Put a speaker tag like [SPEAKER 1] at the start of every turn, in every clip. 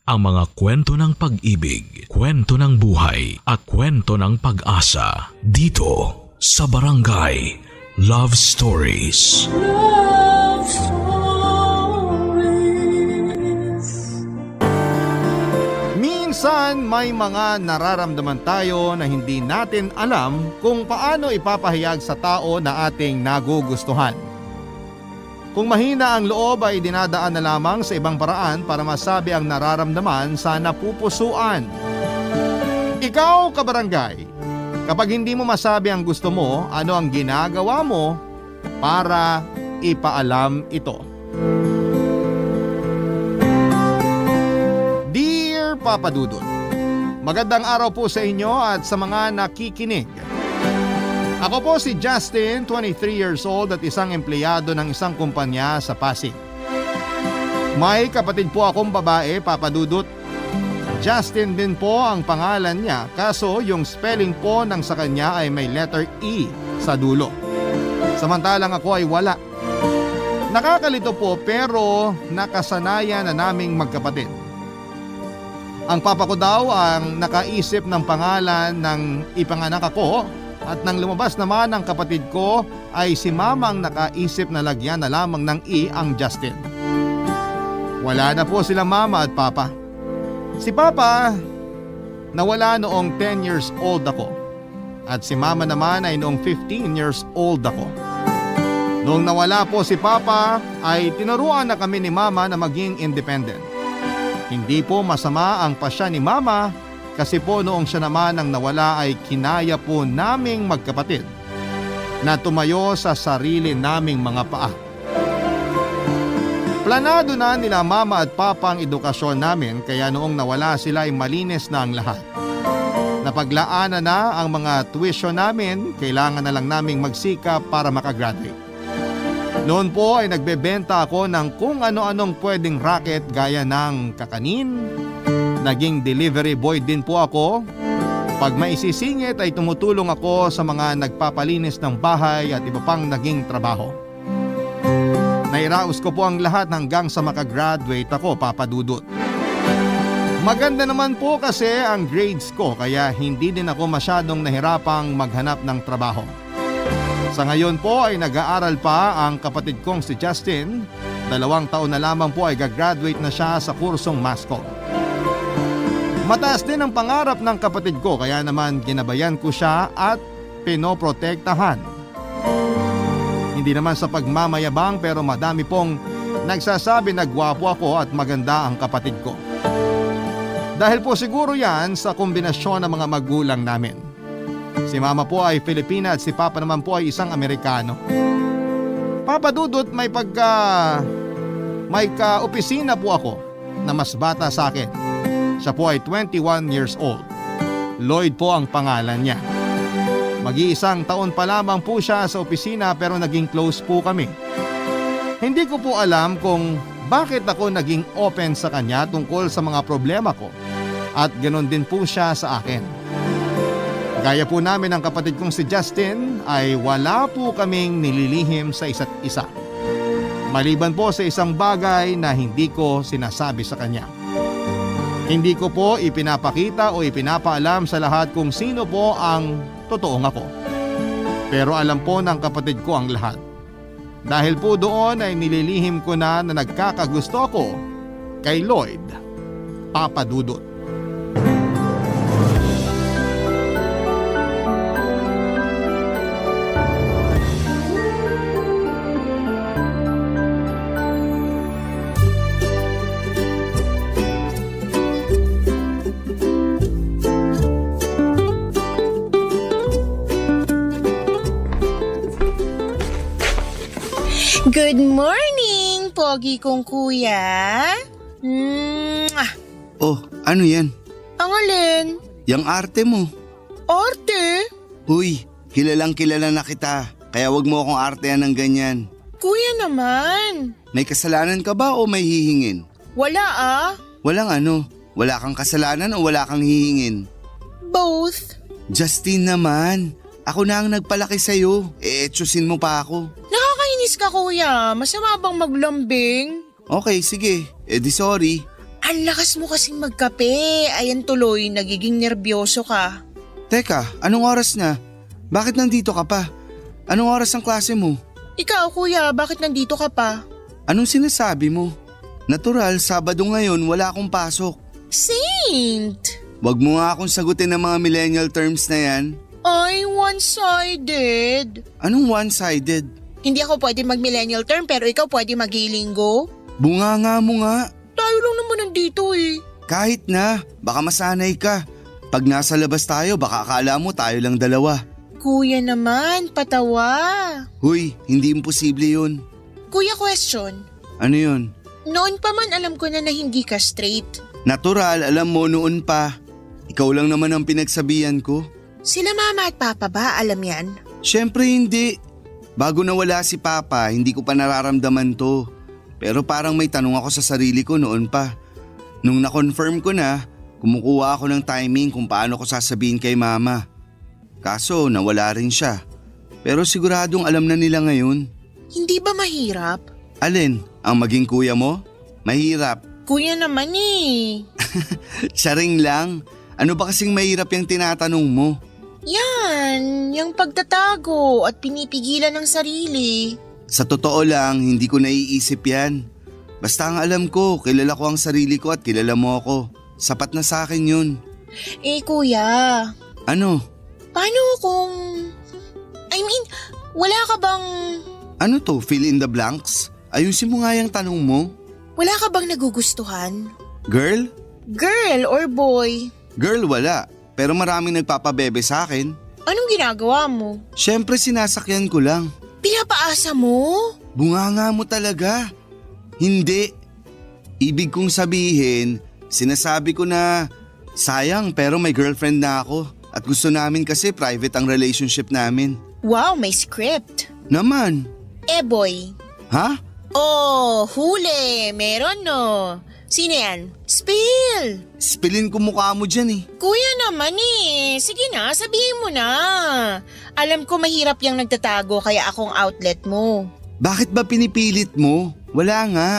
[SPEAKER 1] ang mga kwento ng pag-ibig, kwento ng buhay at kwento ng pag-asa dito sa Barangay Love Stories.
[SPEAKER 2] Love Stories.
[SPEAKER 3] Minsan may mga nararamdaman tayo na hindi natin alam kung paano ipapahayag sa tao na ating nagugustuhan. Kung mahina ang loob ay dinadaan na lamang sa ibang paraan para masabi ang nararamdaman sa napupusuan. Ikaw, kabarangay, kapag hindi mo masabi ang gusto mo, ano ang ginagawa mo para ipaalam ito? Dear Papa Dudut, magandang araw po sa inyo at sa mga nakikinig. Ako po si Justin, 23 years old at isang empleyado ng isang kumpanya sa Pasig. May kapatid po akong babae, Papa Dudut. Justin din po ang pangalan niya, kaso yung spelling po ng sa kanya ay may letter E sa dulo. Samantalang ako ay wala. Nakakalito po pero nakasanayan na naming magkapatid. Ang papa ko daw ang nakaisip ng pangalan ng ipanganak ako. At nang lumabas naman ang kapatid ko ay si mama ang nakaisip na lagyan na lamang ng E ang Justin. Wala na po sila mama at papa. Si papa nawala noong 10 years old ako. At si mama naman ay noong 15 years old ako. Noong nawala po si papa ay tinuruan na kami ni mama na maging independent. Hindi po masama ang pasya ni mama. Kasi po noong siya naman ang nawala ay kinaya po naming magkapatid na tumayo sa sarili naming mga paa. Planado na nila mama at papa ang edukasyon namin kaya noong nawala sila ay malinis na ang lahat. Napaglaanan na ang mga tuition namin, kailangan na lang naming magsikap para makagraduate. Noon po ay nagbebenta ako ng kung ano-anong pwedeng racket gaya ng kakanin. Naging delivery boy din po ako. Pag maisisingit ay tumutulong ako sa mga nagpapalinis ng bahay at iba pang naging trabaho. Nairaos ko po ang lahat hanggang sa makagraduate ako, Papa Dudut. Maganda naman po kasi ang grades ko kaya hindi din ako masyadong nahirapang maghanap ng trabaho. Sa ngayon po ay nag-aaral pa ang kapatid kong si Justin. 2 taon na lamang po ay gagraduate na siya sa kursong MASCOM. Mataas din ang pangarap ng kapatid ko kaya naman ginabayan ko siya at pinoprotektahan. Hindi naman sa pagmamayabang pero madami pong nagsasabi na gwapo ako at maganda ang kapatid ko. Dahil po siguro yan sa kombinasyon ng mga magulang namin. Si mama po ay Filipina at si papa naman po ay isang Amerikano. Papa Dudut, may ka-opisina po ako na mas bata sa akin. Siya po ay 21 years old. Lloyd po ang pangalan niya. Mag-iisang taon pa lamang po siya sa opisina pero naging close po kami. Hindi ko po alam kung bakit ako naging open sa kanya tungkol sa mga problema ko at ganoon din po siya sa akin. Gaya po namin ang kapatid kong si Justin ay wala po kaming nililihim sa isa't isa. Maliban po sa isang bagay na hindi ko sinasabi sa kanya. Hindi ko po ipinapakita o ipinapaalam sa lahat kung sino po ang totoong ako. Pero alam po ng kapatid ko ang lahat. Dahil po doon ay nililihim ko na nagkakagusto ako kay Lloyd, Papa Dudut.
[SPEAKER 4] Good morning, pogi kong kuya.
[SPEAKER 5] Oh, ano yan?
[SPEAKER 4] Ang alin?
[SPEAKER 5] Yang arte mo.
[SPEAKER 4] Arte?
[SPEAKER 5] Uy, kilalang kilala na kita. Kaya wag mo akong artehan ng ganyan.
[SPEAKER 4] Kuya naman.
[SPEAKER 5] May kasalanan ka ba o may hihingin?
[SPEAKER 4] Wala ah.
[SPEAKER 5] Walang ano. Wala kang kasalanan o wala kang hihingin?
[SPEAKER 4] Both.
[SPEAKER 5] Justin naman. Ako na ang nagpalaki sa'yo. Etsusin mo pa ako.
[SPEAKER 4] Nakakainis ka kuya. Masama bang maglambing?
[SPEAKER 5] Okay, sige. Di sorry.
[SPEAKER 4] Ang lakas mo kasing magkape. Ayan tuloy, nagiging nerbyoso ka.
[SPEAKER 5] Teka, anong oras na? Bakit nandito ka pa? Anong oras ang klase mo?
[SPEAKER 4] Ikaw kuya, bakit nandito ka pa?
[SPEAKER 5] Anong sinasabi mo? Natural, Sabado ngayon wala akong pasok.
[SPEAKER 4] Saint!
[SPEAKER 5] Wag mo nga akong sagutin ng mga millennial terms na yan.
[SPEAKER 4] Ay, one-sided.
[SPEAKER 5] Anong one-sided?
[SPEAKER 4] Hindi ako pwede mag-millennial term pero ikaw pwede mag-linggo.
[SPEAKER 5] Bunganga mo nga.
[SPEAKER 4] Tayo lang naman nandito eh.
[SPEAKER 5] Kahit na, baka masanay ka. Pag nasa labas tayo, baka akala mo tayo lang dalawa.
[SPEAKER 4] Kuya naman, patawa.
[SPEAKER 5] Huy, hindi imposible yun.
[SPEAKER 4] Kuya, question.
[SPEAKER 5] Ano yun?
[SPEAKER 4] Noon pa man alam ko na hindi ka straight.
[SPEAKER 5] Natural, alam mo noon pa. Ikaw lang naman ang pinagsabihan ko.
[SPEAKER 4] Sila mama at papa ba alam yan?
[SPEAKER 5] Siyempre hindi. Bago nawala si Papa, hindi ko pa nararamdaman to. Pero parang may tanong ako sa sarili ko noon pa. Nung na-confirm ko na, kumukuha ako ng timing kung paano ko sasabihin kay Mama. Kaso nawala rin siya. Pero siguradong alam na nila ngayon.
[SPEAKER 4] Hindi ba mahirap?
[SPEAKER 5] Alin, ang maging kuya mo? Mahirap.
[SPEAKER 4] Kuya naman eh.
[SPEAKER 5] Siya rin lang. Ano ba kasing mahirap yung tinatanong mo?
[SPEAKER 4] Yan, yung pagtatago at pinipigilan ng sarili.
[SPEAKER 5] Sa totoo lang, hindi ko naiisip yan. Basta ang alam ko, kilala ko ang sarili ko at kilala mo ako. Sapat na sa akin yun.
[SPEAKER 4] Eh kuya,
[SPEAKER 5] Ano?
[SPEAKER 4] paano kung... wala ka bang...
[SPEAKER 5] Ano to, fill in the blanks? Ayusin mo nga yung tanong mo.
[SPEAKER 4] Wala ka bang nagugustuhan?
[SPEAKER 5] Girl?
[SPEAKER 4] Girl or boy?
[SPEAKER 5] Girl, wala. Pero maraming nagpapabebe sa akin.
[SPEAKER 4] Anong ginagawa mo?
[SPEAKER 5] Siyempre sinasakyan ko lang.
[SPEAKER 4] Pinapaasa mo?
[SPEAKER 5] Bunganga mo talaga. Hindi. Ibig kong sabihin, sinasabi ko na sayang pero may girlfriend na ako. At gusto namin kasi private ang relationship namin.
[SPEAKER 4] Wow, may script.
[SPEAKER 5] Naman.
[SPEAKER 4] Eh boy.
[SPEAKER 5] Ha?
[SPEAKER 4] Oh, huli. Meron no. Sino yan? Spill!
[SPEAKER 5] Spillin ko mukha mo dyan eh.
[SPEAKER 4] Kuya naman eh. Sige na, sabihin mo na. Alam ko mahirap yung nagtatago kaya akong outlet mo.
[SPEAKER 5] Bakit ba pinipilit mo? Wala nga.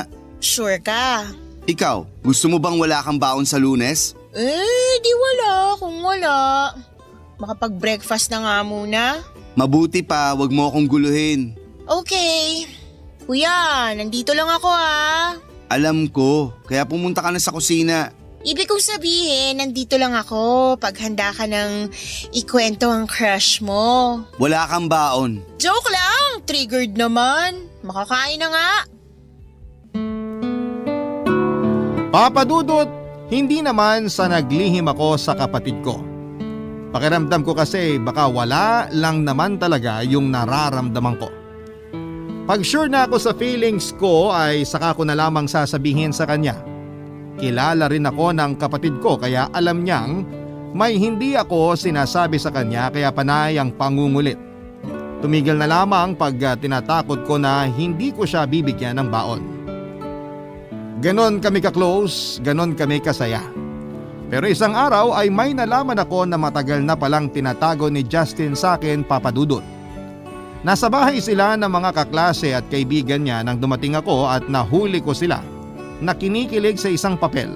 [SPEAKER 4] Sure ka?
[SPEAKER 5] Ikaw, gusto mo bang wala kang baon sa Lunes?
[SPEAKER 4] Eh, di wala kung wala. Makapag-breakfast na nga muna.
[SPEAKER 5] Mabuti pa, wag mo akong guluhin.
[SPEAKER 4] Okay. Kuya, nandito lang ako ah.
[SPEAKER 5] Alam ko, kaya pumunta ka na sa kusina.
[SPEAKER 4] Ibig kong sabihin, nandito lang ako pag handa ka ng ikwento ang crush mo.
[SPEAKER 5] Wala kang baon.
[SPEAKER 4] Joke lang! Triggered naman. Makakain na nga.
[SPEAKER 3] Papa Dudut, hindi naman sa naglihim ako sa kapatid ko. Pakiramdam ko kasi baka wala lang naman talaga yung nararamdaman ko. Pag sure na ako sa feelings ko ay saka ko na lamang sasabihin sa kanya. Kilala rin ako ng kapatid ko kaya alam niyang may hindi ako sinasabi sa kanya kaya panay ang pangungulit. Tumigil na lamang pag tinatakot ko na hindi ko siya bibigyan ng baon. Ganon kami ka-close, ganon kami kasaya. Pero isang araw ay may nalaman ako na matagal na palang tinatago ni Justin sa akin, Papa Dudut. Nasa bahay sila ng mga kaklase at kaibigan niya nang dumating ako at nahuli ko sila na kinikilig sa isang papel.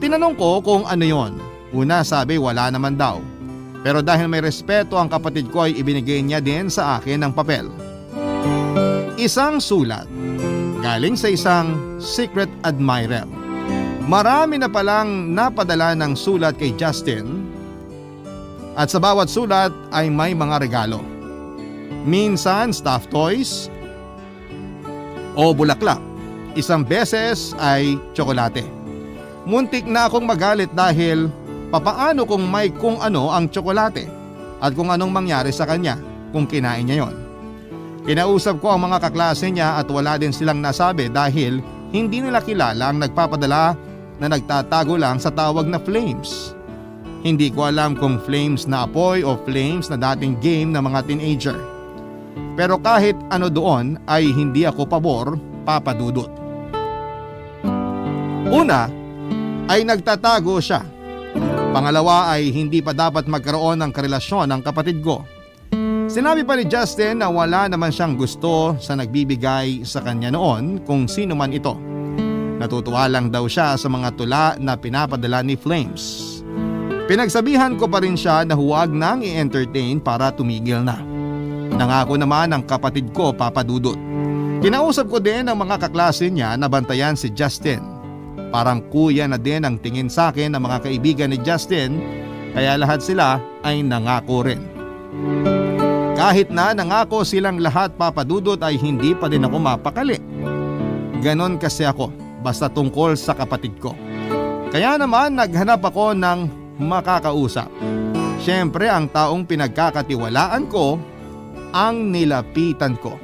[SPEAKER 3] Tinanong ko kung ano yon. Una sabi wala naman daw. Pero dahil may respeto ang kapatid ko ay ibinigay niya din sa akin ang papel. Isang sulat. Galing sa isang secret admirer. Marami na palang napadala ng sulat kay Justin. At sa bawat sulat ay may mga regalo. Minsan stuffed toys o bulaklak. Isang beses ay tsokolate. Muntik na akong magalit dahil papaano kung may kung ano ang tsokolate at kung anong mangyari sa kanya kung kinain niya yon. Kinausap ko ang mga kaklase niya at wala din silang nasabi dahil hindi nila kilala ang nagpapadala na nagtatago lang sa tawag na flames. Hindi ko alam kung flames na apoy o flames na dating game ng mga teenager. Pero kahit ano doon ay hindi ako pabor, Papa Dudut. Una ay nagtatago siya. Pangalawa ay hindi pa dapat magkaroon ng karelasyon ng kapatid ko. Sinabi pa ni Justin na wala naman siyang gusto sa nagbibigay sa kanya noon kung sino man ito. Natutuwa lang daw siya sa mga tula na pinapadala ni Flames. Pinagsabihan ko pa rin siya na huwag nang i-entertain para tumigil na. Nangako naman ang kapatid ko, Papa Dudut. Kinausap ko din ang mga kaklase niya na bantayan si Justin. Parang kuya na din ang tingin sa akin ng mga kaibigan ni Justin, kaya lahat sila ay nangako rin. Kahit na nangako silang lahat, Papa Dudut, ay hindi pa din ako mapakali. Ganon kasi ako, basta tungkol sa kapatid ko. Kaya naman naghanap ako ng makakausap. Siyempre ang taong pinagkakatiwalaan ko ang nilapitan ko.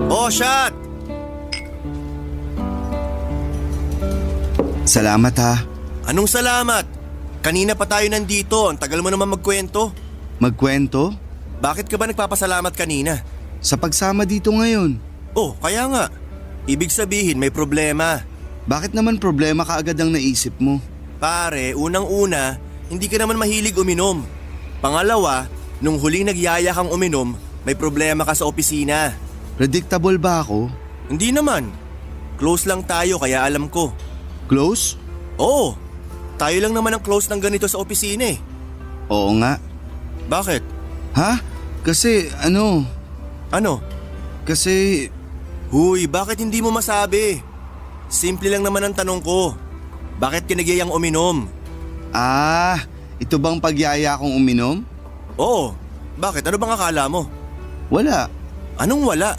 [SPEAKER 6] Oh, shot!
[SPEAKER 5] Salamat ha.
[SPEAKER 6] Anong salamat? Kanina pa tayo nandito, ang tagal mo naman magkwento.
[SPEAKER 5] Magkwento?
[SPEAKER 6] Bakit ka ba nagpapasalamat kanina?
[SPEAKER 5] Sa pagsama dito ngayon.
[SPEAKER 6] Oh, kaya nga. Ibig sabihin may problema.
[SPEAKER 5] Bakit naman problema kaagad ang naisip mo?
[SPEAKER 6] Pare, unang-una, hindi ka naman mahilig uminom. Pangalawa, nung huling nagyaya kang uminom, may problema ka sa opisina.
[SPEAKER 5] Predictable ba ako?
[SPEAKER 6] Hindi naman. Close lang tayo kaya alam ko.
[SPEAKER 5] Close?
[SPEAKER 6] Oo, tayo lang naman ang close ng ganito sa opisina eh.
[SPEAKER 5] Oo nga.
[SPEAKER 6] Bakit?
[SPEAKER 5] Ha? Kasi ano?
[SPEAKER 6] Ano?
[SPEAKER 5] Kasi
[SPEAKER 6] Huy, bakit hindi mo masabi? Simple lang naman ang tanong ko. Bakit kinagyayang uminom?
[SPEAKER 5] ito bang pagyaya kong uminom?
[SPEAKER 6] Oo, bakit? Ano bang akala mo?
[SPEAKER 5] Wala.
[SPEAKER 6] Anong wala?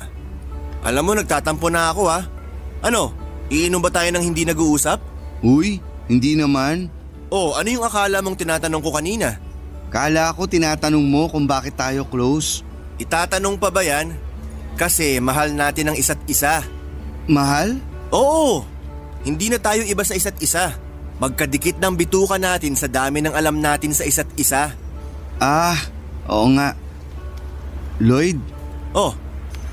[SPEAKER 6] Alam mo, nagtatampo na ako ha. Ano, iinom ba tayo ng hindi nag-uusap?
[SPEAKER 5] Uy, hindi naman.
[SPEAKER 6] Oh, ano yung akala mong tinatanong ko kanina?
[SPEAKER 5] Kala ko tinatanong mo kung bakit tayo close.
[SPEAKER 6] Itatanong pa ba yan? Kasi mahal natin ang isa't isa.
[SPEAKER 5] Mahal?
[SPEAKER 6] Oo, hindi na tayo iba sa isa't isa. Magkadikit ng bituka natin sa dami ng alam natin sa isa't isa.
[SPEAKER 5] Oo nga. Lloyd,
[SPEAKER 6] Oh,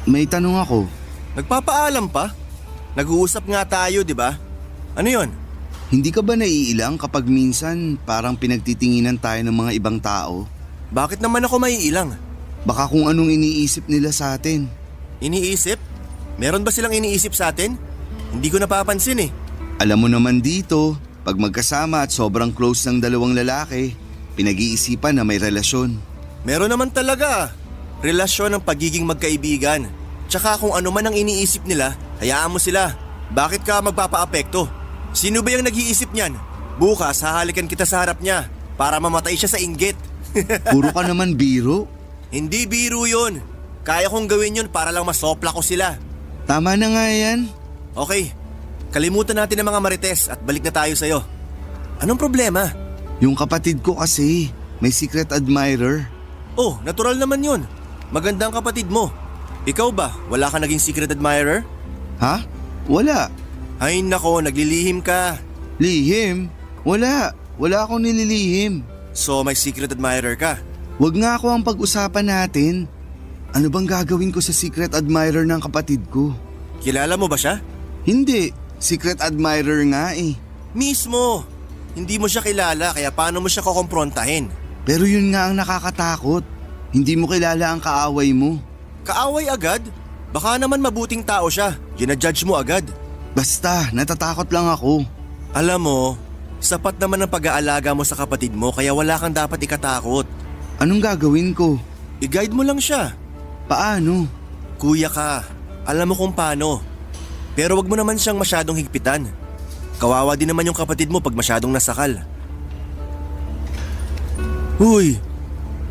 [SPEAKER 5] may tanong ako.
[SPEAKER 6] nagpapaalam pa? Nag-uusap nga tayo, di ba? Ano yon?
[SPEAKER 5] Hindi ka ba naiilang kapag minsan parang pinagtitinginan tayo ng mga ibang tao?
[SPEAKER 6] Bakit naman ako maiilang?
[SPEAKER 5] Baka kung anong iniisip nila sa atin.
[SPEAKER 6] Iniisip? Meron ba silang iniisip sa atin? Hindi ko napapansin eh.
[SPEAKER 5] Alam mo naman dito, pag magkasama at sobrang close ng dalawang lalaki, pinag-iisipan na may relasyon.
[SPEAKER 6] Meron naman talaga. Relasyon ng pagiging magkaibigan. Tsaka kung ano man ang iniisip nila, hayaan mo sila. Bakit ka magpapaapekto? Sino ba yung nag-iisip niyan? Bukas hahalikan kita sa harap niya para mamatay siya sa inggit.
[SPEAKER 5] Puro ka naman biro.
[SPEAKER 6] Hindi biro yun. Kaya kong gawin yun para lang masopla ko sila.
[SPEAKER 5] Tama na nga yan.
[SPEAKER 6] Okay, kalimutan natin ang mga marites at balik na tayo sa'yo. Anong problema?
[SPEAKER 5] Yung kapatid ko kasi, may secret admirer.
[SPEAKER 6] Oh, natural naman yun. Maganda ang kapatid mo. Ikaw ba, wala ka naging secret admirer?
[SPEAKER 5] Ha? Wala.
[SPEAKER 6] Ay nako, naglilihim ka.
[SPEAKER 5] Lihim? Wala. Wala akong nililihim.
[SPEAKER 6] So may secret admirer ka.
[SPEAKER 5] Wag nga ako ang pag-usapan natin. Ano bang gagawin ko sa secret admirer ng kapatid ko?
[SPEAKER 6] Kilala mo ba siya?
[SPEAKER 5] Hindi. Secret admirer nga eh.
[SPEAKER 6] Mismo. Hindi mo siya kilala kaya paano mo siya kukomprontahin?
[SPEAKER 5] Pero yun nga ang nakakatakot. Hindi mo kilala ang kaaway mo.
[SPEAKER 6] Kaaway agad? Baka naman mabuting tao siya. Ginajudge mo agad.
[SPEAKER 5] Basta, natatakot lang ako.
[SPEAKER 6] Alam mo, sapat naman ang pag-aalaga mo sa kapatid mo kaya wala kang dapat ikatakot.
[SPEAKER 5] Anong gagawin ko?
[SPEAKER 6] I-guide mo lang siya.
[SPEAKER 5] Paano?
[SPEAKER 6] Kuya ka, alam mo kung paano. Pero wag mo naman siyang masyadong higpitan. Kawawa din naman yung kapatid mo pag masyadong nasakal. Uy,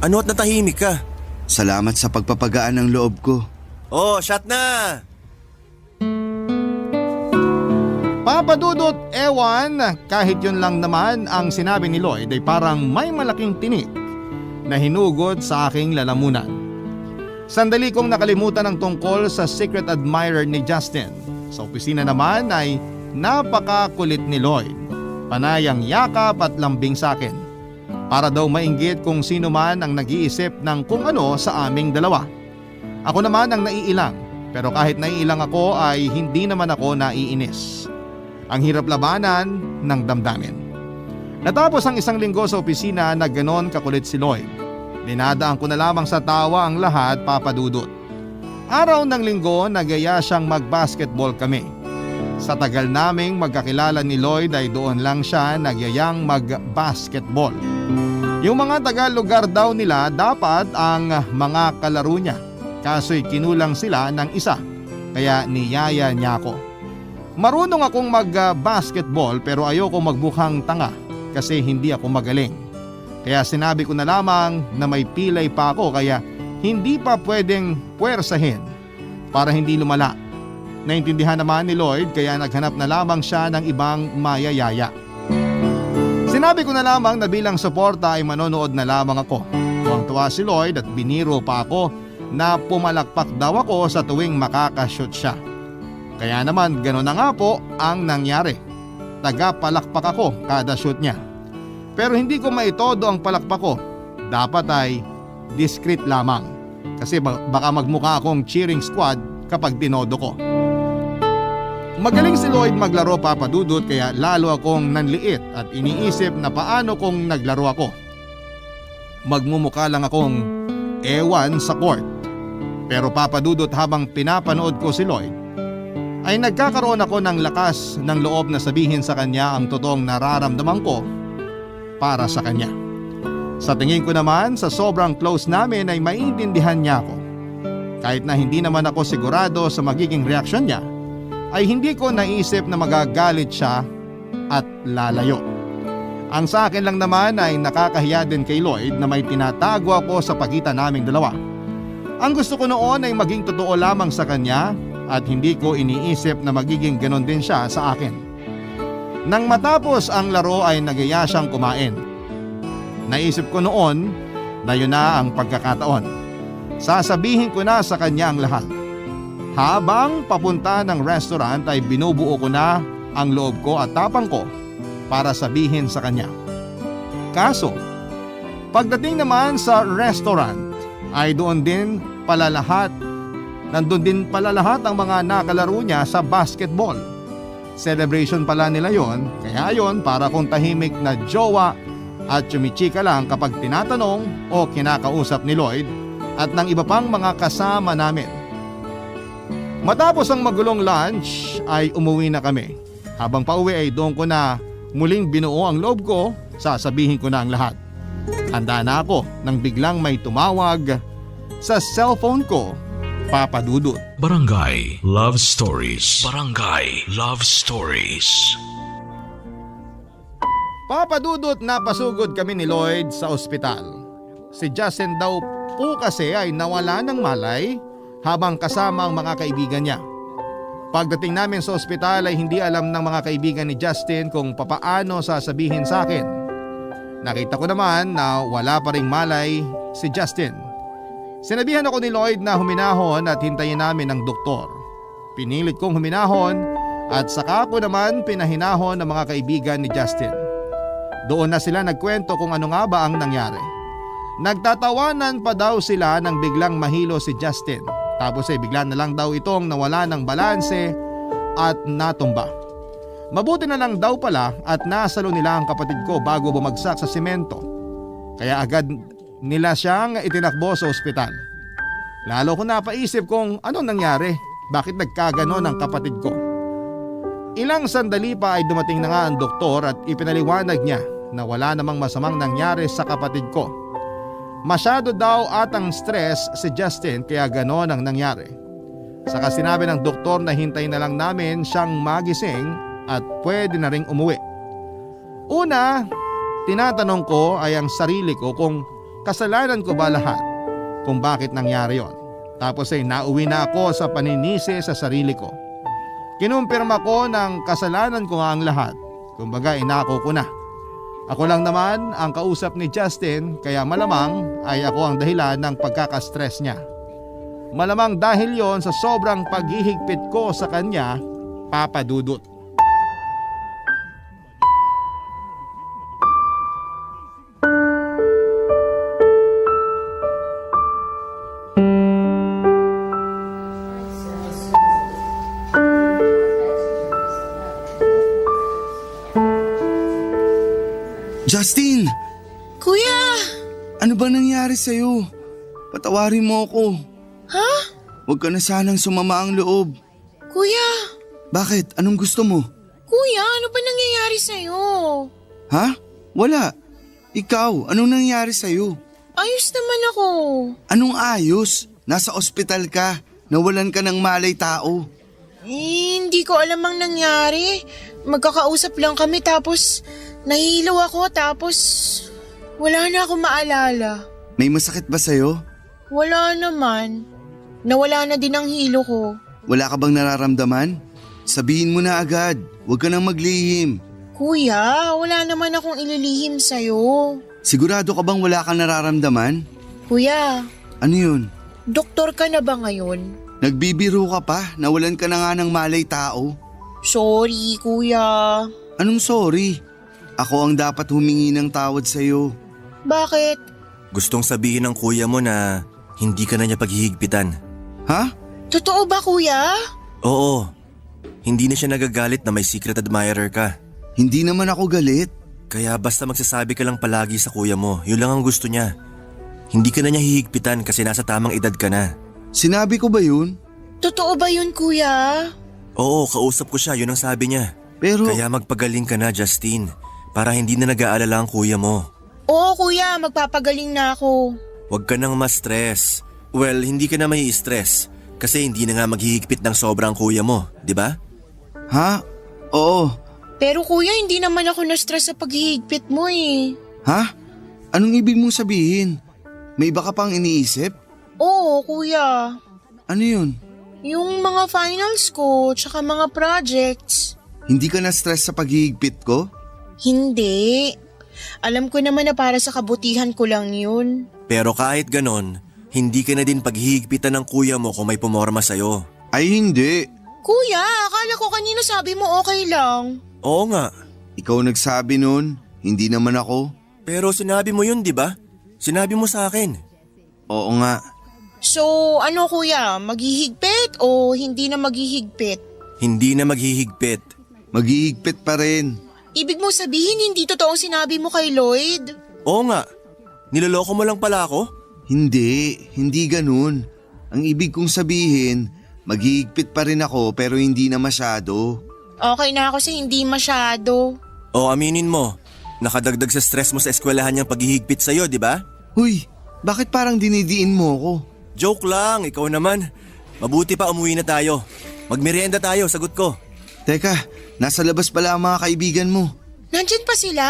[SPEAKER 6] ano at natahimik ka?
[SPEAKER 5] Salamat sa pagpapagaan ng loob ko.
[SPEAKER 6] Oh, shot na!
[SPEAKER 3] Papa Dudut, ewan, kahit yun lang naman ang sinabi ni Lloyd ay parang may malaking tinik na hinugod sa aking lalamunan. Sandali kong nakalimutan ang tungkol sa secret admirer ni Justin. Sa opisina naman ay napakakulit ni Lloyd. Panayang yakap at lambing sa akin. Para daw mainggit kung sino man ang nag-iisip ng kung ano sa aming dalawa. Ako naman ang naiilang, pero kahit naiilang ako ay hindi naman ako naiinis. Ang hirap labanan ng damdamin. Natapos ang isang linggo sa opisina na ganon kakulit si Lloyd. Dinadaan ko na lamang sa tawa ang lahat, Papa Dudut. Araw ng linggo nagaya siyang mag-basketball kami. Sa tagal naming magkakilala ni Lloyd ay doon lang siya nagyayang mag-basketball. Yung mga taga-lugar daw nila dapat ang mga kalaro niya. Kaso'y kinulang sila ng isa, kaya niyaya niya ako. Marunong akong mag-basketball pero ayoko magbukhang tanga kasi hindi ako magaling. Kaya sinabi ko na lamang na may pilay pa ako kaya hindi pa pwedeng puwersahin para hindi lumala. Naintindihan naman ni Lloyd kaya naghanap na lamang siya ng ibang mayayaya. Sinabi ko na lamang na bilang suporta ay manonood na lamang ako. Tuwang-tuwa si Lloyd at biniro pa ako na pumalakpak daw ako sa tuwing makakashoot siya. Kaya naman gano'n na nga po ang nangyari. Taga-palakpak ako kada shoot niya. Pero hindi ko maitodo ang palakpak ko. Dapat ay discreet lamang. Kasi baka magmukha akong cheering squad kapag tinodo ko. Magaling si Lloyd maglaro, Papa Dudut, kaya lalo akong nanliit at iniisip na paano kung naglaro ako. Magmumukha lang akong ewan sa court. Pero Papa Dudut, habang pinapanood ko si Lloyd, ay nagkakaroon ako ng lakas ng loob na sabihin sa kanya ang totoong nararamdaman ko para sa kanya. Sa tingin ko naman, sa sobrang close namin ay maiintindihan niya ako. Kahit na hindi naman ako sigurado sa magiging reaksyon niya, ay hindi ko naisip na magagalit siya at lalayo. Ang sa akin lang naman ay nakakahiya din kay Lloyd na may tinatago ako sa pagitan naming dalawa. Ang gusto ko noon ay maging totoo lamang sa kanya at hindi ko iniisip na magiging ganon din siya sa akin. Nang matapos ang laro ay nagaya siyang kumain. Naisip ko noon na yun na ang pagkakataon. Sasabihin ko na sa kanya ang lahat. Habang papunta ng restaurant ay binubuo ko na ang loob ko at tapang ko para sabihin sa kanya. Kaso, pagdating naman sa restaurant ay nandun din pala lahat ang mga nakalaro niya sa basketball. Celebration pala nila yon, kaya ayon para kong tahimik na jowa at chumichika lang kapag tinatanong o kinakausap ni Lloyd at ng iba pang mga kasama namin. Matapos ang magulong lunch ay umuwi na kami. Habang pauwi ay doon ko na muling binuo ang loob ko, sasabihin ko na ang lahat. Handa na ako nang biglang may tumawag sa cellphone ko, Papa Dudut.
[SPEAKER 1] Barangay Love Stories. Barangay Love Stories.
[SPEAKER 3] Papa Dudut, napasugod kami ni Lloyd sa ospital. Si Justin daw po kasi ay nawala ng malay habang kasama ang mga kaibigan niya. Pagdating namin sa ospital ay hindi alam ng mga kaibigan ni Justin kung papaano sasabihin sa akin. Nakita ko naman na wala pa ring malay si Justin. Sinabihan ako ni Lloyd na huminahon at hintayin namin ang doktor. Pinilit kong huminahon at saka ko naman pinahinahon ng mga kaibigan ni Justin. Doon na sila nagkwento kung ano nga ba ang nangyari. Nagtatawanan pa daw sila nang biglang mahilo si Justin. Tapos ay bigla na lang daw itong nawala ng balanse at natumba. Mabuti na lang daw pala at nasalo nila ang kapatid ko bago bumagsak sa simento. Kaya agad nila siyang itinakbo sa ospital. Lalo ko napaisip kung anong nangyari, bakit nagkaganon ang kapatid ko. Ilang sandali pa ay dumating na nga ang doktor at ipinaliwanag niya na wala namang masamang nangyari sa kapatid ko. Masyado daw atang stress si Justin kaya ganon ang nangyari. Saka sinabi ng doktor na hintayin na lang namin siyang magising at pwede na ring umuwi. Una, tinatanong ko ay ang sarili ko kung kasalanan ko ba lahat kung bakit nangyari yon. Tapos ay nauwi na ako sa paninisi sa sarili ko. Kinumpirma ko ng kasalanan ko nga ang lahat. Kumbaga inako ko na. Ako lang naman ang kausap ni Justin kaya malamang ay ako ang dahilan ng pagkakastress niya. Malamang dahil yon sa sobrang paghihigpit ko sa kanya, Papa Dudut.
[SPEAKER 4] Kuya!
[SPEAKER 5] Ano ba nangyari sa'yo? Patawarin mo ako.
[SPEAKER 4] Ha?
[SPEAKER 5] Huwag ka na sanang sumama ang loob.
[SPEAKER 4] Kuya!
[SPEAKER 5] Bakit? Anong gusto mo?
[SPEAKER 4] Kuya, ano ba nangyayari sa'yo?
[SPEAKER 5] Ha? Wala. Ikaw, anong nangyari sa'yo?
[SPEAKER 4] Ayos naman ako.
[SPEAKER 5] Anong ayos? Nasa ospital ka. Nawalan ka ng malay tao.
[SPEAKER 4] Hindi ko alam ang nangyari. Magkakausap lang kami tapos nahihilo ako tapos wala na akong maalala.
[SPEAKER 5] May masakit ba sa'yo?
[SPEAKER 4] Wala naman. Nawala na din ang hilo ko.
[SPEAKER 5] Wala ka bang nararamdaman? Sabihin mo na agad. Huwag ka nang maglihim.
[SPEAKER 4] Kuya, wala naman akong ililihim sa'yo.
[SPEAKER 5] Sigurado ka bang wala kang nararamdaman?
[SPEAKER 4] Kuya,
[SPEAKER 5] Ano yun?
[SPEAKER 4] doktor ka na ba ngayon?
[SPEAKER 5] Nagbibiro ka pa? Nawalan ka na nga ng malay tao?
[SPEAKER 4] Sorry, kuya.
[SPEAKER 5] Anong sorry? Ako ang dapat humingi ng tawad sa'yo.
[SPEAKER 4] Bakit?
[SPEAKER 6] Gustong sabihin ng kuya mo na hindi ka na niya paghihigpitan.
[SPEAKER 5] Ha?
[SPEAKER 4] Totoo ba, kuya?
[SPEAKER 6] Oo. Hindi na siya nagagalit na may secret admirer ka.
[SPEAKER 5] Hindi naman ako galit.
[SPEAKER 6] Kaya basta magsasabi ka lang palagi sa kuya mo, yun lang ang gusto niya. Hindi ka na niya hihigpitan kasi nasa tamang edad ka na.
[SPEAKER 5] Sinabi ko ba yun?
[SPEAKER 4] Totoo ba yun, kuya?
[SPEAKER 6] Oo, kausap ko siya, yun ang sabi niya.
[SPEAKER 5] Pero
[SPEAKER 6] Kaya magpagaling ka na, Justin, para hindi na nag-aalala ang kuya mo.
[SPEAKER 4] Oo, kuya. Magpapagaling na ako.
[SPEAKER 6] Huwag ka nang ma-stress. Well, hindi ka na may stress kasi hindi na nga maghihigpit ng sobrang kuya mo, di ba?
[SPEAKER 5] ha? Oo.
[SPEAKER 4] Pero kuya, hindi naman ako na-stress sa paghihigpit mo eh.
[SPEAKER 5] Ha? Anong ibig mong sabihin? May iba ka pang iniisip?
[SPEAKER 4] Oo, kuya.
[SPEAKER 5] Ano yun?
[SPEAKER 4] Yung mga finals ko, tsaka mga projects.
[SPEAKER 5] Hindi ka na-stress sa paghihigpit ko?
[SPEAKER 4] Hindi. Alam ko naman na para sa kabutihan ko lang yun.
[SPEAKER 6] Pero kahit ganon, hindi ka na din paghihigpitan ng kuya mo kung may pumorma sa'yo.
[SPEAKER 5] Ay hindi.
[SPEAKER 4] Kuya, akala ko kanina sabi mo okay lang.
[SPEAKER 6] Oo nga,
[SPEAKER 5] Ikaw nagsabi nun, hindi naman ako.
[SPEAKER 6] pero sinabi mo yun, di ba? Sinabi mo sa akin.
[SPEAKER 5] Oo nga.
[SPEAKER 4] So, ano kuya, maghihigpit o hindi na maghihigpit?
[SPEAKER 6] Hindi na maghihigpit.
[SPEAKER 5] Maghihigpit pa rin.
[SPEAKER 4] Ibig mo sabihin hindi totoong sinabi mo kay Lloyd?
[SPEAKER 6] Oo nga, niloloko mo lang pala ako?
[SPEAKER 5] Hindi ganun. Ang ibig kong sabihin, maghihigpit pa rin ako pero hindi na masyado.
[SPEAKER 4] Okay na ako sa hindi masyado.
[SPEAKER 6] O aminin mo, nakadagdag sa stress mo sa eskwelahan niyang paghihigpit sa'yo, di ba?
[SPEAKER 5] Huy, bakit parang dinidiin mo ko?
[SPEAKER 6] Joke lang, ikaw naman. Mabuti pa umuwi na tayo. Magmerienda tayo, sagot ko.
[SPEAKER 5] Teka, nasa labas pala ang mga kaibigan mo.
[SPEAKER 4] Nandyan pa sila?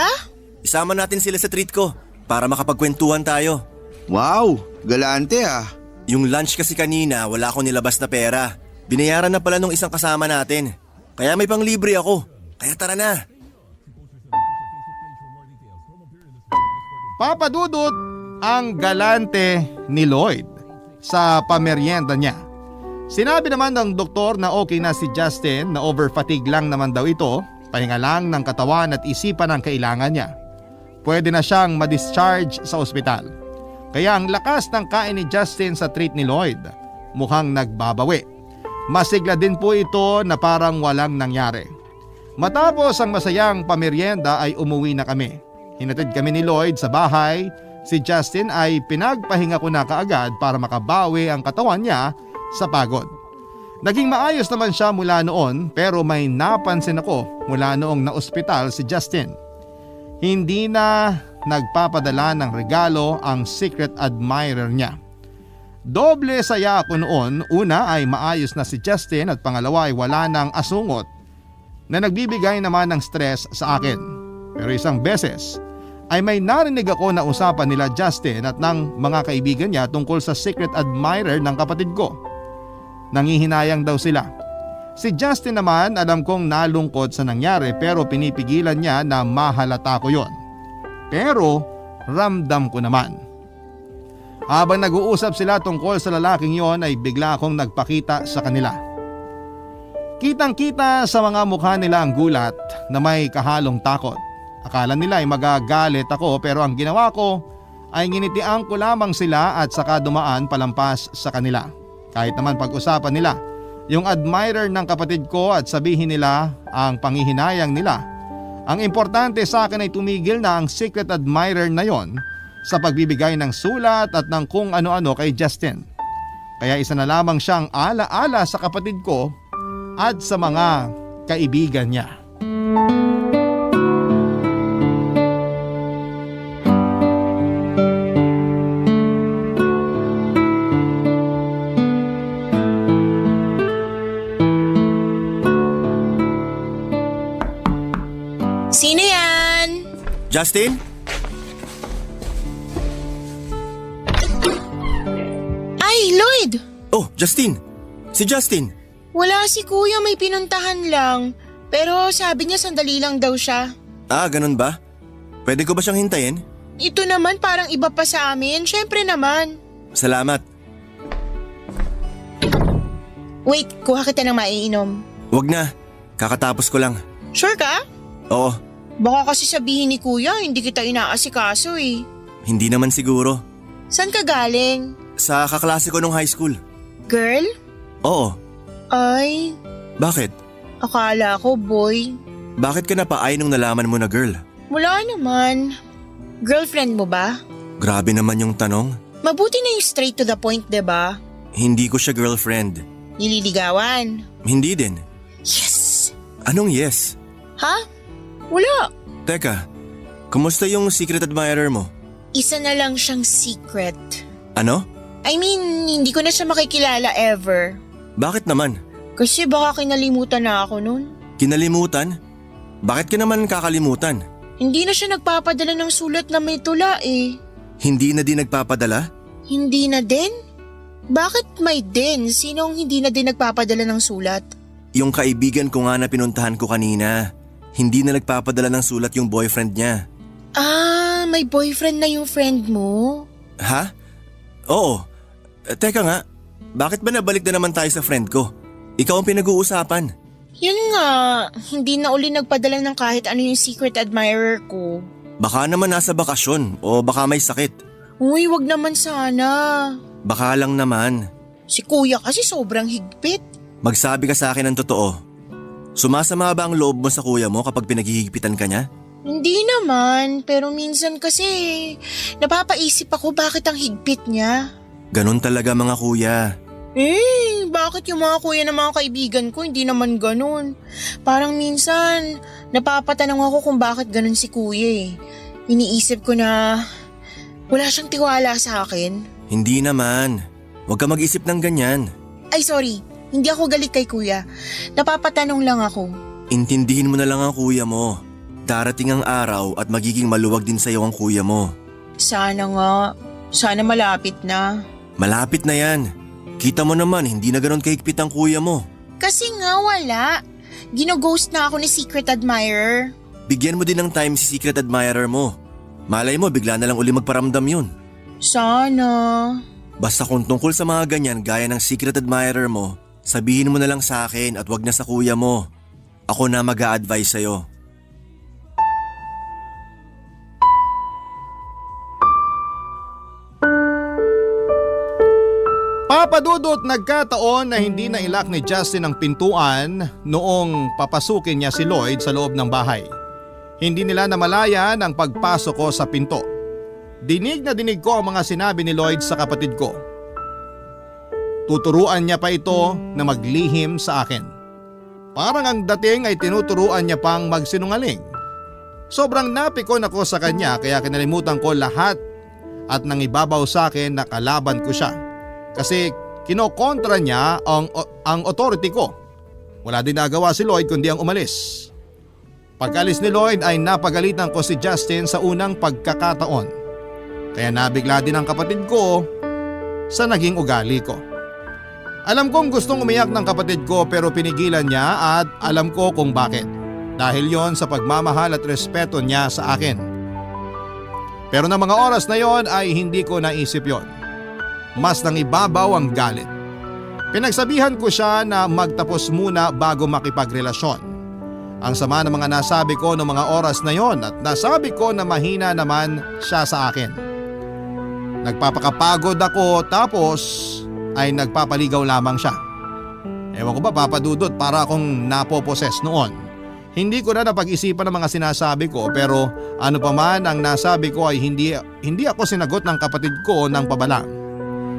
[SPEAKER 6] Isama natin sila sa treat ko para makapagkwentuhan tayo.
[SPEAKER 5] Wow, galante ah.
[SPEAKER 6] Yung lunch kasi kanina, wala akong nilabas na pera. Binayaran na pala nung isang kasama natin. Kaya may panglibre ako. Kaya tara na.
[SPEAKER 3] Papa Dudut ang galante ni Lloyd sa pamerienda niya. Sinabi naman ng doktor na okay na si Justin, na over-fatigue lang naman daw ito, pahinga lang ng katawan at isipan ang kailangan niya. Pwede na siyang ma-discharge sa ospital. Kaya ang lakas ng kain ni Justin sa treat ni Lloyd mukhang nagbabawi. Masigla din po ito na parang walang nangyari. Matapos ang masayang pamerienda ay umuwi na kami. Hinatid kami ni Lloyd sa bahay. Si Justin ay pinagpahinga ko na kaagad para makabawi ang katawan niya sa pagod. Naging maayos naman siya mula noon pero may napansin ako mula noong na-ospital si Justin. Hindi na nagpapadala ng regalo ang secret admirer niya. Doble saya ako noon. Una ay maayos na si Justin at pangalawa ay wala ng asungot na nagbibigay naman ng stress sa akin. Pero isang beses ay may narinig ako na usapan nila Justin at ng mga kaibigan niya tungkol sa secret admirer ng kapatid ko. Nangihinayang daw sila. Si Justin naman alam kong nalungkot sa nangyari pero pinipigilan niya na mahalata ko yon. Pero ramdam ko naman. Habang nag-uusap sila tungkol sa lalaking yon ay bigla akong nagpakita sa kanila. Kitang-kita sa mga mukha nila ang gulat na may kahalong takot. Akala nila ay magagalit ako pero ang ginawa ko ay nginitian ko lamang sila at saka dumaan palampas sa kanila. Kahit naman pag-usapan nila yung admirer ng kapatid ko at sabihin nila ang panghihinayang nila, Ang importante sa akin ay tumigil na ang secret admirer na yon sa pagbibigay ng sulat at ng kung ano-ano kay Justin. Kaya isa na lamang siyang ala-ala sa kapatid ko at sa mga kaibigan niya.
[SPEAKER 4] Sino yan?
[SPEAKER 6] Justin?
[SPEAKER 4] Ay, Lloyd!
[SPEAKER 6] Oh, Justin! Si Justin!
[SPEAKER 4] Wala si kuya, may pinuntahan lang. Pero sabi niya sandali lang daw siya.
[SPEAKER 6] Ah, ganun ba? Pwede ko ba siyang hintayin?
[SPEAKER 4] Ito naman parang iba pa sa amin. Syempre naman.
[SPEAKER 6] Salamat.
[SPEAKER 4] Wait, kuha kita ng maiinom.
[SPEAKER 6] Wag na. Kakatapos ko lang.
[SPEAKER 4] Sure ka?
[SPEAKER 6] Oo,
[SPEAKER 4] Baka kasi sabihin ni kuya, hindi kita inaasikaso eh.
[SPEAKER 6] hindi naman siguro.
[SPEAKER 4] Saan ka galing?
[SPEAKER 6] Sa kaklase ko nung high school.
[SPEAKER 4] Girl?
[SPEAKER 6] Oo.
[SPEAKER 4] Ay,
[SPEAKER 6] Bakit?
[SPEAKER 4] akala ko boy.
[SPEAKER 6] Bakit ka napaay nung nalaman mo na girl?
[SPEAKER 4] Wala naman. Girlfriend mo ba?
[SPEAKER 6] Grabe naman yung tanong.
[SPEAKER 4] Mabuti na yung straight to the point, 'di ba?
[SPEAKER 6] Hindi ko siya girlfriend.
[SPEAKER 4] Nililigawan.
[SPEAKER 6] Hindi din.
[SPEAKER 4] Yes!
[SPEAKER 6] Anong yes?
[SPEAKER 4] Ha? Wala.
[SPEAKER 6] Teka, kumusta yung secret admirer mo?
[SPEAKER 4] Isa na lang siyang secret.
[SPEAKER 6] Ano?
[SPEAKER 4] I mean, hindi ko na siya makikilala ever.
[SPEAKER 6] Bakit naman?
[SPEAKER 4] Kasi baka kinalimutan na ako nun.
[SPEAKER 6] Kinalimutan? Bakit ka naman kakalimutan?
[SPEAKER 4] Hindi na siya nagpapadala ng sulat na may tula eh.
[SPEAKER 6] Hindi na din nagpapadala?
[SPEAKER 4] Hindi na din? Bakit may din? Sinong hindi na din nagpapadala ng sulat?
[SPEAKER 6] Yung kaibigan ko nga na pinuntahan ko kanina. Hindi na nagpapadala ng sulat yung boyfriend niya.
[SPEAKER 4] Ah, may boyfriend na yung friend mo?
[SPEAKER 6] Ha? Oo. Teka nga, bakit ba nabalik na naman tayo sa friend ko? Ikaw ang pinag-uusapan.
[SPEAKER 4] Yun nga, hindi na uli nagpadala ng kahit ano yung secret admirer ko.
[SPEAKER 6] Baka naman nasa bakasyon o baka may sakit.
[SPEAKER 4] Uy, wag naman sana.
[SPEAKER 6] Baka lang naman.
[SPEAKER 4] Si kuya kasi sobrang higpit.
[SPEAKER 6] Magsabi ka sa akin ng totoo. Sumasama ba ang loob mo sa kuya mo kapag pinaghihigpitan ka niya?
[SPEAKER 4] Hindi naman, pero minsan kasi napapaisip ako bakit ang higpit niya.
[SPEAKER 6] Ganon talaga mga kuya.
[SPEAKER 4] Bakit yung mga kuya ng mga kaibigan ko hindi naman ganun? Parang minsan napapatanong ako kung bakit ganun si kuya eh. Iniisip ko na wala siyang tiwala sa akin.
[SPEAKER 6] Hindi naman. Huwag ka mag-isip ng ganyan.
[SPEAKER 4] Ay sorry, hindi ako galit kay kuya. Napapatanong lang ako.
[SPEAKER 6] Intindihin mo na lang ang kuya mo. Darating ang araw at magiging maluwag din sa'yo ang kuya mo.
[SPEAKER 4] Sana nga. Sana malapit na.
[SPEAKER 6] Malapit na yan. Kita mo naman, hindi na ganon kahigpit ang kuya mo.
[SPEAKER 4] Kasi nga wala. Gino-ghost na ako ni secret admirer.
[SPEAKER 6] Bigyan mo din ng time si secret admirer mo. Malay mo, bigla na lang uli magparamdam yun.
[SPEAKER 4] Sana.
[SPEAKER 6] Basta kung tungkol sa mga ganyan gaya ng secret admirer mo, sabihin mo na lang sa akin at wag na sa kuya mo. Ako na mag-a-advise sa'yo.
[SPEAKER 3] Papadudot, nagkataon na hindi na ilak ni Justin ang pintuan noong papasukin niya si Lloyd sa loob ng bahay. Hindi nila namalayan ang pagpasok ko sa pinto. Dinig na dinig ko ang mga sinabi ni Lloyd sa kapatid ko. Tuturuan niya pa ito na maglihim sa akin. Parang ang dating ay tinuturuan niya pang magsinungaling. Sobrang napikon ako sa kanya kaya kinalimutan ko lahat at nangibabaw sa akin na kalaban ko siya. Kasi kinokontra niya ang authority ko. Wala din nagawa si Lloyd kundi ang umalis. Pagkalis ni Lloyd ay napagalitan ko si Justin sa unang pagkakataon. Kaya nabigla din ang kapatid ko sa naging ugali ko. Alam kong gustong umiyak ng kapatid ko pero pinigilan niya at alam ko kung bakit. Dahil yon sa pagmamahal at respeto niya sa akin. Pero ng mga oras na yon ay hindi ko naisip yon. Mas nangibabaw ang galit. Pinagsabihan ko siya na magtapos muna bago makipagrelasyon. Ang sama ng mga nasabi ko noong mga oras na yon at nasabi ko na mahina naman siya sa akin. Nagpapakapagod ako tapos ay nagpapaligaw lamang siya. Ewan ko ba papadudot para akong napoposes noon. Hindi ko na napag-isipan ang mga sinasabi ko pero ano pa man ang nasabi ko ay hindi ako sinagot ng kapatid ko ng pabala.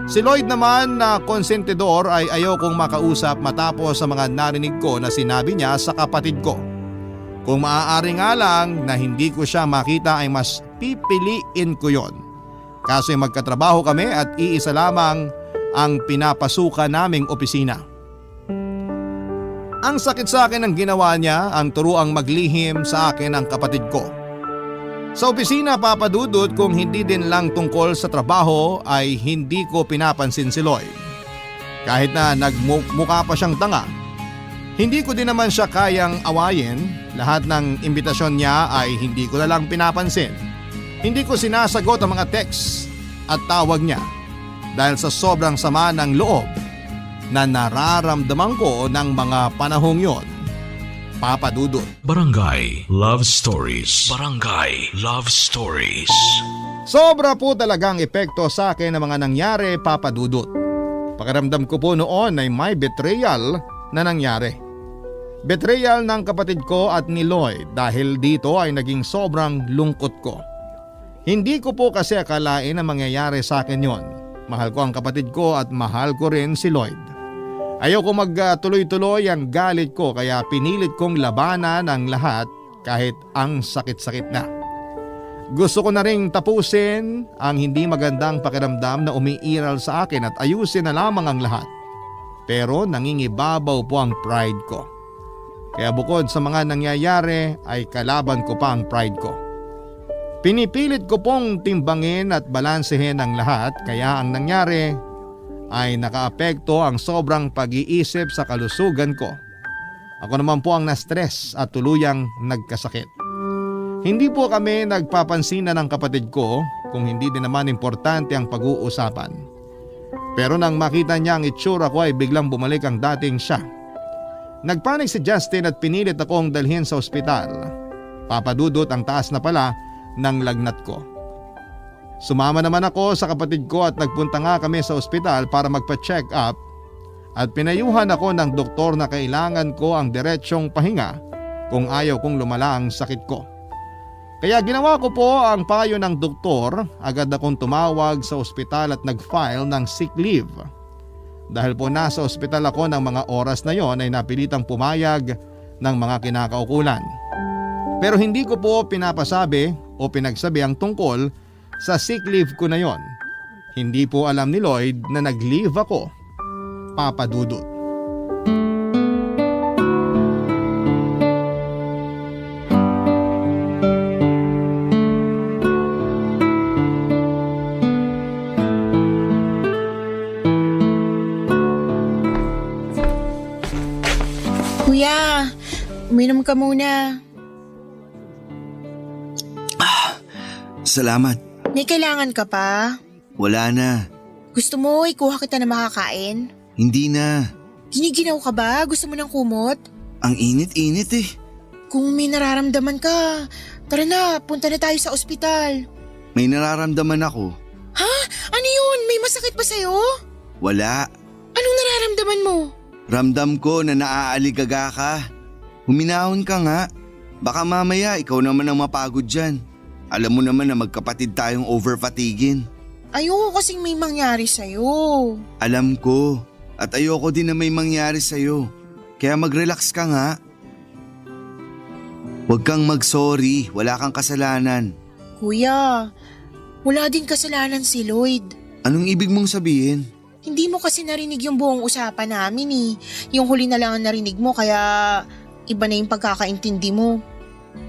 [SPEAKER 3] Si Lloyd naman na konsentidor ay ayaw kong makausap matapos sa mga narinig ko na sinabi niya sa kapatid ko. Kung maaari nga lang na hindi ko siya makita ay mas pipiliin ko yon. Kaso magkatrabaho kami at iisa lamang ang pinapasukan naming opisina. Ang sakit sa akin ang ginawa niya, ang turuang maglihim sa akin ang kapatid ko. Sa opisina, Papa Dudut, kung hindi din lang tungkol sa trabaho ay hindi ko pinapansin si Lloyd. Kahit na nagmukha pa siyang tanga. Hindi ko din naman siya kayang awayin, lahat ng imbitasyon niya ay hindi ko na lang pinapansin. Hindi ko sinasagot ang mga text at tawag niya dahil sa sobrang sama ng loob na nararamdaman ko ng mga panahong yon. Papa Dudut.
[SPEAKER 1] Barangay Love Stories. Barangay Love Stories.
[SPEAKER 3] Sobra po talagang epekto sa akin ang mga nangyari, Papa Dudut. Pakiramdam ko po noon ay may betrayal na nangyari. Betrayal ng kapatid ko at ni Lloyd dahil dito ay naging sobrang lungkot ko. Hindi ko po kasi akalain na mangyayari sa akin yon. Mahal ko ang kapatid ko at mahal ko rin si Lloyd. Ayaw ko magtuloy-tuloy ang galit ko kaya pinilit kong labanan ang lahat kahit ang sakit-sakit na. Gusto ko na ring tapusin ang hindi magandang pakiramdam na umiiral sa akin at ayusin na lamang ang lahat. Pero nangingibabaw po ang pride ko. Kaya bukod sa mga nangyayari ay kalaban ko pa ang pride ko. Pinipilit ko pong timbangin at balansehin ang lahat kaya ang nangyari ay nakaapekto ang sobrang pag-iisip sa kalusugan ko. Ako naman po ang na-stress at tuluyang nagkasakit. Hindi po kami nagpapansinan ng kapatid ko kung hindi din naman importante ang pag-uusapan. Pero nang makita niya ang itsura ko ay biglang bumalik ang dating siya. Nagpanik si Justin at pinilit akong dalhin sa ospital. Papadudot ang taas na pala ng lagnat ko. Sumama naman ako sa kapatid ko at nagpunta nga kami sa ospital para magpa-check up at pinayuhan ako ng doktor na kailangan ko ang diretsyong pahinga kung ayaw kong lumala ang sakit ko. Kaya ginawa ko po ang payo ng doktor, agad akong tumawag sa ospital at nag-file ng sick leave. Dahil po nasa ospital ako ng mga oras na yon ay napilitang pumayag ng mga kinakaukulan. Pero hindi ko po pinapasabi o pinagsabi ang tungkol sa sick leave ko na yon. Hindi po alam ni Lloyd na nag-leave ako, Papa Dudut.
[SPEAKER 4] Kuya, uminom ka muna.
[SPEAKER 5] Salamat.
[SPEAKER 4] May kailangan ka pa?
[SPEAKER 5] Wala na.
[SPEAKER 4] Gusto mo ikuha kita na makakain?
[SPEAKER 5] Hindi na.
[SPEAKER 4] Giniginaw ka ba? Gusto mo ng kumot?
[SPEAKER 5] Ang init-init eh.
[SPEAKER 4] Kung may nararamdaman ka, tara na, punta na tayo sa ospital.
[SPEAKER 5] May nararamdaman ako.
[SPEAKER 4] Ha? Ano yun? May masakit ba sa'yo?
[SPEAKER 5] Wala.
[SPEAKER 4] Anong nararamdaman mo?
[SPEAKER 5] Ramdam ko na naaaligaga ka. Huminahon ka nga. Baka mamaya ikaw naman ang mapagod dyan. Alam mo naman na magkapatid tayong overfatigin.
[SPEAKER 4] Ayoko kasing may mangyari sa'yo.
[SPEAKER 5] Alam ko. At ayoko din na may mangyari sa'yo. Kaya mag-relax ka nga. Huwag kang mag-sorry. Wala kang kasalanan.
[SPEAKER 4] Kuya, wala din kasalanan si Lloyd.
[SPEAKER 5] Anong ibig mong sabihin?
[SPEAKER 4] Hindi mo kasi narinig yung buong usapan namin eh. Yung huli na lang ang narinig mo kaya iba na yung pagkakaintindi mo.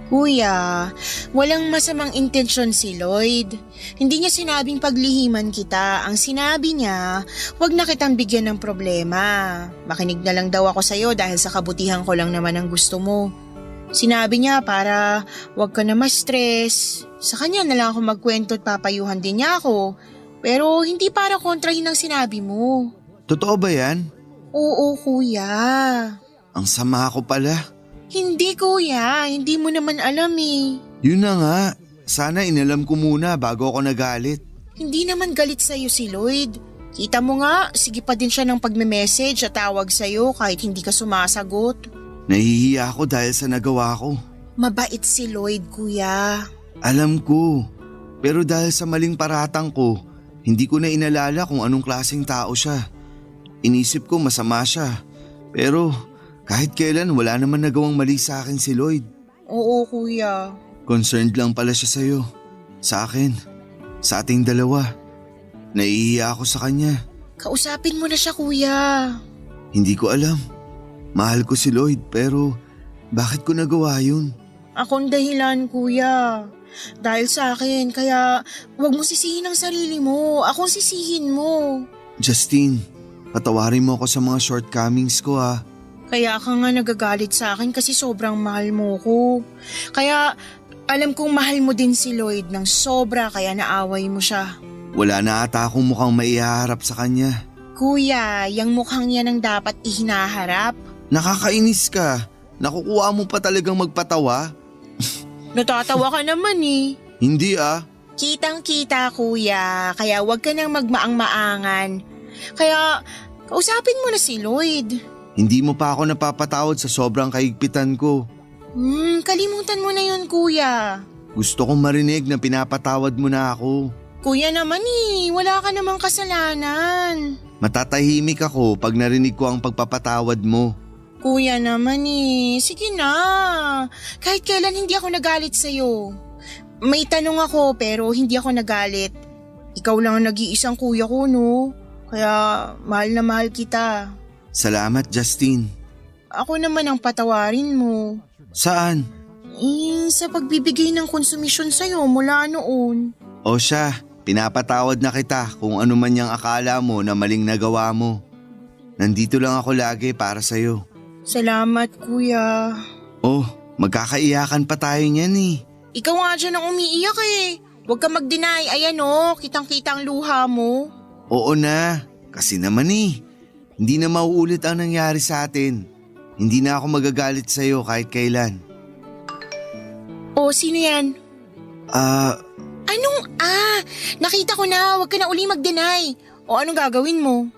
[SPEAKER 4] Kuya, walang masamang intensyon si Lloyd. Hindi niya sinabing paglihiman kita. Ang sinabi niya, wag na kitang bigyan ng problema. Makinig na lang daw ako sa'yo dahil sa kabutihan ko lang naman ang gusto mo. Sinabi niya para wag ka na ma-stress. Sa kanya na lang ako magkwento at papayuhan din niya ako. Pero hindi para kontrahin ang sinabi mo.
[SPEAKER 5] Totoo ba yan?
[SPEAKER 4] Oo, kuya.
[SPEAKER 5] Ang sama ko pala.
[SPEAKER 4] Hindi, kuya. Hindi mo naman alam eh.
[SPEAKER 5] Yun na nga. Sana inalam ko muna bago ako nagalit.
[SPEAKER 4] Hindi naman galit sa'yo si Lloyd. Kita mo nga, sige pa din siya ng pagme-message at tawag sa'yo kahit hindi ka sumasagot.
[SPEAKER 5] Nahihiya ako dahil sa nagawa ko.
[SPEAKER 4] Mabait si Lloyd, kuya.
[SPEAKER 5] Alam ko, pero dahil sa maling paratang ko, hindi ko na inalala kung anong klaseng tao siya. Inisip ko masama siya, pero kahit kailan wala naman nagawang mali sa akin si Lloyd.
[SPEAKER 4] Oo, kuya.
[SPEAKER 5] Concerned lang pala siya sa'yo, sa akin, sa ating dalawa. Nahihiya ako sa kanya.
[SPEAKER 4] Kausapin mo na siya, kuya.
[SPEAKER 5] Hindi ko alam. Mahal ko si Lloyd pero bakit ko nagawa yun?
[SPEAKER 4] Akong dahilan, kuya. Dahil sa akin, kaya huwag mo sisihin ang sarili mo. Akong sisihin mo.
[SPEAKER 5] Justine, patawarin mo ako sa mga shortcomings ko ha.
[SPEAKER 4] Kaya ka nga nagagalit sa akin kasi sobrang mahal mo ko. Kaya alam kong mahal mo din si Lloyd ng sobra kaya naaway mo siya.
[SPEAKER 5] Wala na ata akong mukhang maihaharap sa kanya.
[SPEAKER 4] Kuya, yung mukhang yan ang dapat ihinaharap.
[SPEAKER 5] Nakakainis ka. Nakukuha mo pa talagang magpatawa?
[SPEAKER 4] Natatawa ka naman eh.
[SPEAKER 5] Hindi ah.
[SPEAKER 4] Kitang-kita, kuya. Kaya wag ka nang magmaang-maangan. Kaya kausapin mo na si Lloyd.
[SPEAKER 5] Hindi mo pa ako napapatawad sa sobrang kaigpitan ko.
[SPEAKER 4] Kalimutan mo na yun, kuya.
[SPEAKER 5] Gusto kong marinig na pinapatawad mo na ako.
[SPEAKER 4] Kuya naman eh, wala ka namang kasalanan.
[SPEAKER 5] Matatahimik ako pag narinig ko ang pagpapatawad mo.
[SPEAKER 4] Kuya naman eh, sige na. Kahit kailan hindi ako nagalit sa'yo. May tanong ako pero hindi ako nagalit. Ikaw lang ang nag-iisang kuya ko, no? Kaya mahal na mahal kita.
[SPEAKER 5] Salamat, Justine.
[SPEAKER 4] Ako naman ang patawarin mo.
[SPEAKER 5] Saan?
[SPEAKER 4] Sa pagbibigay ng konsumisyon sa'yo mula noon.
[SPEAKER 5] O siya, pinapatawad na kita kung ano man yung akala mo na maling nagawa mo. Nandito lang ako lagi para sa'yo.
[SPEAKER 4] Salamat, kuya.
[SPEAKER 5] Oh, magkakaiyakan pa tayo niyan eh.
[SPEAKER 4] Ikaw nga dyan ang umiiyak eh. Huwag ka mag-deny. Ayan oh, kitang-kita ang luha mo.
[SPEAKER 5] Oo na, kasi naman eh. Hindi na mauulit ang nangyari sa atin. Hindi na ako magagalit sa'yo kahit kailan.
[SPEAKER 4] Oh, sino yan? Anong Nakita ko na, huwag ka na uli mag-deny. O anong gagawin mo?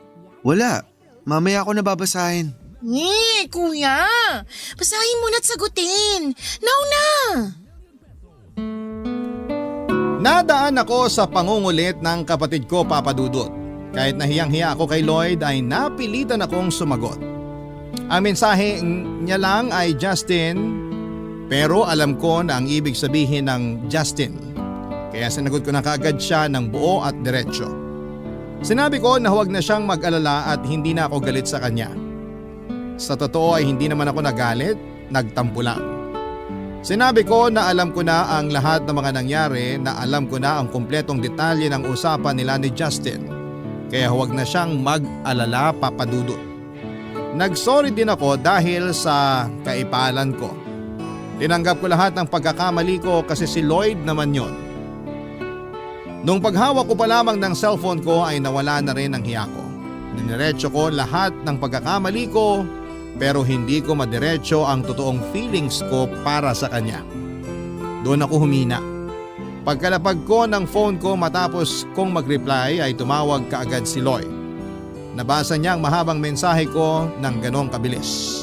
[SPEAKER 5] Wala, mamaya ako nababasahin.
[SPEAKER 4] Kuya! Basahin mo na't sagutin. Now na!
[SPEAKER 3] Nadaan ako sa pangungulit ng kapatid ko, Papa Dudut. Kahit nahiyang-hiya ako kay Lloyd ay napilitan akong sumagot. Ang mensahe niya lang ay Justin, pero alam ko na ang ibig sabihin ng Justin. Kaya sinagot ko na kaagad siya ng buo at diretsyo. Sinabi ko na huwag na siyang mag-alala at hindi na ako galit sa kanya. Sa totoo ay hindi naman ako nagalit, nagtampo lang. Sinabi ko na alam ko na ang lahat ng mga nangyari, na alam ko na ang kumpletong detalye ng usapan nila ni Justin. Kaya huwag na siyang mag-alala, Papa Dudut. Nagsorry din ako dahil sa kaipalan ko. Tinanggap ko lahat ng pagkakamali ko kasi si Lloyd naman yon. Nung paghawak ko pa lamang ng cellphone ko ay nawala na rin ang hiya ko. Diniretso ko lahat ng pagkakamali ko pero hindi ko madiretso ang totoong feelings ko para sa kanya. Doon ako humina. Pagkalapag ko ng phone ko matapos kong mag-reply ay tumawag kaagad si Lloyd. Nabasa niya ang mahabang mensahe ko ng ganong kabilis.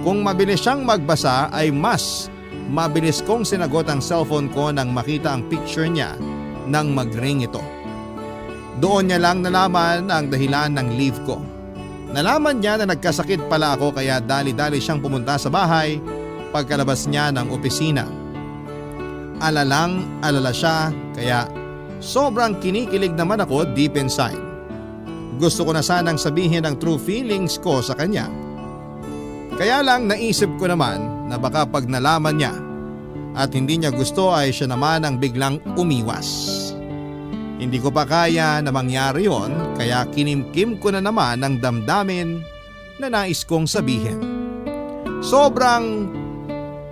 [SPEAKER 3] Kung mabilis siyang magbasa ay mas mabilis kong sinagot ang cellphone ko nang makita ang picture niya nang mag-ring ito. Doon niya lang nalaman ang dahilan ng leave ko. Nalaman niya na nagkasakit pala ako kaya dali-dali siyang pumunta sa bahay pagkalabas niya ng opisina. Alala siya kaya sobrang kinikilig naman ako deep inside. Gusto ko na sanang sabihin ang true feelings ko sa kanya. Kaya lang naisip ko naman na baka pag nalaman niya at hindi niya gusto ay siya naman ang biglang umiwas. Hindi ko pa kaya na mangyari yon kaya kinimkim ko na naman ang damdamin na nais kong sabihin. Sobrang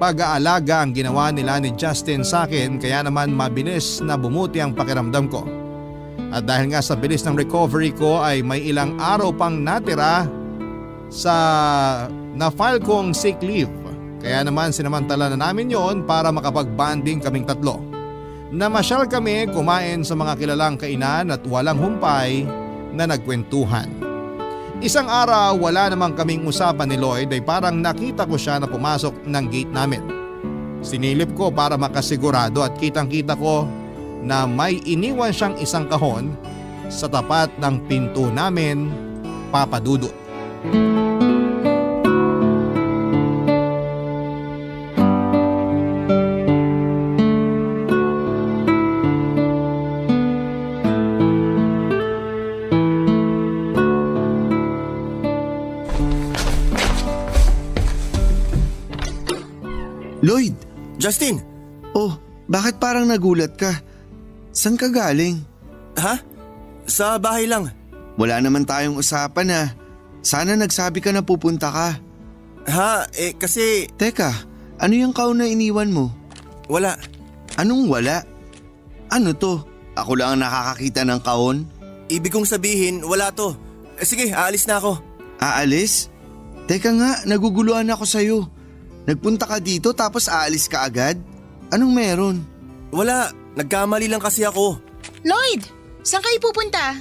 [SPEAKER 3] pag-aalaga ang ginawa nila ni Justin sa akin kaya naman mabilis na bumuti ang pakiramdam ko. At dahil nga sa bilis ng recovery ko ay may ilang araw pang natira sa na-file kong sick leave. Kaya naman sinamantala na namin yon para makapag-bonding kaming tatlo. Namasyal kami kumain sa mga kilalang kainan at walang humpay na nagkwentuhan. Isang araw wala namang kaming usapan ni Lloyd ay parang nakita ko siya na pumasok ng gate namin. Sinilip ko para makasigurado at kitang-kita ko na may iniwan siyang isang kahon sa tapat ng pinto namin, Papa Dudut.
[SPEAKER 5] Lloyd!
[SPEAKER 6] Justin!
[SPEAKER 5] Oh, bakit parang nagulat ka? Saan ka galing?
[SPEAKER 6] Ha? Sa bahay lang.
[SPEAKER 5] Wala naman tayong usapan ha. Sana nagsabi ka na pupunta ka.
[SPEAKER 6] Ha? Kasi
[SPEAKER 5] Teka, ano yung kahon na iniwan mo?
[SPEAKER 6] wala.
[SPEAKER 5] Anong wala? Ano to? Ako lang ang nakakakita ng kahon?
[SPEAKER 6] Ibig kong sabihin, wala to. Sige, aalis na ako.
[SPEAKER 5] Aalis? Teka nga, naguguluhan ako sa'yo. Nagpunta ka dito tapos aalis ka agad? Anong meron?
[SPEAKER 6] Wala, nagkamali lang kasi ako.
[SPEAKER 4] Lloyd, saan kayo pupunta?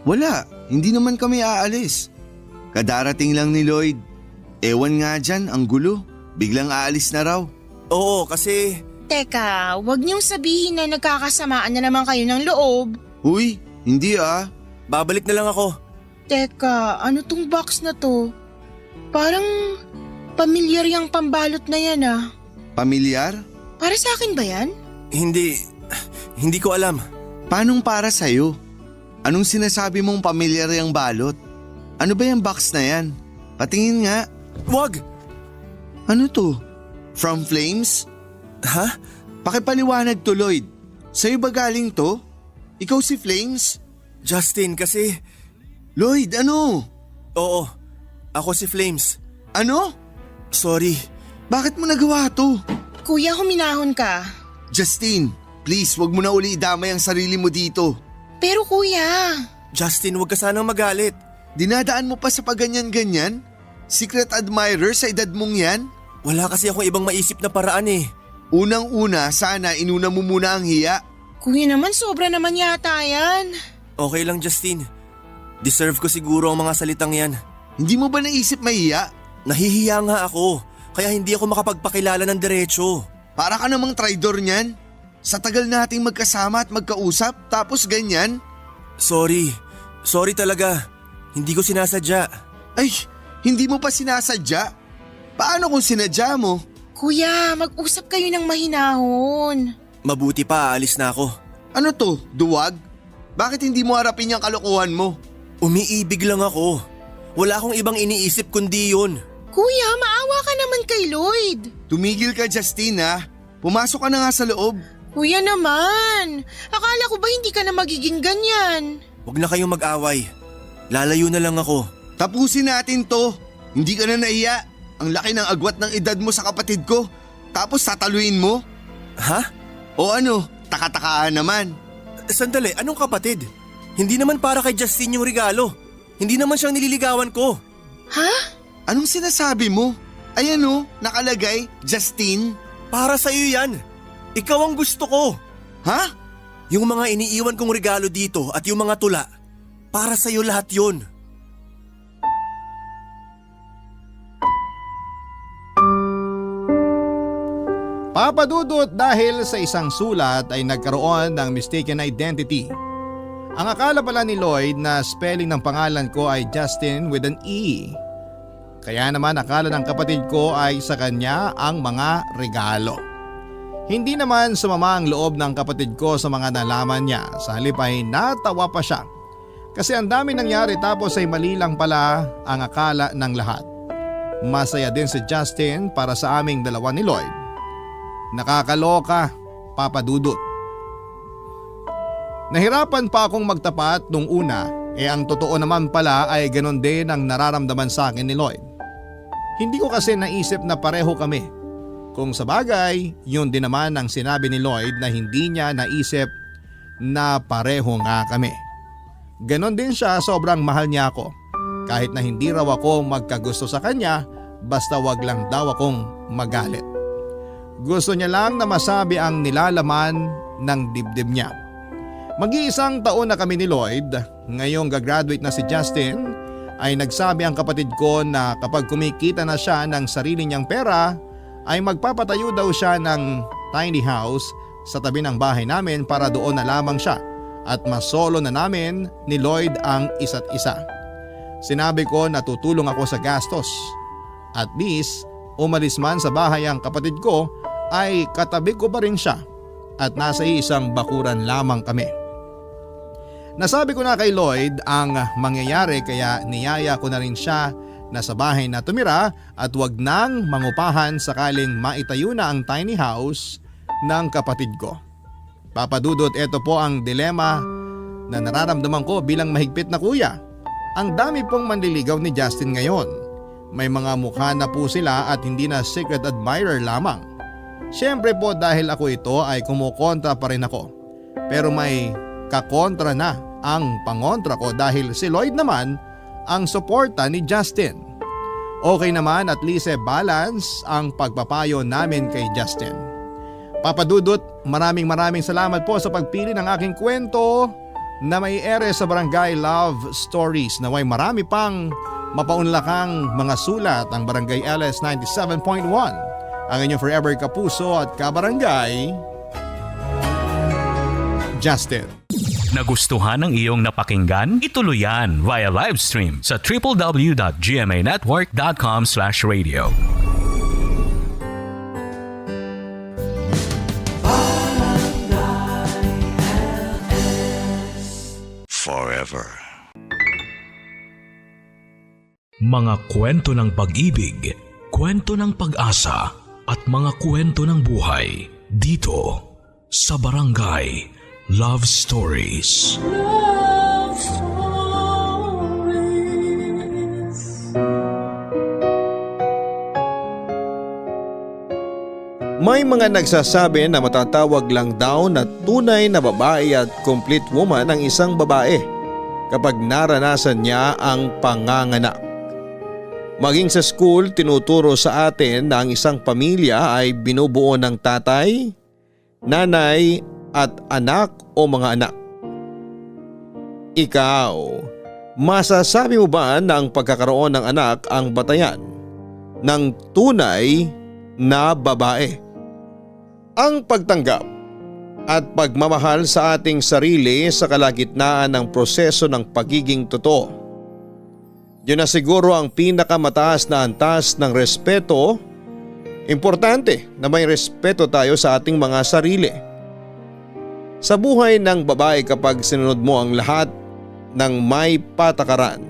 [SPEAKER 5] Wala, hindi naman kami aalis. Kadarating lang ni Lloyd. Ewan nga dyan, ang gulo. Biglang aalis na raw.
[SPEAKER 6] Oo, kasi
[SPEAKER 4] Teka, wag niyong sabihin na nagkakasamaan na naman kayo ng loob.
[SPEAKER 5] Uy, hindi ah.
[SPEAKER 6] babalik na lang ako.
[SPEAKER 4] Teka, ano tong box na to? Parang pamilyar yung pambalot na yan ah.
[SPEAKER 5] Pamilyar?
[SPEAKER 4] Para sa akin ba yan?
[SPEAKER 6] Hindi ko alam.
[SPEAKER 5] Paanong para sa'yo? Anong sinasabi mong pamilyar yung balot? Ano ba yung box na yan? Patingin nga.
[SPEAKER 6] Wag!
[SPEAKER 5] Ano to? From Flames?
[SPEAKER 6] Ha?
[SPEAKER 5] Pakipaliwanag to, Lloyd. Sa'yo ba galing to? Ikaw si Flames?
[SPEAKER 6] Justin, kasi
[SPEAKER 5] Lloyd, ano?
[SPEAKER 6] oo, ako si Flames.
[SPEAKER 5] Ano?
[SPEAKER 6] Sorry.
[SPEAKER 5] Bakit mo nagawa to?
[SPEAKER 4] Kuya, huminahon ka.
[SPEAKER 5] Justine, please wag mo na uli idamay ang sarili mo dito.
[SPEAKER 4] Pero kuya,
[SPEAKER 6] Justin, wag ka sanang magalit.
[SPEAKER 5] Dinadaan mo pa sa paganyan-ganyan? Secret admirer sa edad mong yan?
[SPEAKER 6] Wala kasi akong ibang maisip na paraan eh.
[SPEAKER 5] Unang-una, sana inuna mo muna ang hiya.
[SPEAKER 4] kuya naman sobra naman yata yan.
[SPEAKER 6] Okay lang, Justin. Deserve ko siguro ang mga salitang yan.
[SPEAKER 5] Hindi mo ba naisip mahiya?
[SPEAKER 6] Nahihiya nga ako, kaya hindi ako makapagpakilala ng diretso.
[SPEAKER 5] Para ka namang traidor niyan. Sa tagal nating magkasama at magkausap, tapos ganyan?
[SPEAKER 6] Sorry. Sorry talaga. Hindi ko sinasadya.
[SPEAKER 5] Ay, hindi mo pa sinasadya? Paano kung sinadya mo?
[SPEAKER 4] Kuya, mag-usap kayo ng mahinahon.
[SPEAKER 6] Mabuti pa, aalis na ako.
[SPEAKER 5] Ano to, duwag? Bakit hindi mo harapin yung kalokohan mo?
[SPEAKER 6] Umiibig lang ako. Wala akong ibang iniisip kundi yun.
[SPEAKER 4] Kuya, maawa ka naman kay Lloyd.
[SPEAKER 5] Tumigil ka, Justine ha. Pumasok ka na nga sa loob.
[SPEAKER 4] Kuya naman, akala ko ba hindi ka na magiging ganyan?
[SPEAKER 6] Huwag na kayong mag-away. Lalayo na lang ako.
[SPEAKER 5] Tapusin natin to. Hindi ka na nahiya. Ang laki ng agwat ng edad mo sa kapatid ko. Tapos tataluin mo?
[SPEAKER 6] Ha?
[SPEAKER 5] O ano, takatakaan naman.
[SPEAKER 6] Sandali, anong kapatid? Hindi naman para kay Justin yung regalo. Hindi naman siyang nililigawan ko.
[SPEAKER 4] Ha?
[SPEAKER 5] Anong sinasabi mo? Ayan o, nakalagay, Justine.
[SPEAKER 6] Para sa'yo yan. Ikaw ang gusto ko.
[SPEAKER 5] Ha?
[SPEAKER 6] Yung mga iniiwan kong regalo dito at yung mga tula, para sa'yo lahat yun.
[SPEAKER 3] Papa Dudut, dahil sa isang sulat ay nagkaroon ng mistaken identity. Ang akala pala ni Lloyd na spelling ng pangalan ko ay Justin with an E. Kaya naman akala ng kapatid ko ay sa kanya ang mga regalo. Hindi naman sumama ang loob ng kapatid ko sa mga nalaman niya. Sa halip ay natawa pa siya. Kasi ang dami nangyari tapos ay mali lang pala ang akala ng lahat. Masaya din si Justin para sa aming dalawa ni Lloyd. Nakakaloka, Papa Dudut. Nahirapan pa akong magtapat nung una, ang totoo naman pala ay ganon din ang nararamdaman sa akin ni Lloyd. Hindi ko kasi naisip na pareho kami. Kung sa bagay, yun din naman ang sinabi ni Lloyd na hindi niya naisip na pareho nga kami. Ganon din siya, sobrang mahal niya ako. Kahit na hindi raw ako magkagusto sa kanya, basta wag lang daw akong magalit. Gusto niya lang na masabi ang nilalaman ng dibdib niya. Mag-iisang taon na kami ni Lloyd, ngayong gagraduate na si Justin ay nagsabi ang kapatid ko na kapag kumikita na siya ng sarili niyang pera ay magpapatayo daw siya ng tiny house sa tabi ng bahay namin para doon na lamang siya at masolo na namin ni Lloyd ang isa't isa. Sinabi ko na tutulong ako sa gastos. At least umalis man sa bahay ang kapatid ko ay katabi ko pa rin siya at nasa isang bakuran lamang kami. Nasabi ko na kay Lloyd ang mangyayari kaya niyaya ko na rin siya na sa bahay na tumira at wag nang mangupahan sakaling maitayo na ang tiny house ng kapatid ko. Papadudot, ito po ang dilema na nararamdaman ko bilang mahigpit na kuya. Ang dami pong manliligaw ni Justin ngayon. May mga mukha na po sila at hindi na secret admirer lamang. Siyempre po dahil ako ito ay kumukontra pa rin ako. Pero may kakontra na ang pangontra ko dahil si Lloyd naman ang suporta ni Justin. Okay naman, at least balance ang pagpapayo namin kay Justin. Papadudot, maraming salamat po sa pagpili ng aking kwento na may ere sa Barangay Love Stories. Naway marami pang mapaunlakang mga sulat ang Barangay LS 97.1. Ang inyong forever kapuso at kabarangay, Justin.
[SPEAKER 1] Nagustuhan ng iyong napakinggan? Ituloy yan via live stream sa www.gmanetwork.com/radio.
[SPEAKER 7] Forever.
[SPEAKER 1] Mga kwento ng pag-ibig, kwento ng pag-asa at mga kwento ng buhay dito sa Barangay Love Stories.
[SPEAKER 2] Love Stories.
[SPEAKER 3] May mga nagsasabi na matatawag lang daw na tunay na babae at complete woman ang isang babae kapag naranasan niya ang panganganak. Maging sa school, tinuturo sa atin na ang isang pamilya ay binubuo ng tatay, nanay at anak o mga anak. Ikaw, masasabi mo ba na ang pagkakaroon ng anak ang batayan ng tunay na babae? Ang pagtanggap at pagmamahal sa ating sarili sa kalagitnaan ng proseso ng pagiging totoo. Yun na siguro ang pinakamataas na antas ng respeto. Importante na may respeto tayo sa ating mga sarili. Sa buhay ng babae, kapag sinunod mo ang lahat ng may patakaran,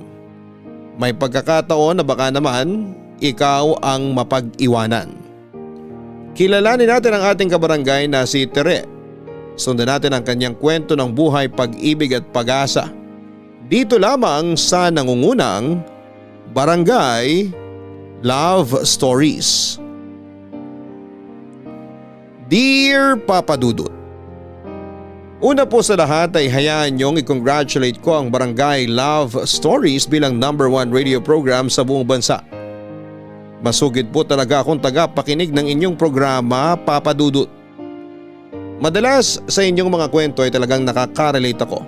[SPEAKER 3] may pagkakataon na baka naman ikaw ang mapag-iwanan. Kilalanin natin ang ating kabarangay na si Tere. Sundan natin ang kanyang kwento ng buhay, pag-ibig at pag-asa. Dito lamang sa nangungunang Barangay Love Stories. Dear Papa Dudut, una po sa lahat ay hayaan niyong i-congratulate ko ang Barangay Love Stories bilang #1 radio program sa buong bansa. Masugid po talaga akong tagapakinig ng inyong programa, Papa Dudut. Madalas sa inyong mga kwento ay talagang nakaka-relate ako.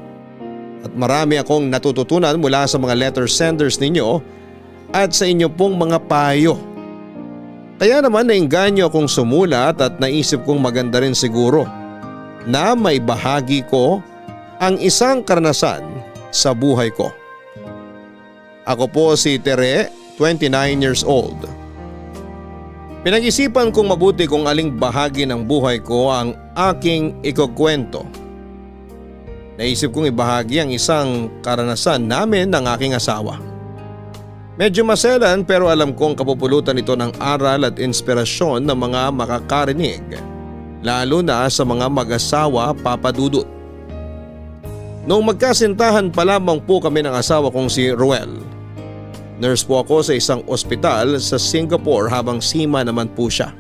[SPEAKER 3] At marami akong natututunan mula sa mga letter senders ninyo at sa inyo pong mga payo. Kaya naman nainganyo akong sumulat at naisip kong maganda rin siguro na may bahagi ko ang isang karanasan sa buhay ko. Ako po si Tere, 29 years old. Pinag-isipan kong mabuti kung aling bahagi ng buhay ko ang aking ikukwento. Naisip kong ibahagi ang isang karanasan namin ng aking asawa. Medyo maselan pero alam kong kapupulutan ito ng aral at inspirasyon ng mga makakarinig, lalo na sa mga mag-asawa, Papa Dudut. Noong magkasintahan pa lamang po kami ng asawa kong si Ruel. Nurse po ako sa isang ospital sa Singapore habang seaman naman po siya.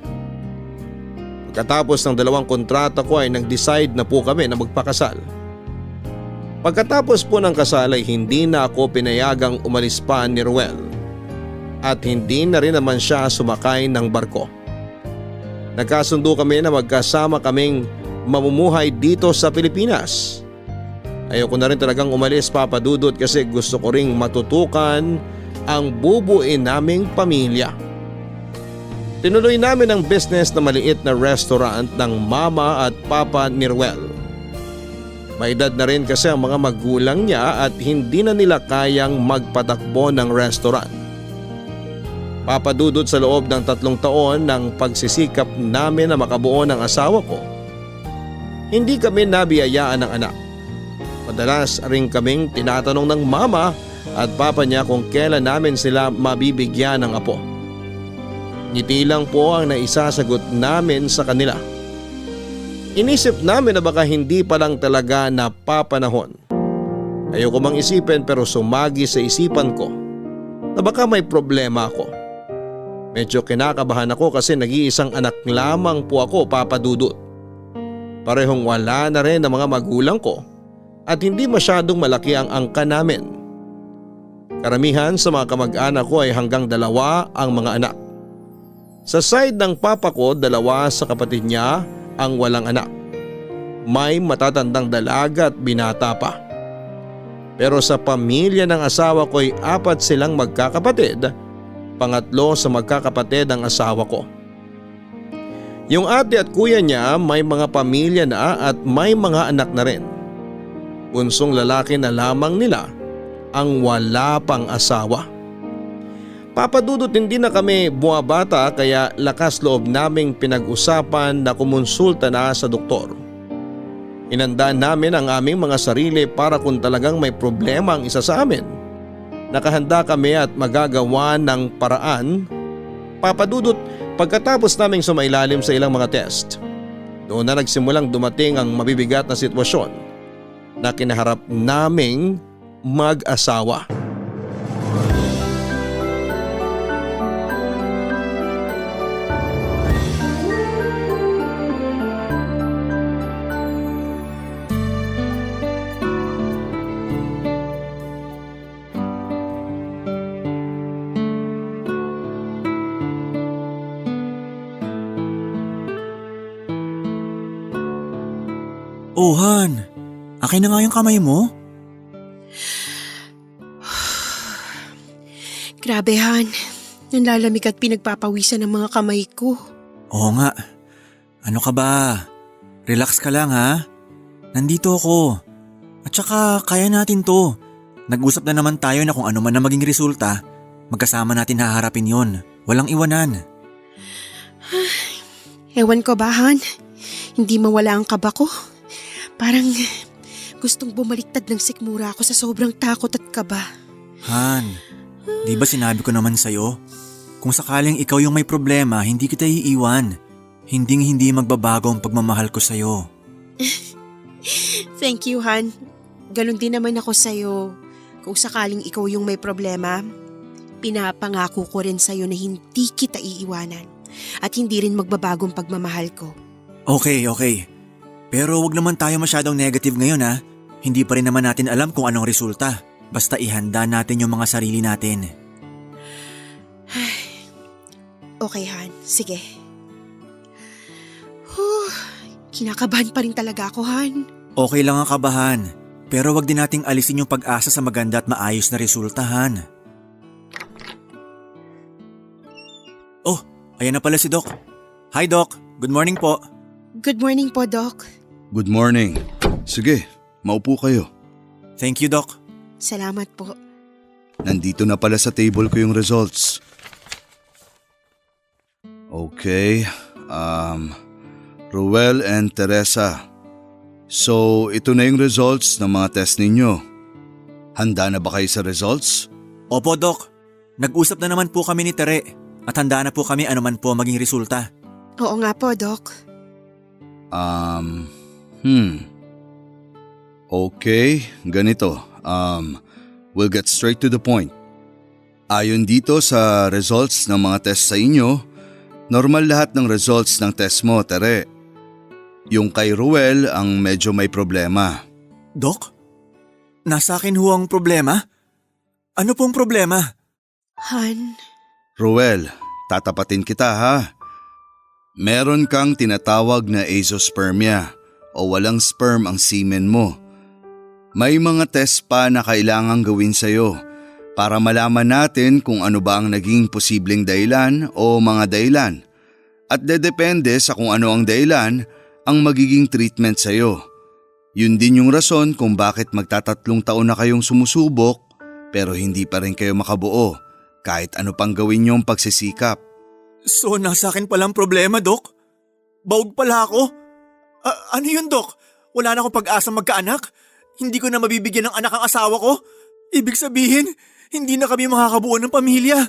[SPEAKER 3] Pagkatapos ng 2 kontrata ko ay nag-decide na po kami na magpakasal. Pagkatapos po ng kasal ay hindi na ako pinayagang umalis pa ni Ruel at hindi na rin naman siya sumakay ng barko. Nagkasundo kami na magkasama kaming mamumuhay dito sa Pilipinas.
[SPEAKER 8] Ayoko na rin talagang umalis, Papa Dudut, kasi gusto ko ring matutukan ang bubuin naming pamilya. Tinuloy namin ang business na maliit na restaurant ng mama at papa ni Ruel. May edad na rin kasi ang mga magulang niya at hindi na nila kayang magpatakbo ng restaurant. Papadudot sa loob ng 3 taon ng pagsisikap namin na makabuo ng asawa ko, hindi kami nabiyayaan ng anak. Madalas rin kaming tinatanong ng mama at papa niya kung kailan namin sila mabibigyan ng apo. Ngiti lang po ang naisasagot namin sa kanila. Inisip namin na baka hindi pa lang talaga napapanahon. Ayoko mang isipin pero sumagi sa isipan ko na baka may problema ako. Medyo kinakabahan ako kasi nag-iisang anak lamang po ako, Papa Dudut. Parehong wala na rin ang mga magulang ko at hindi masyadong malaki ang angka namin. Karamihan sa mga kamag-anak ko ay hanggang 2 ang mga anak. Sa side ng papa ko, 2 sa kapatid niya ang walang anak. May matatandang dalaga at binata pa. Pero sa pamilya ng asawa ko ay 4 silang magkakapatid. Pangatlo sa magkakapatid ang asawa ko. Yung ate at kuya niya may mga pamilya na at may mga anak na rin. Bunsong lalaki na lamang nila ang wala pang asawa. Papadudot hindi na kami buwabata kaya lakas loob naming pinag-usapan na kumonsulta na sa doktor. Inandaan namin ang aming mga sarili para kung talagang may problema ang isa sa amin. Nakahanda kami at magagawa ng paraan. Papadudot, pagkatapos naming sumailalim sa ilang mga test, doon na nagsimulang dumating ang mabibigat na sitwasyon na kinaharap naming mag-asawa.
[SPEAKER 6] Oh, Han. Akin na nga yung kamay mo.
[SPEAKER 4] Grabe, Han. Nanlalamig at pinagpapawisan ng mga kamay ko.
[SPEAKER 6] Oo nga. Ano ka ba? Relax ka lang ha. Nandito ako. At saka kaya natin to. Nag-usap na naman tayo na kung ano man na maging resulta, magkasama natin haharapin yon. Walang iwanan.
[SPEAKER 4] Ewan ko ba, Han? Hindi mawala ang kaba ko. Parang gustong bumaliktad ng sikmura ako sa sobrang takot at kaba.
[SPEAKER 6] Han, di ba sinabi ko naman sa'yo? Kung sakaling ikaw yung may problema, hindi kita iiwan. Hindi magbabago ang pagmamahal ko sa'yo.
[SPEAKER 4] Thank you, Han. Ganon din naman ako sa'yo. Kung sakaling ikaw yung may problema, pinapangako ko rin sa'yo na hindi kita iiwanan at hindi rin magbabagong pagmamahal ko.
[SPEAKER 6] Okay. Pero wag naman tayo masyadong negative ngayon ha. Hindi pa rin naman natin alam kung anong resulta. Basta ihanda natin yung mga sarili natin.
[SPEAKER 4] Okay, Han. Sige. Kinakabahan pa rin talaga ako, Han.
[SPEAKER 6] Okay lang ang kabahan. Pero wag din nating alisin yung pag-asa sa maganda at maayos na resulta, Han. Oh, ayan na pala si Doc. Hi, Doc. Good morning po.
[SPEAKER 4] Good morning po, Doc.
[SPEAKER 5] Good morning. Sige, maupo kayo.
[SPEAKER 6] Thank you, Doc.
[SPEAKER 4] Salamat po.
[SPEAKER 5] Nandito na pala sa table ko yung results. Okay, Ruel and Teresa. So, ito na yung results ng mga test ninyo. Handa na ba kayo sa results?
[SPEAKER 6] Opo, Doc. Nag-usap na naman po kami ni Tere at handa na po kami anuman po maging resulta.
[SPEAKER 4] Oo nga po, Doc.
[SPEAKER 5] Okay, ganito. We'll get straight to the point. Ayon dito sa results ng mga test sa inyo, normal lahat ng results ng test mo, Tere. Yung kay Ruel ang medyo may problema.
[SPEAKER 6] Doc? Nasa akin ho ang problema? Ano pong problema?
[SPEAKER 4] Han,
[SPEAKER 5] Ruel, tatapatin kita ha. Meron kang tinatawag na azoospermia o walang sperm ang semen mo. May mga test pa na kailangang gawin sa'yo para malaman natin kung ano ba ang naging posibleng dahilan o mga dahilan. At dedepende sa kung ano ang dahilan ang magiging treatment sa'yo. Yun din yung rason kung bakit magtatatlong taon na kayong sumusubok pero hindi pa rin kayo makabuo kahit ano pang gawin yung pagsisikap.
[SPEAKER 6] So nasa akin palang problema, Dok? Baog pala ako? Ano yun, Dok? Wala na akong pag-asa magkaanak? Hindi ko na mabibigyan ng anak ang asawa ko? Ibig sabihin, hindi na kami makakabuo ng pamilya.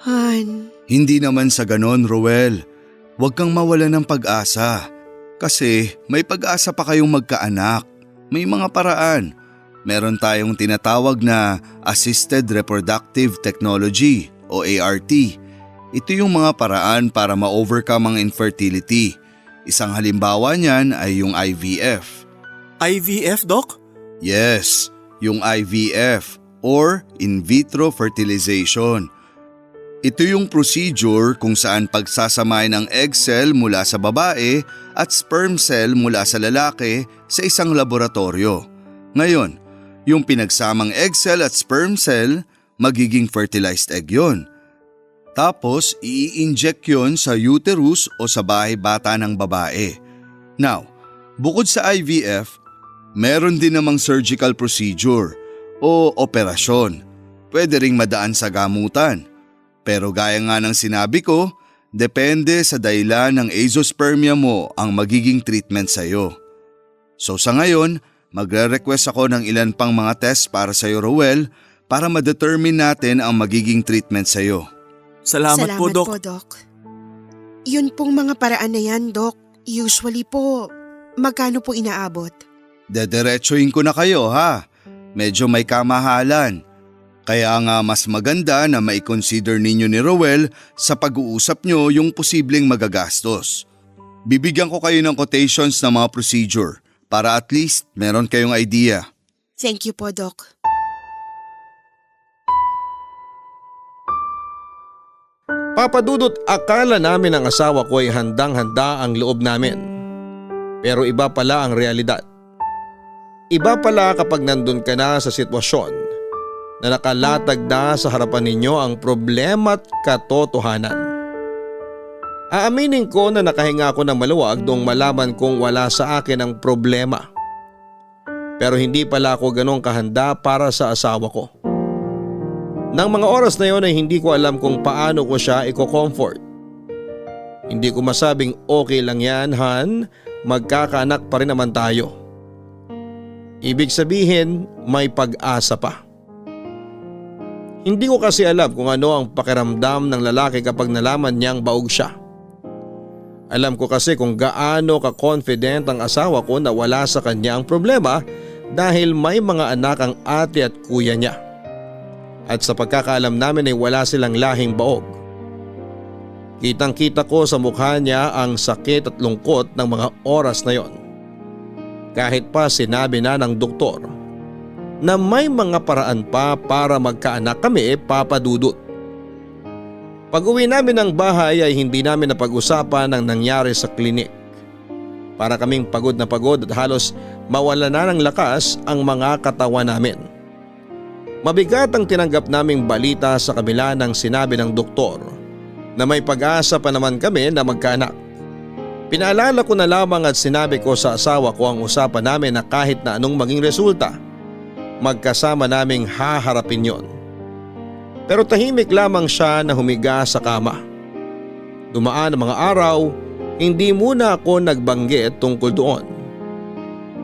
[SPEAKER 4] Han,
[SPEAKER 5] Hindi naman sa ganon, Roel. Huwag kang mawala ng pag-asa. Kasi may pag-asa pa kayong magkaanak. May mga paraan. Meron tayong tinatawag na Assisted Reproductive Technology o ART. Ito yung mga paraan para ma-overcome ang infertility. Isang halimbawa niyan ay yung IVF.
[SPEAKER 6] IVF, Dok?
[SPEAKER 5] Yes, yung IVF or in vitro fertilization. Ito yung procedure kung saan pagsasamahin ng egg cell mula sa babae at sperm cell mula sa lalaki sa isang laboratorio. Ngayon, yung pinagsamang egg cell at sperm cell, magiging fertilized egg yon. Tapos, i-inject yon sa uterus o sa bahay bata ng babae. Now, bukod sa IVF, meron din namang surgical procedure o operasyon. Pwede ring madaan sa gamutan. Pero gaya nga ng sinabi ko, depende sa dahilan ng azoospermia mo ang magiging treatment sa'yo. So sa ngayon, magre-request ako ng ilan pang mga test para sa'yo, Roel, para ma-determine natin ang magiging treatment sa'yo.
[SPEAKER 6] Salamat po, Dok.
[SPEAKER 9] Dok. Yun pong mga paraan na yan, Dok. Usually po, magkano po inaabot?
[SPEAKER 5] Dederechoin ko na kayo ha. Medyo may kamahalan. Kaya nga mas maganda na mai-consider ninyo ni Roel sa pag-uusap nyo yung posibleng magagastos. Bibigyan ko kayo ng quotations ng mga procedure para at least meron kayong idea.
[SPEAKER 9] Thank you po, Dok.
[SPEAKER 8] Papadudot, akala namin ang asawa ko ay handang-handa ang loob namin. Pero iba pala ang realidad. Iba pala kapag nandun ka na sa sitwasyon na nakalatag na sa harapan ninyo ang problema at katotohanan. Aaminin ko na nakahinga ako ng maluwag nung malaman kong wala sa akin ang problema. Pero hindi pala ako ganong kahanda para sa asawa ko. Nang mga oras na yon ay hindi ko alam kung paano ko siya i-comfort. Hindi ko masabing okay lang yan, Han, magkakaanak pa rin naman tayo. Ibig sabihin, may pag-asa pa. Hindi ko kasi alam kung ano ang pakiramdam ng lalaki kapag nalaman niyang baog siya. Alam ko kasi kung gaano ka-confident ang asawa ko na wala sa kanya ang problema dahil may mga anak ang ate at kuya niya. At sa pagkakaalam namin ay wala silang lahing baog. Kitang-kita ko sa mukha niya ang sakit at lungkot ng mga oras na yon. Kahit pa sinabi na ng doktor na may mga paraan pa para magkaanak kami, Papadudot. Pag-uwi namin ng bahay ay hindi namin napag-usapan ang nangyari sa klinik. Para kaming pagod na pagod at halos mawala na ng lakas ang mga katawan namin. Mabigat ang tinanggap naming balita sa kabila ng sinabi ng doktor na may pag-asa pa naman kami na magkaanak. Pinaalala ko na lamang at sinabi ko sa asawa ko ang usapan namin na kahit na anong maging resulta, magkasama naming haharapin yon. Pero tahimik lamang siya na humiga sa kama. Dumaan ang mga araw, hindi muna ako nagbanggit tungkol doon.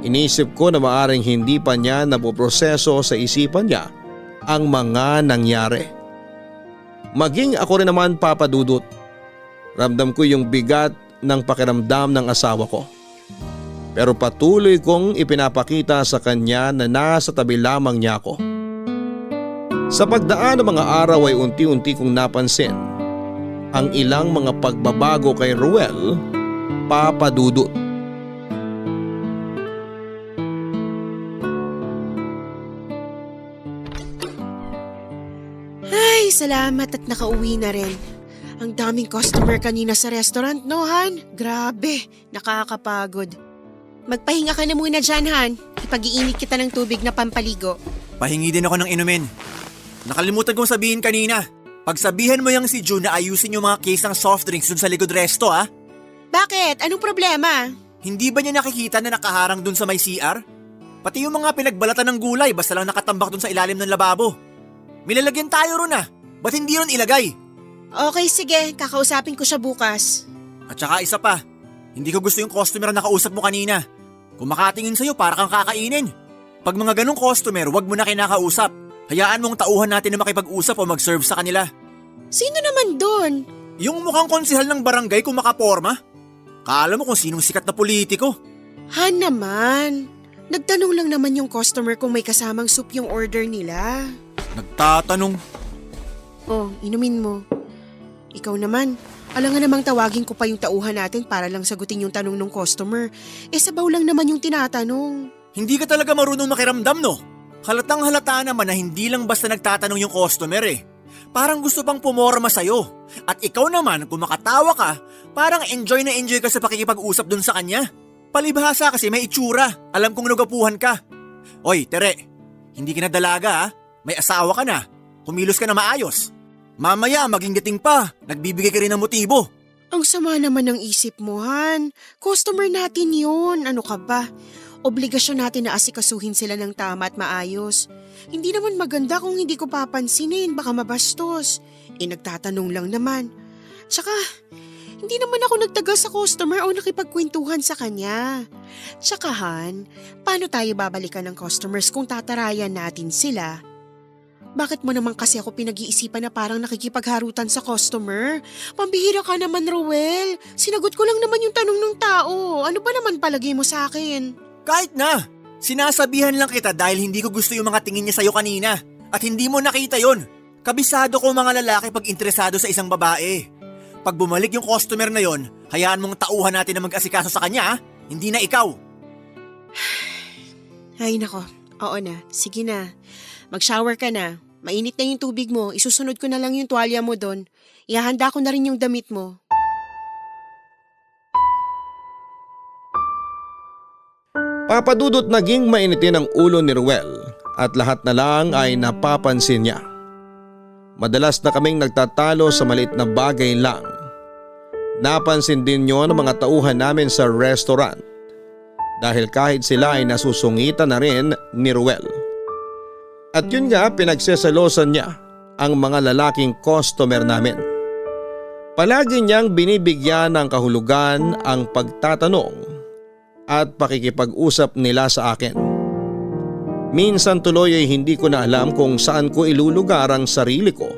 [SPEAKER 8] Inisip ko na maaring hindi pa niya napoproseso sa isipan niya ang mga nangyari. Maging ako rin naman, Papadudot. Ramdam ko yung bigat ng pakiramdam ng asawa ko. Pero patuloy kong ipinapakita sa kanya na nasa tabi lamang niya ako. Sa pagdaan ng mga araw ay unti-unti kong napansin ang ilang mga pagbabago kay Roel, Papadudot.
[SPEAKER 9] Ay, salamat at nakauwi na rin. Ang daming customer kanina sa restaurant, no, Han? Grabe, nakakapagod. Magpahinga ka na muna dyan, Han. At Ipag-iinit kita ng tubig na pampaligo.
[SPEAKER 6] Pahingi din ako ng inumin. Nakalimutan kong sabihin kanina. Pagsabihan mo yung si June na ayusin yung mga case ng soft drinks dun sa likod resto ha.
[SPEAKER 9] Bakit? Anong problema?
[SPEAKER 6] Hindi ba niya nakikita na nakaharang dun sa may CR? Pati yung mga pinagbalatan ng gulay basta lang nakatambak dun sa ilalim ng lababo. Milalagyan tayo ron ah. Ba't hindi ron ilagay?
[SPEAKER 9] Okay, sige. Kakausapin ko siya bukas.
[SPEAKER 6] At saka isa pa, hindi ko gusto yung customer na nakausap mo kanina. Kung makatingin sa'yo para kang kakainin. Pag mga ganong customer, wag mo na kinakausap. Hayaan mong tauhan natin na makipag-usap o mag-serve sa kanila.
[SPEAKER 9] Sino naman doon?
[SPEAKER 6] Yung mukhang konsehal ng barangay kung makaporma. Kala mo kung sinong sikat na politiko.
[SPEAKER 9] Han naman. Nagtanong lang naman yung customer kung may kasamang soup yung order nila.
[SPEAKER 6] Nagtatanong.
[SPEAKER 9] Oh, inumin mo. Ikaw naman. Alam nga namang tawagin ko pa yung tauhan natin para lang sagutin yung tanong ng customer. Sabaw lang naman yung tinatanong.
[SPEAKER 6] Hindi ka talaga marunong makiramdam no? Halatang halata naman na hindi lang basta nagtatanong yung customer eh. Parang gusto pang pumorma sa'yo. At ikaw naman kung makatawa ka, parang enjoy na enjoy ka sa pakikipag-usap dun sa kanya. Palibhasa kasi may itsura, alam kong lugapuhan ka. Oy, Tere, hindi ka na dalaga ha? May asawa ka na, kumilos ka na maayos. Mamaya maging dating pa, nagbibigay ka rin ng motibo.
[SPEAKER 9] Ang sama naman ng isip mo, Han. Customer natin yun. Ano ka ba? Obligasyon natin na asikasuhin sila ng tama at maayos. Hindi naman maganda kung hindi ko papansinin, baka mabastos. Nagtatanong lang naman. Tsaka, hindi naman ako nagtagal sa customer o nakipagkwentuhan sa kanya. Tsaka Han, paano tayo babalikan ng customers kung tatarayan natin sila? Bakit mo naman kasi ako pinag-iisipan na parang nakikipagharutan sa customer? Pambihira ka naman, Rowel. Sinagot ko lang naman yung tanong ng tao. Ano ba naman palagay mo sa akin?
[SPEAKER 6] Kahit na, sinasabihan lang kita dahil hindi ko gusto yung mga tingin niya sa'yo kanina. At hindi mo nakita yon. Kabisado ko mga lalaki pag interesado sa isang babae. Pag bumalik yung customer na yon, hayaan mong tauhan natin na mag-asikaso sa kanya ha? Hindi na ikaw.
[SPEAKER 9] Ay nako, oo na, sige na. Mag-shower ka na. Mainit na yung tubig mo, isusunod ko na lang yung tuwalya mo doon. Ihahanda ko na rin yung damit mo.
[SPEAKER 8] Papadudot naging mainitin ang ulo ni Ruel at lahat na lang ay napapansin niya. Madalas na kaming nagtatalo sa maliit na bagay lang. Napansin din yun ng mga tauhan namin sa restaurant dahil kahit sila ay nasusungitan na rin ni Ruel. At yun nga pinagsesalosan niya ang mga lalaking customer namin. Palagi niyang binibigyan ng kahulugan ang pagtatanong at pakikipag-usap nila sa akin. Minsan tuloy ay hindi ko na alam kung saan ko ilulugar ang sarili ko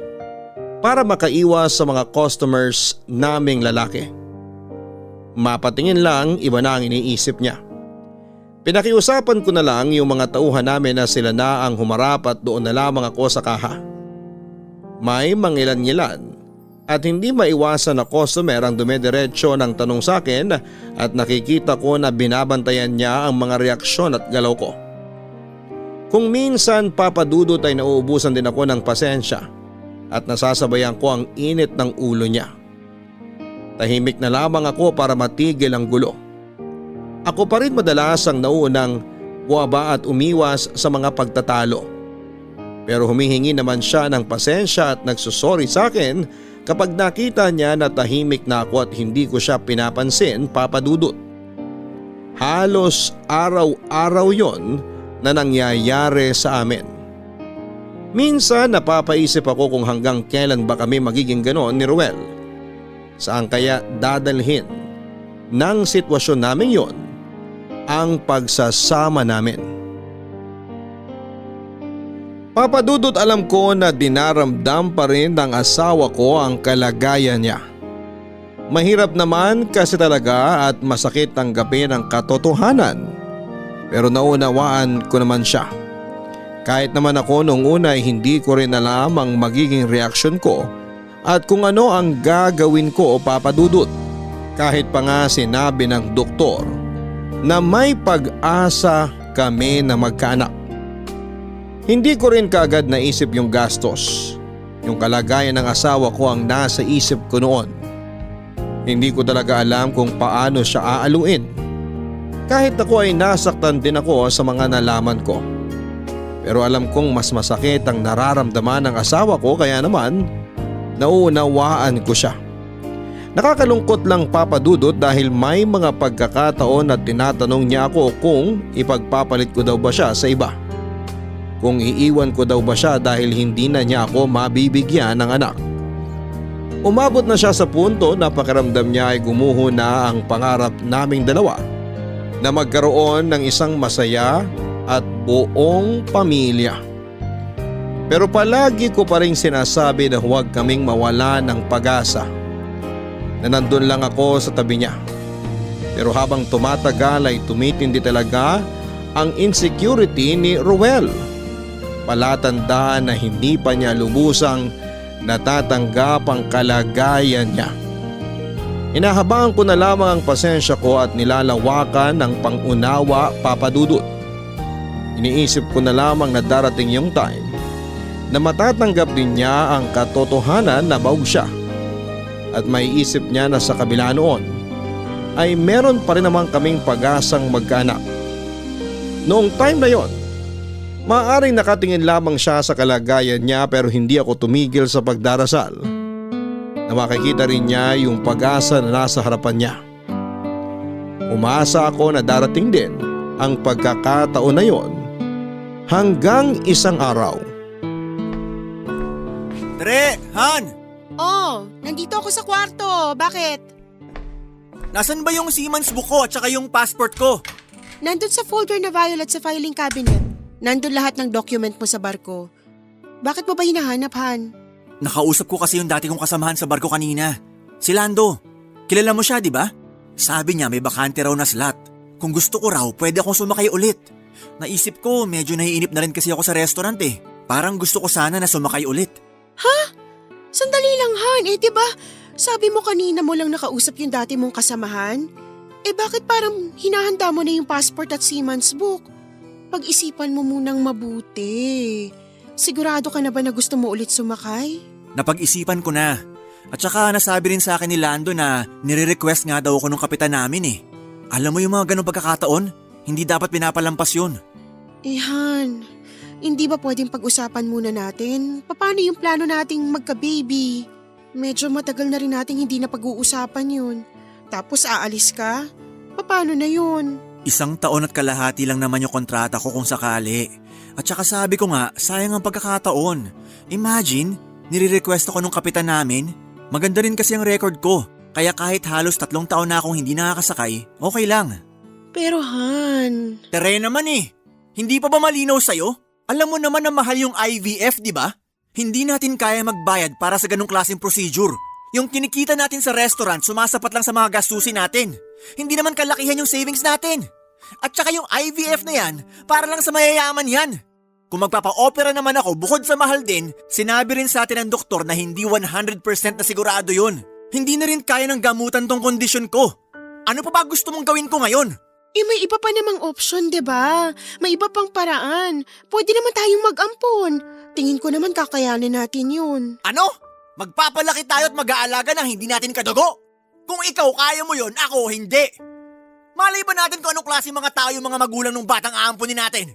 [SPEAKER 8] para makaiwas sa mga customers naming lalaki. Mapatingin lang, iba na ang iniisip niya. Pinakiusapan ko na lang yung mga tauhan namin na sila na ang humarap at doon na lamang ako sa kaha. May mangilan-ngilan at hindi maiwasan na customer ang dumediretso ng tanong sa akin at nakikita ko na binabantayan niya ang mga reaksyon at galaw ko. Kung minsan papadudot ay nauubusan din ako ng pasensya at nasasabayan ko ang init ng ulo niya. Tahimik na lamang ako para matigil ang gulo. Ako pa rin madalas ang nauunang buwaba at umiwas sa mga pagtatalo. Pero humihingi naman siya ng pasensya at nagsusorry sa akin kapag nakita niya na tahimik na ako at hindi ko siya pinapansin, papadudot. Halos araw-araw yon na nangyayari sa amin. Minsan napapaisip ako kung hanggang kailan ba kami magiging ganon ni Ruel. Saan kaya dadalhin ng sitwasyon namin yon ang pagsasama namin? Papadudot alam ko na dinaramdam pa rin ng asawa ko ang kalagayan niya. Mahirap naman kasi talaga at masakit tanggapin ang katotohanan. Pero naunawaan ko naman siya. Kahit naman ako nung una ay hindi ko rin alam ang magiging reaksyon ko at kung ano ang gagawin ko, papadudot. Kahit pa nga sinabi ng doktor na may pag-asa kami na magkaanak. Hindi ko rin kaagad naisip yung gastos. Yung kalagayan ng asawa ko ang nasa isip ko noon. Hindi ko talaga alam kung paano siya aaluin. Kahit ako ay nasaktan din ako sa mga nalaman ko. Pero alam kong mas masakit ang nararamdaman ng asawa ko kaya naman nauunawaan ko siya. Nakakalungkot lang Papa Dudut dahil may mga pagkakataon na tinatanong niya ako kung ipagpapalit ko daw ba siya sa iba. Kung iiwan ko daw ba siya dahil hindi na niya ako mabibigyan ng anak. Umabot na siya sa punto na pakiramdam niya ay gumuho na ang pangarap naming dalawa na magkaroon ng isang masaya at buong pamilya. Pero palagi ko pa rin sinasabi na huwag kaming mawala ng pag-asa. Na nandun lang ako sa tabi niya. Pero habang tumatagal ay tumitindi talaga ang insecurity ni Ruel. Palatandaan na hindi pa niya lubusang natatanggap ang kalagayan niya. Inahabaan ko na lamang ang pasensya ko at nilalawakan ng pangunawa, Papa Dudut. Iniisip ko na lamang na darating yung time na matatanggap din niya ang katotohanan na baog siya. At maiisip niya na sa kabila noon ay meron pa rin naman kaming pag-asang magkaanak. Noong time na yon, maaaring nakatingin lamang siya sa kalagayan niya pero hindi ako tumigil sa pagdarasal. Na makikita rin niya yung pag-asa na nasa harapan niya. Umaasa ako na darating din ang pagkakataon na yon hanggang isang araw.
[SPEAKER 6] Tere! Han!
[SPEAKER 9] Oh, nandito ako sa kwarto. Bakit?
[SPEAKER 6] Nasaan ba yung Siemens book ko at saka yung passport ko?
[SPEAKER 9] Nandun sa folder na violet sa filing cabinet. Nandun lahat ng document mo sa barko. Bakit mo ba hinahanap, Han?
[SPEAKER 6] Nakausap ko kasi yung dati kong kasamahan sa barko kanina. Si Lando. Kilala mo siya, di ba? Sabi niya may bakante raw na slot. Kung gusto ko raw, pwede akong sumakay ulit. Naisip ko, medyo naiinip na rin kasi ako sa restaurant eh. Parang gusto ko sana na sumakay ulit.
[SPEAKER 9] Ha? Sandali lang, Han. Eh, diba, sabi mo kanina mo lang nakausap yung dati mong kasamahan? Eh, bakit parang hinahanda mo na yung passport at Siemens book? Pag-isipan mo munang mabuti. Sigurado ka na ba na gusto mo ulit sumakay?
[SPEAKER 6] Napag-isipan ko na. At saka nasabi rin sa akin ni Lando na nire-request nga daw ako ng kapitan namin eh. Alam mo yung mga ganong pagkakataon? Hindi dapat pinapalampas yun.
[SPEAKER 9] Eh, Han, hindi ba pwedeng pag-usapan muna natin? Paano yung plano nating magka-baby? Medyo matagal na rin nating hindi na pag-uusapan yun. Tapos aalis ka? Paano na yun?
[SPEAKER 6] 1 taon at kalahati lang naman yung kontrata ko kung sakali. At saka sabi ko nga, sayang ang pagkakataon. Imagine, nire-request ako ng kapitan namin. Maganda rin kasi ang record ko. Kaya kahit halos 3 taon na akong hindi nakakasakay, okay lang.
[SPEAKER 9] Pero Han…
[SPEAKER 6] Tere naman eh. Hindi pa ba malinaw sa'yo? Alam mo naman na mahal yung IVF, di ba? Hindi natin kaya magbayad para sa ganong klaseng procedure. Yung kinikita natin sa restaurant sumasapat lang sa mga gastusin natin. Hindi naman kalakihan yung savings natin. At saka yung IVF na yan, para lang sa mayayaman yan. Kung magpapa-opera naman ako bukod sa mahal din, sinabi rin sa atin ng doktor na hindi 100% na sigurado yun. Hindi na rin kaya ng gamutan tong kondisyon ko. Ano pa ba gusto mong gawin ko ngayon?
[SPEAKER 9] Eh may iba pa namang option, 'di ba? May iba pang paraan. Pwede naman tayong mag-ampon. Tingin ko naman kakayanin natin 'yun.
[SPEAKER 6] Ano? Magpapalaki tayo at mag-aalaga ng hindi natin kadugo? Kung ikaw kaya mo 'yon, ako hindi. Malay ba natin kung anong klase mga tao yung mga magulang ng batang aamponin natin?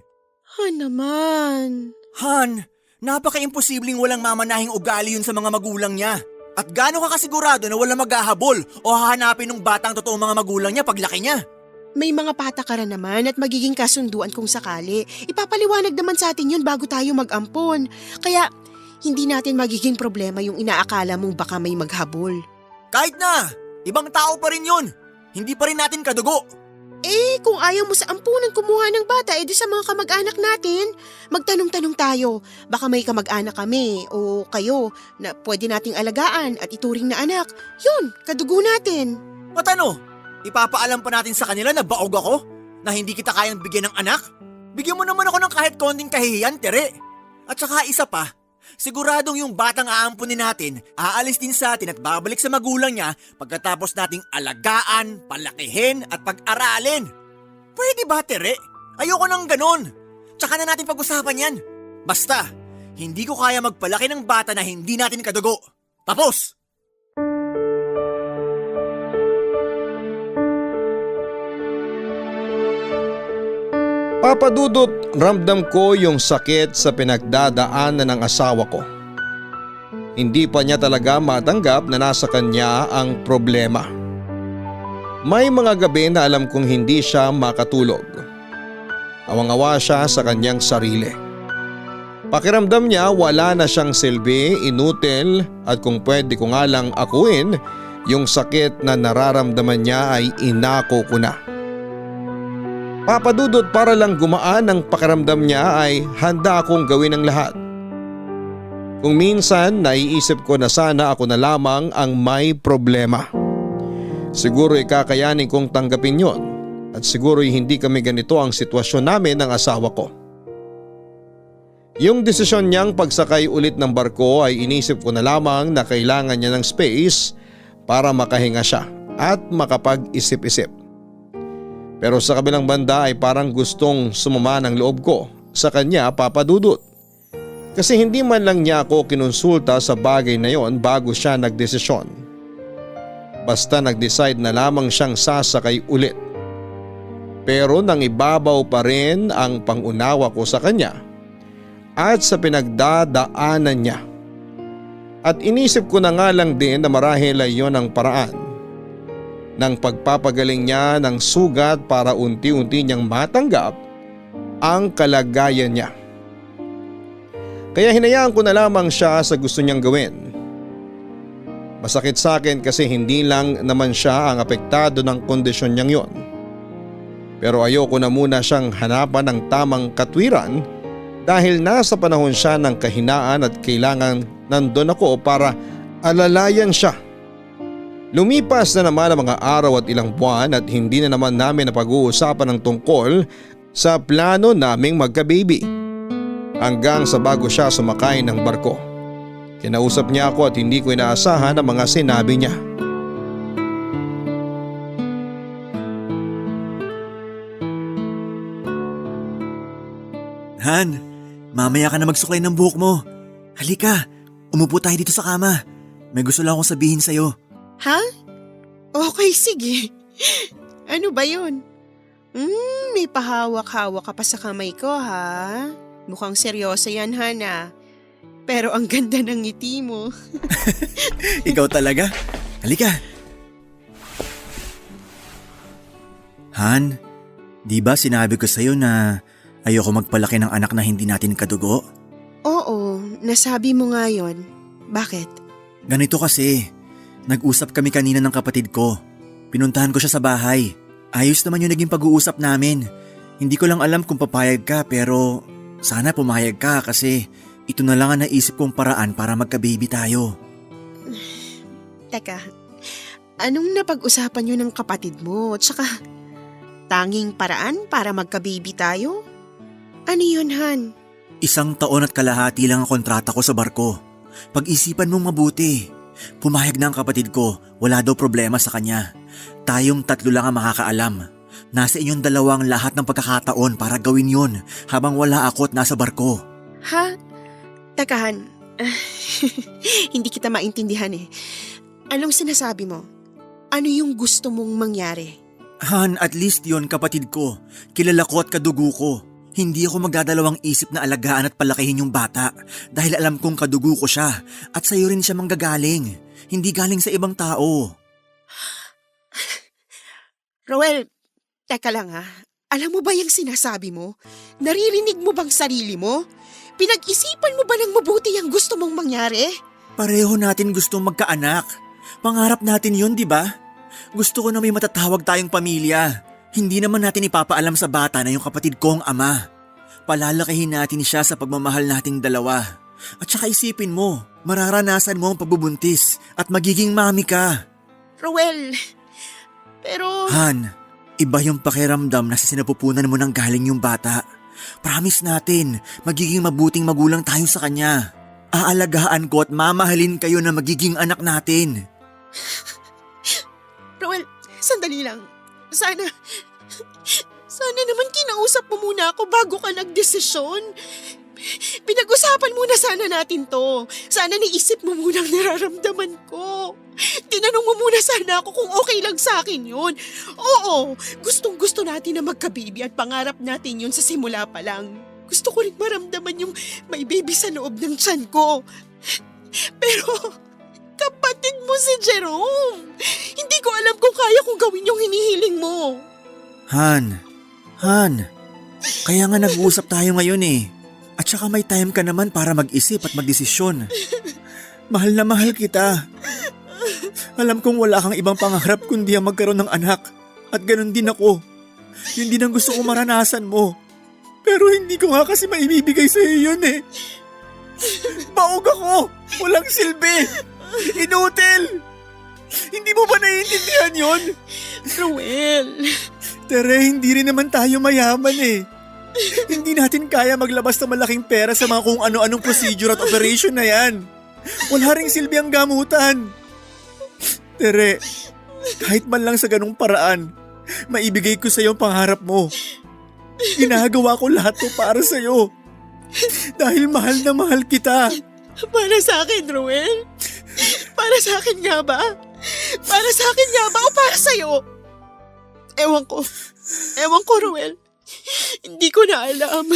[SPEAKER 9] Han naman.
[SPEAKER 6] Han, napaka-imposibleng walang mamanahing ugali yun sa mga magulang niya. At gaano ka kasigurado na walang maghahabol o hahanapin ng batang totoong mga magulang niya paglaki niya?
[SPEAKER 9] May mga patakaran naman at magiging kasunduan kung sakali. Ipapaliwanag naman sa atin yun bago tayo mag-ampon. Kaya hindi natin magiging problema yung inaakala mong baka may maghabol.
[SPEAKER 6] Kahit na! Ibang tao pa rin yun! Hindi pa rin natin kadugo!
[SPEAKER 9] Eh, kung ayaw mo sa ampunan kumuha ng bata, edi sa mga kamag-anak natin. Magtanong-tanong tayo. Baka may kamag-anak kami o kayo na pwede nating alagaan at ituring na anak. Yun, kadugo natin.
[SPEAKER 6] At ano? Ipapaalam pa natin sa kanila na baog ako? Na hindi kita kayang bigyan ng anak? Bigyan mo naman ako ng kahit konting kahihiyan, Tere. At saka isa pa, siguradong yung batang aampunin natin, aalis din sa atin at babalik sa magulang niya pagkatapos nating alagaan, palakihin at pag-aralin. Pwede ba, Tere? Ayoko nang ganun. Tsaka na natin pag-usapan yan. Basta, hindi ko kaya magpalaki ng bata na hindi natin kadugo. Tapos!
[SPEAKER 8] Papa Dudut, ramdam ko yung sakit sa pinagdadaanan ng asawa ko. Hindi pa niya talaga matanggap na nasa kanya ang problema. May mga gabi na alam kong hindi siya makatulog. Awang-awa siya sa kanyang sarili. Pakiramdam niya wala na siyang silbi, inutil at kung pwede ko nga lang akuin, yung sakit na nararamdaman niya ay inako ko na. Papa Dudut, para lang gumaan ang pakiramdam niya ay handa akong gawin ang lahat. Kung minsan naiisip ko na sana ako na lamang ang may problema. Siguro kakayanin kong tanggapin yon at siguro hindi kami ganito ang sitwasyon namin ng asawa ko. Yung desisyon niyang pagsakay ulit ng barko ay inisip ko na lamang na kailangan niya ng space para makahinga siya at makapag-isip-isip. Pero sa kabilang banda ay parang gustong sumama ng loob ko sa kanya, Papa Dudut. Kasi hindi man lang niya ako kinonsulta sa bagay na yon bago siya nagdesisyon. Basta nag-decide na lamang siyang sasakay ulit. Pero nang ibabaw pa rin ang pangunawa ko sa kanya at sa pinagdadaanan niya. At inisip ko na nga lang din na marahil ay yon ang paraan ng pagpapagaling niya ng sugat para unti-unti niyang matanggap ang kalagayan niya. Kaya hinayaan ko na lamang siya sa gusto niyang gawin. Masakit sa akin kasi hindi lang naman siya ang apektado ng kondisyon niyang yon. Pero ayoko na muna siyang hanapan ng tamang katwiran dahil nasa panahon siya ng kahinaan at kailangan nandun ako para alalayan siya. Lumipas na naman ang mga araw at ilang buwan at hindi na naman namin napag-uusapan ng tungkol sa plano naming magka-baby. Hanggang sa bago siya sumakay ng barko. Kinausap niya ako at hindi ko inaasahan ang mga sinabi niya.
[SPEAKER 6] Han, mamaya ka na magsuklay ng buhok mo. Halika, umupo tayo dito sa kama. May gusto lang akong sabihin sa'yo.
[SPEAKER 9] Ha? Okay, sige. Ano ba yun? May pahawak-hawak ka pa sa kamay ko, ha? Mukhang seryoso yan, Hana. Pero ang ganda ng ngiti mo.
[SPEAKER 6] Ikaw talaga? Halika. Han, di ba sinabi ko sa'yo na ayoko magpalaki ng anak na hindi natin kadugo?
[SPEAKER 9] Oo, nasabi mo nga yun. Bakit?
[SPEAKER 6] Ganito kasi. Nag-usap kami kanina ng kapatid ko. Pinuntahan ko siya sa bahay. Ayos naman yung naging pag-uusap namin. Hindi ko lang alam kung papayag ka pero sana pumayag ka kasi ito na lang ang naisip kong paraan para magka-baby tayo.
[SPEAKER 9] Teka, anong napag-usapan nyo ng kapatid mo? Tsaka, tanging paraan para magka-baby tayo? Ano yun, Han?
[SPEAKER 6] 1 taon at kalahati lang ang kontrata ko sa barko. Pag-isipan mong mabuti. Pumayag na ang kapatid ko, wala daw problema sa kanya. Tayong 3 lang ang makakaalam. Nasa inyong 2 ang lahat ng pagkakataon para gawin yon habang wala ako at nasa barko.
[SPEAKER 9] Ha? Teka, Han. Hindi kita maintindihan eh. Anong sinasabi mo? Ano yung gusto mong mangyari?
[SPEAKER 6] Han, at least yon kapatid ko. Kilala ko at kadugo ko. Hindi ako magdadalawang isip na alagaan at palakihin yung bata dahil alam kong kadugo ko siya at sa'yo rin siya manggagaling. Hindi galing sa ibang tao.
[SPEAKER 9] Roel, teka lang ha. Alam mo ba yung sinasabi mo? Naririnig mo bang sarili mo? Pinag-isipan mo ba ng mabuti ang gusto mong mangyari?
[SPEAKER 6] Pareho natin gustong magkaanak. Pangarap natin yun, di ba? Gusto ko na may matatawag tayong pamilya. Hindi naman natin ipapaalam sa bata na yung kapatid ko ang ama. Palalakihin natin siya sa pagmamahal nating 2. At saka isipin mo, mararanasan mo ang pagbubuntis at magiging mami ka.
[SPEAKER 9] Roel, pero...
[SPEAKER 6] Han, iba yung pakiramdam na sa sinapupunan mo nang galing yung bata. Promise natin, magiging mabuting magulang tayo sa kanya. Aalagaan ko at mamahalin kayo na magiging anak natin.
[SPEAKER 9] Roel, sandali lang. Sana naman kinausap mo muna ako bago ka nagdesisyon. Pinag-usapan muna sana natin to. Sana naisip mo muna ang nararamdaman ko. Tinanong mo muna sana ako kung okay lang sa akin yun. Oo, gustong-gusto natin na magka-baby at pangarap natin yun sa simula pa lang. Gusto ko rin maramdaman yung may baby sa loob ng tiyan ko. Pero kapatid mo si Jerome. Hindi ko alam kung kaya kong gawin yung hinihiling mo.
[SPEAKER 6] Han, kaya nga nag-uusap tayo ngayon eh. At saka may time ka naman para mag-isip at magdesisyon. Mahal na mahal kita. Alam kong wala kang ibang pangarap kundi ang magkaroon ng anak. At ganun din ako. Yun din ang gusto kong maranasan mo. Pero hindi ko nga kasi maibibigay sa iyo yun eh. Baog ako! Walang silbi! Inutil! Hindi mo ba naiintindihan yun?
[SPEAKER 9] Ruel.
[SPEAKER 6] Tere, hindi rin naman tayo mayaman eh. Hindi natin kaya maglabas ng malaking pera sa mga kung ano-anong procedure at operation na yan. Wala ring silbi ang gamutan. Tere, kahit man lang sa ganung paraan, maibigay ko sa iyo ang pangarap mo. Ginagawa ko lahat to para sa iyo. Dahil mahal na mahal kita.
[SPEAKER 9] Para sa akin, Ruel? Para sa akin nga ba? Para sa akin nga ba o para sa'yo? Ewan ko, Ruel. Hindi ko na alam.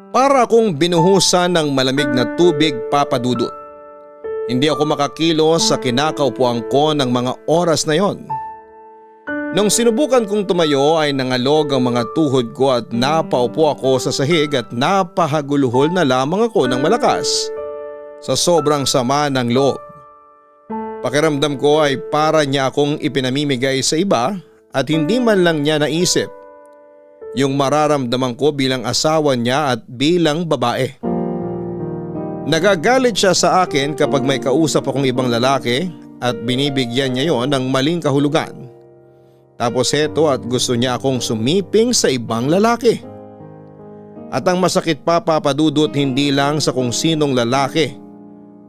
[SPEAKER 8] Para akong binuhusan ng malamig na tubig, Papa Dudut. Hindi ako makakilos sa kinakaupuan ko ng mga oras na yon. Nung sinubukan kong tumayo ay nangalog ang mga tuhod ko at napaupo ako sa sahig at napahaguluhol na lamang ako ng malakas sa sobrang sama ng loob. Pakiramdam ko ay para niya akong ipinamimigay sa iba at hindi man lang niya naisip yung mararamdaman ko bilang asawa niya at bilang babae. Nagagalit siya sa akin kapag may kausap akong ibang lalaki at binibigyan niya yon ng maling kahulugan. Tapos heto at gusto niya akong sumiping sa ibang lalaki. At ang masakit pa, Papa Dudut, hindi lang sa kung sinong lalaki,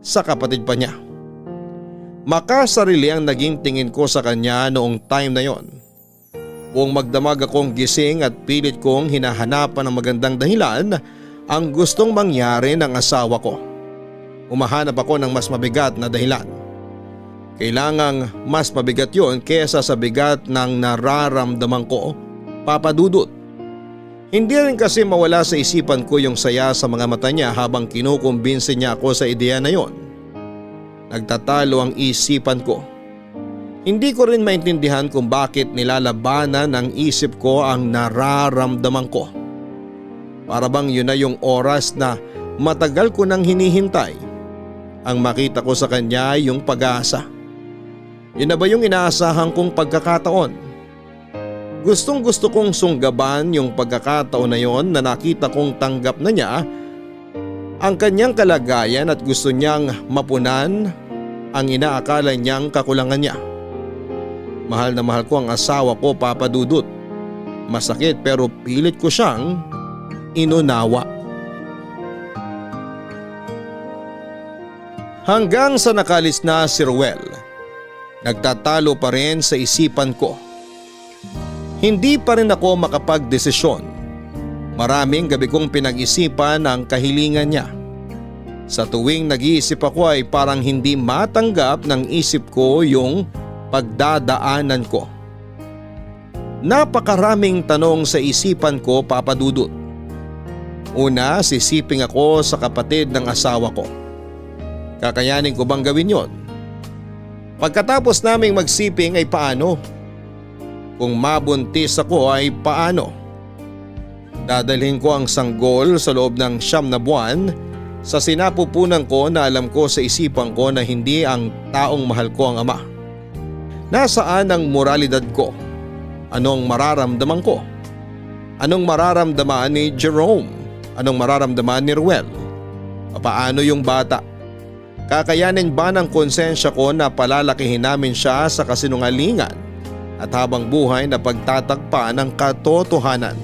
[SPEAKER 8] sa kapatid pa niya. Makasarili ang naging tingin ko sa kanya noong time na yon. Kung magdamag akong gising at pilit kong hinahanapan ng magandang dahilan ang gustong mangyari ng asawa ko. Umahanap ako ng mas mabigat na dahilan. Kailangang mas mabigat yon kesa sa bigat ng nararamdaman ko, Papa Dudut. Hindi rin kasi mawala sa isipan ko yung saya sa mga mata niya habang kinukumbinsi niya ako sa ideya na yon. Nagtatalo ang isipan ko. Hindi ko rin maintindihan kung bakit nilalabanan ng isip ko ang nararamdaman ko. Para bang yun na yung oras na matagal ko nang hinihintay. Ang makita ko sa kanya yung pag-asa. Yun na ba yung inaasahan kong pagkakataon? Gustong gusto kong sunggaban yung pagkakataon na yon na nakita kong tanggap na niya ang kanyang kalagayan at gusto niyang mapunan ang inaakala niyang kakulangan niya. Mahal na mahal ko ang asawa ko, Papa Dudut. Masakit pero pilit ko siyang inunawa. Hanggang sa nakalis na si Ruel, nagtatalo pa rin sa isipan ko. Hindi pa rin ako makapagdesisyon. Maraming gabi kong pinag-isipan ang kahilingan niya. Sa tuwing nag-iisip ako ay parang hindi matanggap ng isip ko yung pagdadaanan ko. Napakaraming tanong sa isipan ko, Papa Dudut. Una, sisiping ako sa kapatid ng asawa ko. Kakayanin ko bang gawin yon? Pagkatapos naming magsiping ay paano? Kung mabuntis ako ay paano? Dadalhin ko ang sanggol sa loob ng 9 na buwan sa sinapupunan ko na alam ko sa isipan ko na hindi ang taong mahal ko ang ama. Nasaan ang moralidad ko? Anong mararamdaman ko? Anong mararamdaman ni Jerome? Anong mararamdaman ni Ruel? Paano yung bata? Kakayanin ba ng konsensya ko na palalakihin namin siya sa kasinungalingan at habang buhay na pagtatagpa ng katotohanan?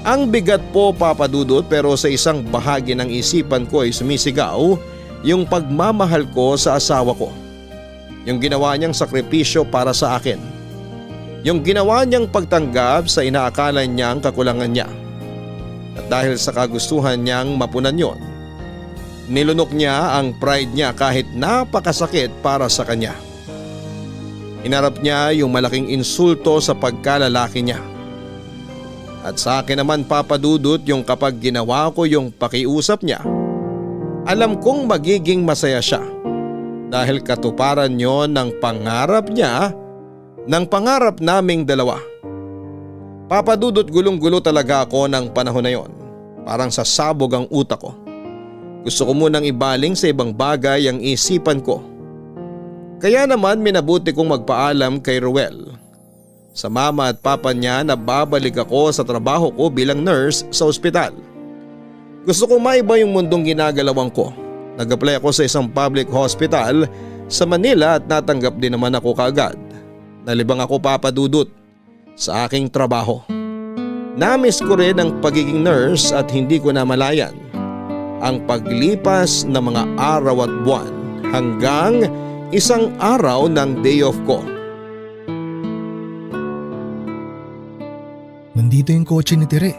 [SPEAKER 8] Ang bigat po, Papa Dudut, pero sa isang bahagi ng isipan ko ay sumisigaw, yung pagmamahal ko sa asawa ko. Yung ginawa niyang sakripisyo para sa akin. Yung ginawa niyang pagtanggap sa inaakala niyang kakulangan niya. At dahil sa kagustuhan niyang mapunan yon, nilunok niya ang pride niya kahit napakasakit para sa kanya. Hinarap niya yung malaking insulto sa pagkalalaki niya. At sa akin naman, Papa Dudut, yung kapag ginawa ko yung pakiusap niya, alam kong magiging masaya siya dahil katuparan yon ng pangarap niya, ng pangarap naming dalawa. Papa Dudut, gulong-gulo talaga ako ng panahon na yon. Parang sasabog ang utak ko. Gusto ko munang ibaling sa ibang bagay ang isipan ko. Kaya naman minabuti kong magpaalam kay Ruel, sa mama at papa niya, na babalik ako sa trabaho ko bilang nurse sa ospital. Gusto kong maiba yung mundong ginagalawan ko. Nag-apply ako sa isang public hospital sa Manila at natanggap din naman ako kaagad. Nalibang ako, Papa Dudut, sa aking trabaho. Namiss ko rin ang pagiging nurse at hindi ko namalayan ang paglipas ng mga araw at buwan hanggang isang araw ng day off ko.
[SPEAKER 10] Nandito yung kotse ni Tere.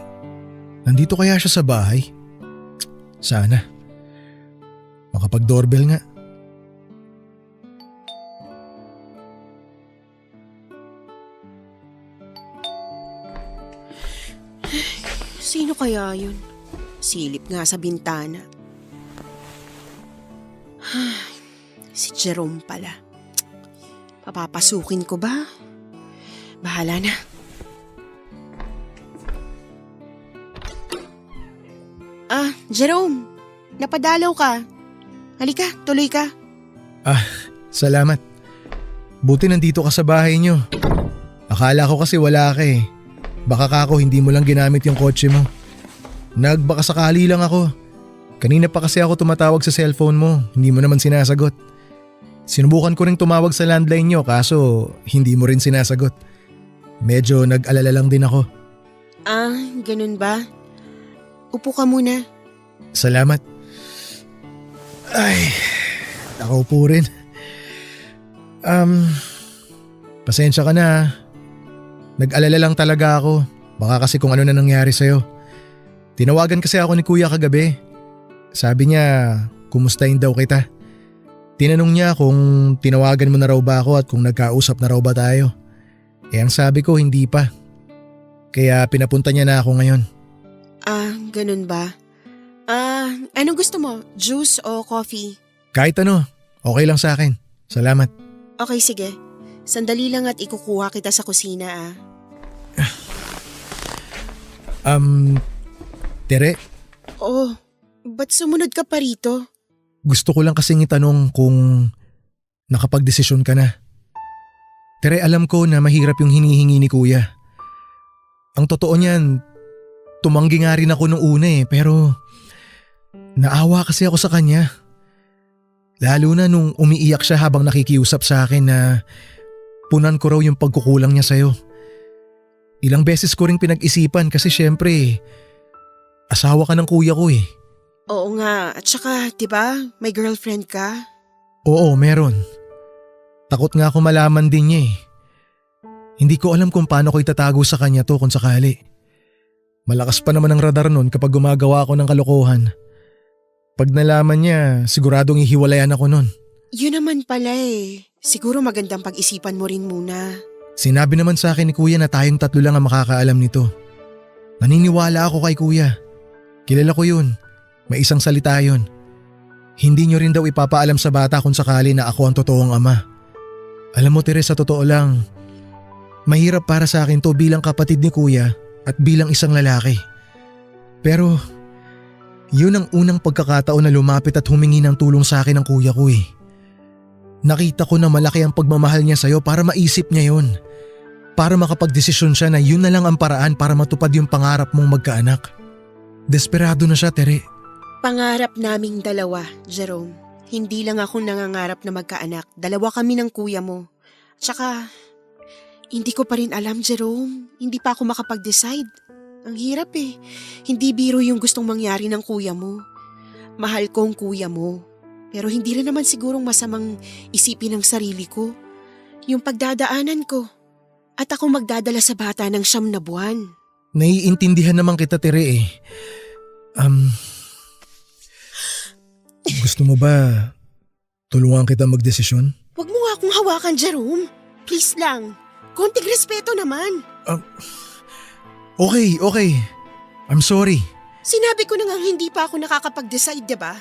[SPEAKER 10] Nandito kaya siya sa bahay? Sana. Makapag-doorbell nga.
[SPEAKER 9] Sino kaya yun? Silip nga sa bintana. Si Jerome pala. Papapasukin ko ba? Bahala na. Jerome, napadalaw ka. Halika, tuloy ka.
[SPEAKER 10] Salamat. Buti nandito ka sa bahay niyo. Akala ko kasi wala ka eh. Baka kako hindi mo lang ginamit yung kotse mo. Nagbaka sakali lang ako. Kanina pa kasi ako tumatawag sa cellphone mo, hindi mo naman sinasagot. Sinubukan ko ring tumawag sa landline niyo kaso hindi mo rin sinasagot. Medyo nag-alala lang din ako.
[SPEAKER 9] Ganun ba? Upo ka muna.
[SPEAKER 10] Salamat. Ay, nakaupo rin. Pasensya ka na. Nag-alala lang talaga ako. Baka kasi kung ano na nangyari sa'yo. Tinawagan kasi ako ni Kuya kagabi. Sabi niya, kumustahin daw kita. Tinanong niya kung tinawagan mo na raw ba ako at kung nagkausap na raw ba tayo. Ang sabi ko hindi pa. Kaya pinapunta niya na ako ngayon.
[SPEAKER 9] Ganun ba? Anong gusto mo? Juice o coffee?
[SPEAKER 10] Kahit ano, okay lang sa akin. Salamat.
[SPEAKER 9] Okay, sige. Sandali lang at ikukuha kita sa kusina
[SPEAKER 10] Tere?
[SPEAKER 9] Ba't sumunod ka pa rito?
[SPEAKER 10] Gusto ko lang kasing itanong kung nakapagdesisyon ka na. Tere, alam ko na mahirap yung hinihingi ni Kuya. Ang totoo niyan, tumanggi nga rin ako nung una pero naawa kasi ako sa kanya. Lalo na nung umiiyak siya habang nakikiusap sa akin na punan ko raw yung pagkukulang niya sa'yo. Ilang beses ko ring pinag-isipan kasi syempre, asawa ka ng kuya ko eh.
[SPEAKER 9] Oo nga, at saka, diba, may girlfriend ka?
[SPEAKER 10] Oo, meron. Takot nga ako malaman din niya eh. Hindi ko alam kung paano ko itatago sa kanya to kung sakali. Malakas pa naman ang radar nun kapag gumagawa ako ng kalokohan. Pag nalaman niya, siguradong ihiwalayan ako nun.
[SPEAKER 9] Yun naman pala eh. Siguro magandang pag-isipan mo rin muna.
[SPEAKER 10] Sinabi naman sa akin ni Kuya na tayong tatlo lang ang makakaalam nito. Naniniwala ako kay Kuya. Kilala ko yun. May isang salita yun. Hindi niyo rin daw ipapaalam sa bata kung sakali na ako ang totoong ama. Alam mo Teresa, sa totoo lang, mahirap para sa akin to bilang kapatid ni Kuya at bilang isang lalaki. Pero yun ang unang pagkakataon na lumapit at humingi ng tulong sa akin ng kuya ko eh. Nakita ko na malaki ang pagmamahal niya sa'yo para maisip niya yun. Para makapagdesisyon siya na yun na lang ang paraan para matupad yung pangarap mong magkaanak. Desperado na siya, Tere.
[SPEAKER 9] Pangarap naming dalawa, Jerome. Hindi lang ako nangangarap na magkaanak. Dalawa kami ng kuya mo. Tsaka, hindi ko pa rin alam, Jerome. Hindi pa ako makapag-decide. Ang hirap eh. Hindi biro yung gustong mangyari ng kuya mo. Mahal ko ang kuya mo. Pero hindi rin naman sigurong masamang isipin ng sarili ko. Yung pagdadaanan ko. At ako magdadala sa bata ng 9 na buwan.
[SPEAKER 10] Naiintindihan naman kita, Tere eh. Gusto mo ba tulungan kita magdesisyon?
[SPEAKER 9] Huwag mo nga akong hawakan, Jerome. Please lang. Konting respeto naman.
[SPEAKER 10] Okay. I'm sorry.
[SPEAKER 9] Sinabi ko na nga hindi pa ako nakakapag-decide, diba?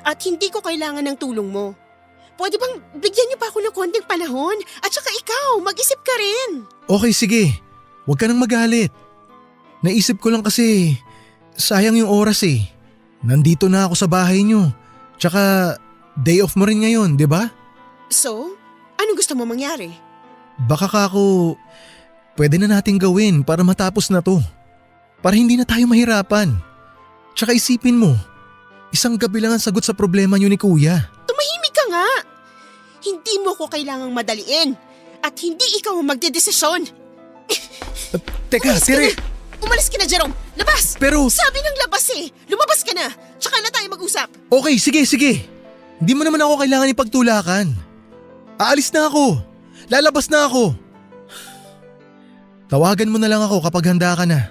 [SPEAKER 9] At hindi ko kailangan ng tulong mo. Pwede bang bigyan niyo pa ako ng konting panahon? At saka ikaw, mag-isip ka rin.
[SPEAKER 10] Okay, sige. Huwag ka nang magalit. Naisip ko lang kasi sayang yung oras eh. Nandito na ako sa bahay niyo. Tsaka day off mo rin ngayon, di ba?
[SPEAKER 9] So, anong gusto mo mangyari?
[SPEAKER 10] Baka kako pwede na nating gawin para matapos na to. Para hindi na tayo mahirapan. Tsaka isipin mo, isang gabi lang ang sagot sa problema niyo ni Kuya.
[SPEAKER 9] Tumahimik ka nga. Hindi mo ko kailangang madaliin. At hindi ikaw ang magdedesisyon.
[SPEAKER 10] Teka, Tere!
[SPEAKER 9] Umalis ka na, Jerome! Labas!
[SPEAKER 10] Pero…
[SPEAKER 9] Sabi ng labas eh! Lumabas ka na! Tsaka na tayo mag-usap!
[SPEAKER 10] Okay, sige. Hindi mo naman ako kailangan ipagtulakan. Aalis na ako. Lalabas na ako. Tawagan mo na lang ako kapag handa ka na.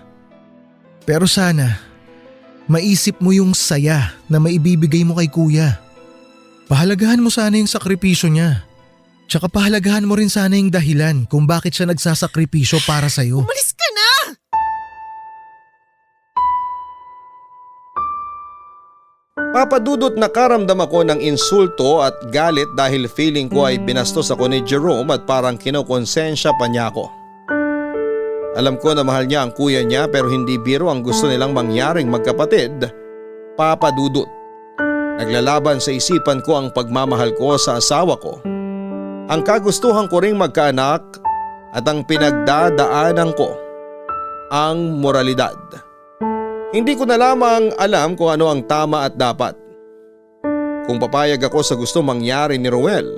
[SPEAKER 10] Pero sana, maisip mo yung saya na maibibigay mo kay Kuya. Pahalagahan mo sana yung sakripisyo niya. Tsaka pahalagahan mo rin sana yung dahilan kung bakit siya nagsasakripisyo para sa'yo.
[SPEAKER 9] Umalis ka na!
[SPEAKER 8] Papadudot nakaramdam ako ng insulto at galit dahil feeling ko ay binastos ako ni Jerome at parang kinokonsensya pa niya ako. Alam ko na mahal niya ang kuya niya pero hindi biro ang gusto nilang mangyaring magkapatid. Papadudot. Naglalaban sa isipan ko ang pagmamahal ko sa asawa ko. Ang kagustuhan ko ring magkaanak at ang pinagdadaanan ko, ang moralidad. Hindi ko na lamang alam kung ano ang tama at dapat. Kung papayag ako sa gusto mangyari ni Ruel,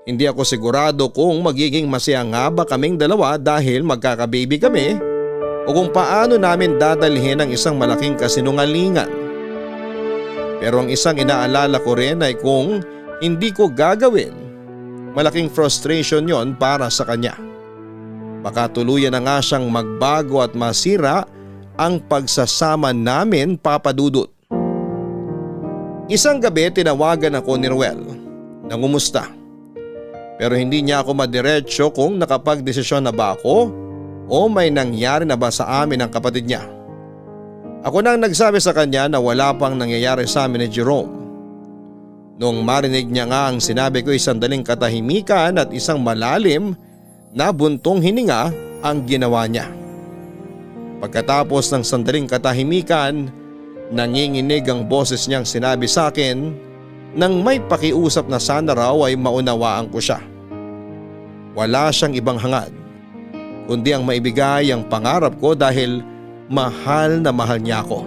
[SPEAKER 8] hindi ako sigurado kung magiging masaya nga ba kaming dalawa dahil magkakababy kami o kung paano namin dadalhin ang isang malaking kasinungalingan. Pero ang isang inaalala ko rin ay kung hindi ko gagawin, malaking frustration yon para sa kanya. Baka tuluyan na nga siyang magbago at masira ang pagsasama namin, Papadudot. Isang gabi tinawagan ako ni Ruel. Nangumusta. Pero hindi niya ako madiretso kung nakapagdesisyon na ba ako o may nangyari na ba sa amin ng kapatid niya. Ako nang nagsabi sa kanya na wala pang nangyayari sa amin ni Jerome. Noong marinig niya nga ang sinabi ko, isang daling katahimikan at isang malalim na buntong hininga ang ginawa niya. Pagkatapos ng sandaling katahimikan, nanginginig ang boses niyang sinabi sa akin nang may pakiusap na sana raw ay maunawaan ko siya. Wala siyang ibang hangad, kundi ang maibigay ang pangarap ko dahil mahal na mahal niya ako.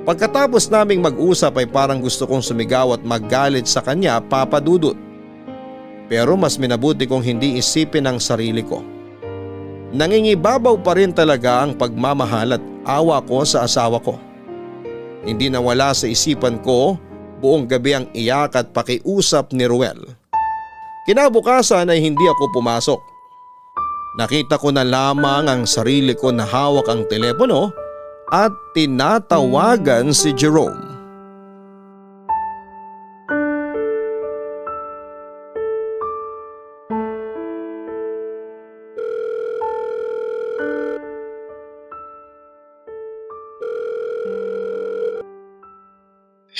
[SPEAKER 8] Pagkatapos naming mag-usap ay parang gusto kong sumigaw at maggalit sa kanya, Papadudot. Pero mas minabuti kong hindi isipin ang sarili ko. Nangingibabaw pa rin talaga ang pagmamahal at awa ko sa asawa ko. Hindi nawala sa isipan ko buong gabi ang iyak at pakiusap ni Ruel. Kinabukasan ay hindi ako pumasok. Nakita ko na lamang ang sarili ko na hawak ang telepono at tinatawagan si Jerome.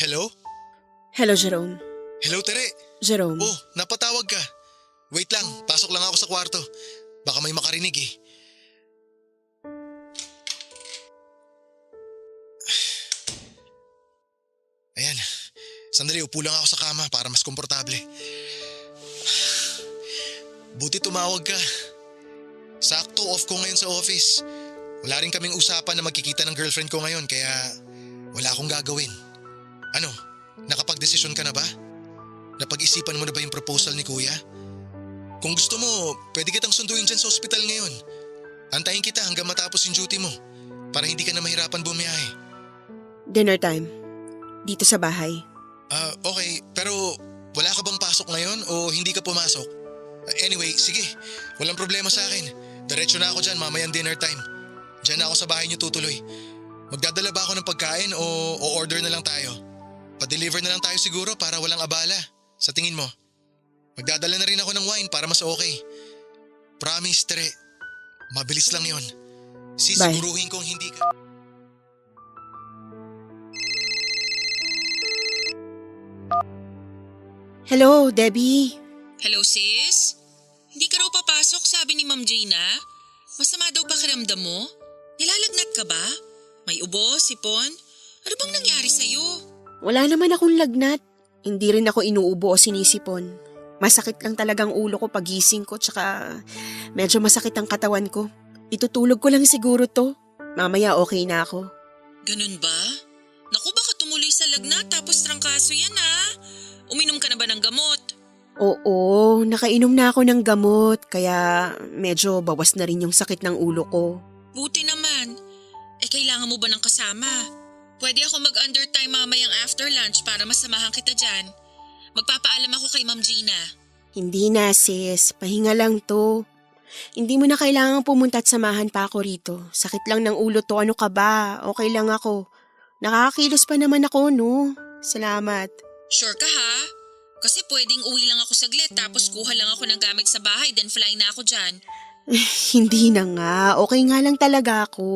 [SPEAKER 11] Hello?
[SPEAKER 9] Hello, Jerome.
[SPEAKER 11] Hello, Tere.
[SPEAKER 9] Jerome.
[SPEAKER 11] Oh, napatawag ka. Wait lang, pasok lang ako sa kwarto. Baka may makarinig eh. Ayan, sandali upo lang ako sa kama para mas komportable. Buti tumawag ka. Sakto off ko ngayon sa office. Wala rin kaming usapan na magkikita ng girlfriend ko ngayon kaya wala akong gagawin. Ano, nakapag-desisyon ka na ba? Napag-isipan mo na ba yung proposal ni Kuya? Kung gusto mo, pwede kitang sunduin dyan sa ospital ngayon. Antayin kita hanggang matapos yung duty mo para hindi ka na mahirapan bumiyahe.
[SPEAKER 9] Dinner time. Dito sa bahay.
[SPEAKER 11] Okay, pero wala ka bang pasok ngayon o hindi ka pumasok? Anyway, sige, walang problema sa akin. Diretso na ako dyan mamayang dinner time. Diyan na ako sa bahay niyo tutuloy. Magdadala ba ako ng pagkain o order na lang tayo? Pa-deliver na lang tayo siguro para walang abala. Sa tingin mo? Magdadala na rin ako ng wine para mas okay. Promise, Tere. Mabilis lang yon. Sisiguruhin kong hindi ka...
[SPEAKER 9] Hello, Debbie.
[SPEAKER 4] Hello sis? Hindi ka raw papasok sabi ni Ma'am Gina? Masama daw pakiramdam mo? Nilalagnat ka ba? May ubo, sipon? Ano bang nangyari sa'yo?
[SPEAKER 9] Wala naman akong lagnat. Hindi rin ako inuubo o sinisipon. Masakit lang talagang ulo ko pagising ko tsaka medyo masakit ang katawan ko. Itutulog ko lang siguro to. Mamaya okay na ako.
[SPEAKER 4] Ganun ba? Naku baka tumuloy sa lagnat tapos trangkaso yan ha? Uminom ka na ba ng gamot?
[SPEAKER 9] Oo, nakainom na ako ng gamot kaya medyo bawas na rin yung sakit ng ulo ko.
[SPEAKER 4] Buti naman. Kailangan mo ba ng kasama? Pwede ako mag-undertime mamayang after lunch para masamahan kita dyan. Magpapaalam ako kay Ma'am Gina.
[SPEAKER 9] Hindi na sis, pahinga lang to. Hindi mo na kailangang pumunta at samahan pa ako rito. Sakit lang ng ulo to, ano ka ba? Okay lang ako. Nakakakilos pa naman ako, no? Salamat.
[SPEAKER 4] Sure ka ha? Kasi pwedeng uwi lang ako saglit tapos kuha lang ako ng gamit sa bahay then fly na ako dyan.
[SPEAKER 9] Hindi na nga, okay nga lang talaga ako.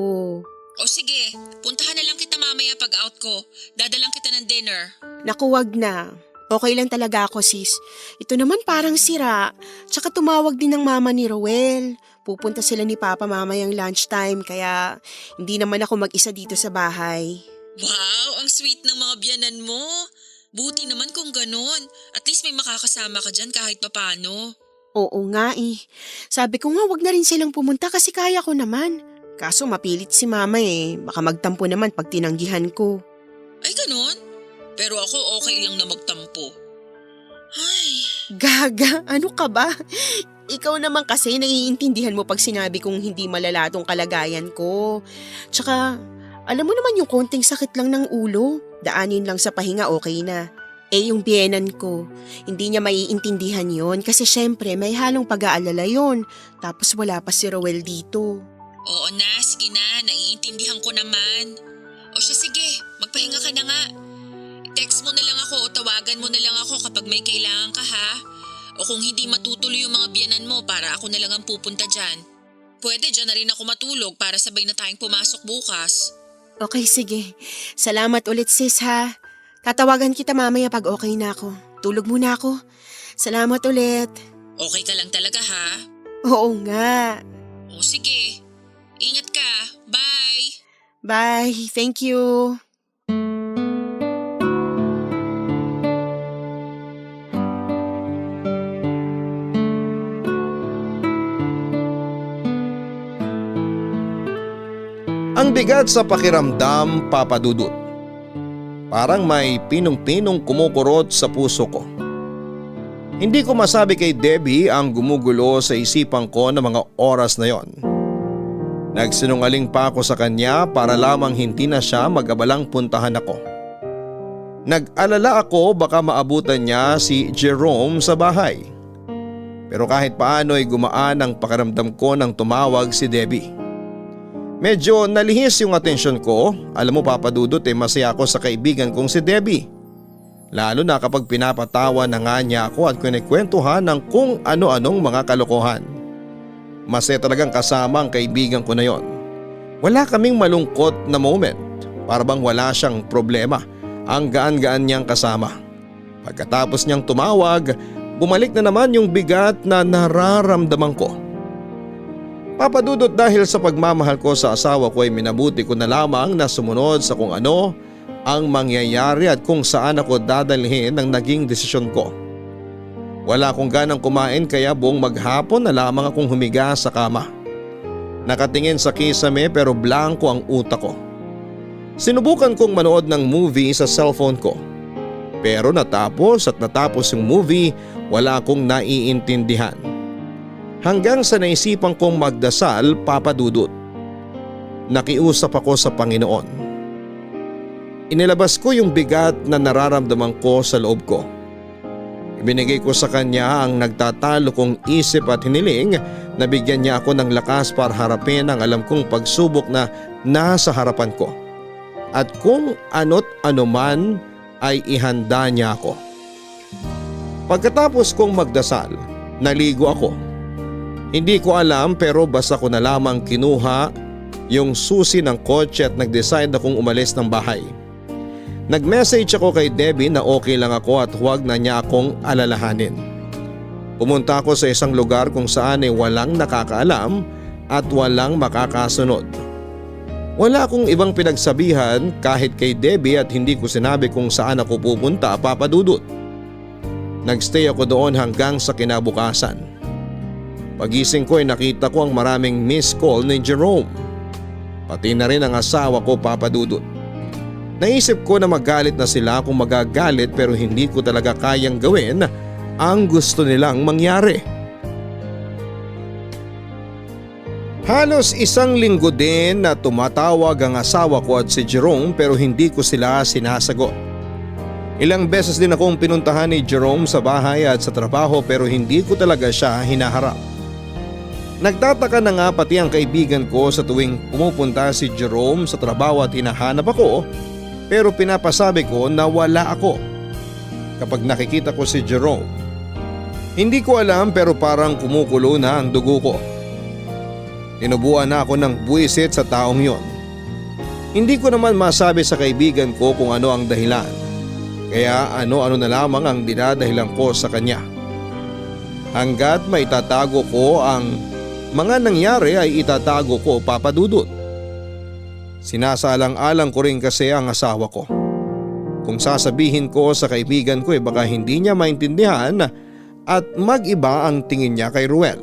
[SPEAKER 4] O sige, puntahan na lang kita mamaya pag out ko. Dadalang kita ng dinner.
[SPEAKER 9] Naku, wag na. Okay lang talaga ako sis. Ito naman parang sira. Tsaka tumawag din ng mama ni Roel. Pupunta sila ni Papa mamayang lunchtime kaya hindi naman ako mag-isa dito sa bahay.
[SPEAKER 4] Wow, ang sweet ng mga biyanan mo. Buti naman kung ganun. At least may makakasama ka dyan kahit papano.
[SPEAKER 9] Oo nga eh. Sabi ko nga wag na rin silang pumunta kasi kaya ko naman. Kaso mapilit si mama eh. Baka magtampo naman pag tinanggihan ko.
[SPEAKER 4] Ay ganun? Pero ako okay lang na magtampo. Ay.
[SPEAKER 9] Gaga, ano ka ba? Ikaw naman kasi naiintindihan mo pag sinabi kong hindi malala tong kalagayan ko. Tsaka, alam mo naman yung konting sakit lang ng ulo. Daanin lang sa pahinga okay na. Yung biyenan ko, hindi niya maiintindihan yon kasi syempre may halong pag-aalala yon. Tapos wala pa si Roel dito.
[SPEAKER 4] Oo na, sige na, naiintindihan ko naman. O siya sige, magpahinga ka na nga. Text mo na lang ako o tawagan mo na lang ako kapag may kailangan ka ha. O kung hindi matutuloy yung mga biyanan mo para ako na lang ang pupunta dyan. Pwede dyan na rin ako matulog para sabay na tayong pumasok bukas.
[SPEAKER 9] Okay, sige. Salamat ulit sis ha. Tatawagan kita mamaya pag okay na ako. Tulog muna ako. Salamat ulit.
[SPEAKER 4] Okay ka lang talaga ha?
[SPEAKER 9] Oo nga.
[SPEAKER 4] O sige, ingat ka. Bye!
[SPEAKER 9] Bye. Thank you.
[SPEAKER 8] Ang bigat sa pakiramdam, Papa Dudut. Parang may pinong-pinong kumukurot sa puso ko. Hindi ko masabi kay Debbie ang gumugulo sa isipan ko ng mga oras na yon. Nagsinungaling pa ako sa kanya para lamang hindi na siya mag-abalang puntahan ako. Nag-alala ako baka maabutan niya si Jerome sa bahay. Pero kahit paano ay gumaan ang pakiramdam ko nang tumawag si Debbie. Medyo nalihis yung atensyon ko. Alam mo Papa Dudut masaya ako sa kaibigan kong si Debbie. Lalo na kapag pinapatawa na nga niya ako at kinikwentuhan ng kung ano-anong mga kalokohan. Masaya talagang kasama ang kaibigan ko na yon. Wala kaming malungkot na moment. Para bang wala siyang problema. Ang gaan-gaan niyang kasama. Pagkatapos niyang tumawag, bumalik na naman yung bigat na nararamdaman ko. Papa Dudut, dahil sa pagmamahal ko sa asawa ko ay minabuti ko na lamang na sumunod sa kung ano ang mangyayari at kung saan ako dadalhin ang naging desisyon ko. Wala akong ganang kumain kaya buong maghapon na lamang akong humiga sa kama. Nakatingin sa kisame pero blanko ang utak ko. Sinubukan kong manood ng movie sa cellphone ko. Pero natapos yung movie, wala akong naiintindihan. Hanggang sa naisipan kong magdasal, Papa Dudut. Nakiusap ako sa Panginoon. Inilabas ko yung bigat na nararamdaman ko sa loob ko. Ibinigay ko sa kanya ang nagtatalo kong isip at hiniling na bigyan niya ako ng lakas para harapin ang alam kong pagsubok na nasa harapan ko. At kung ano't anuman ay ihanda niya ako. Pagkatapos kong magdasal, naligo ako. Hindi ko alam pero basta ko na lamang kinuha yung susi ng kotse at nag-decide akong umalis ng bahay. Nag-message ako kay Debbie na okay lang ako at huwag na niya akong alalahanin. Pumunta ako sa isang lugar kung saan ay walang nakakaalam at walang makakasunod. Wala akong ibang pinagsabihan kahit kay Debbie at hindi ko sinabi kung saan ako pupunta, Papa Dudut. Nagstay ako doon hanggang sa kinabukasan. Pagising ko ay nakita ko ang maraming missed call ni Jerome. Pati na rin ang asawa ko, Papa Dudut. Naisip ko na magalit na sila kung magagalit pero hindi ko talaga kayang gawin ang gusto nilang mangyari. Halos isang linggo din na tumatawag ang asawa ko at si Jerome pero hindi ko sila sinasagot. Ilang beses din akong pinuntahan ni Jerome sa bahay at sa trabaho pero hindi ko talaga siya hinaharap. Nagtataka na nga pati ang kaibigan ko sa tuwing pumupunta si Jerome sa trabaho at hinahanap ako pero pinapasabi ko na wala ako kapag nakikita ko si Jerome. Hindi ko alam pero parang kumukulo na ang dugo ko. Tinubuan na ako ng buwisit sa taong yon. Hindi ko naman masabi sa kaibigan ko kung ano ang dahilan. Kaya ano-ano na lamang ang dinadahilan ko sa kanya. Hanggat maitatago ko ang mga nangyari ay itatago ko, Papa Dudut. Sinasalang-alang ko rin kasi ang asawa ko. Kung sasabihin ko sa kaibigan ko baka hindi niya maintindihan at mag-iba ang tingin niya kay Ruel.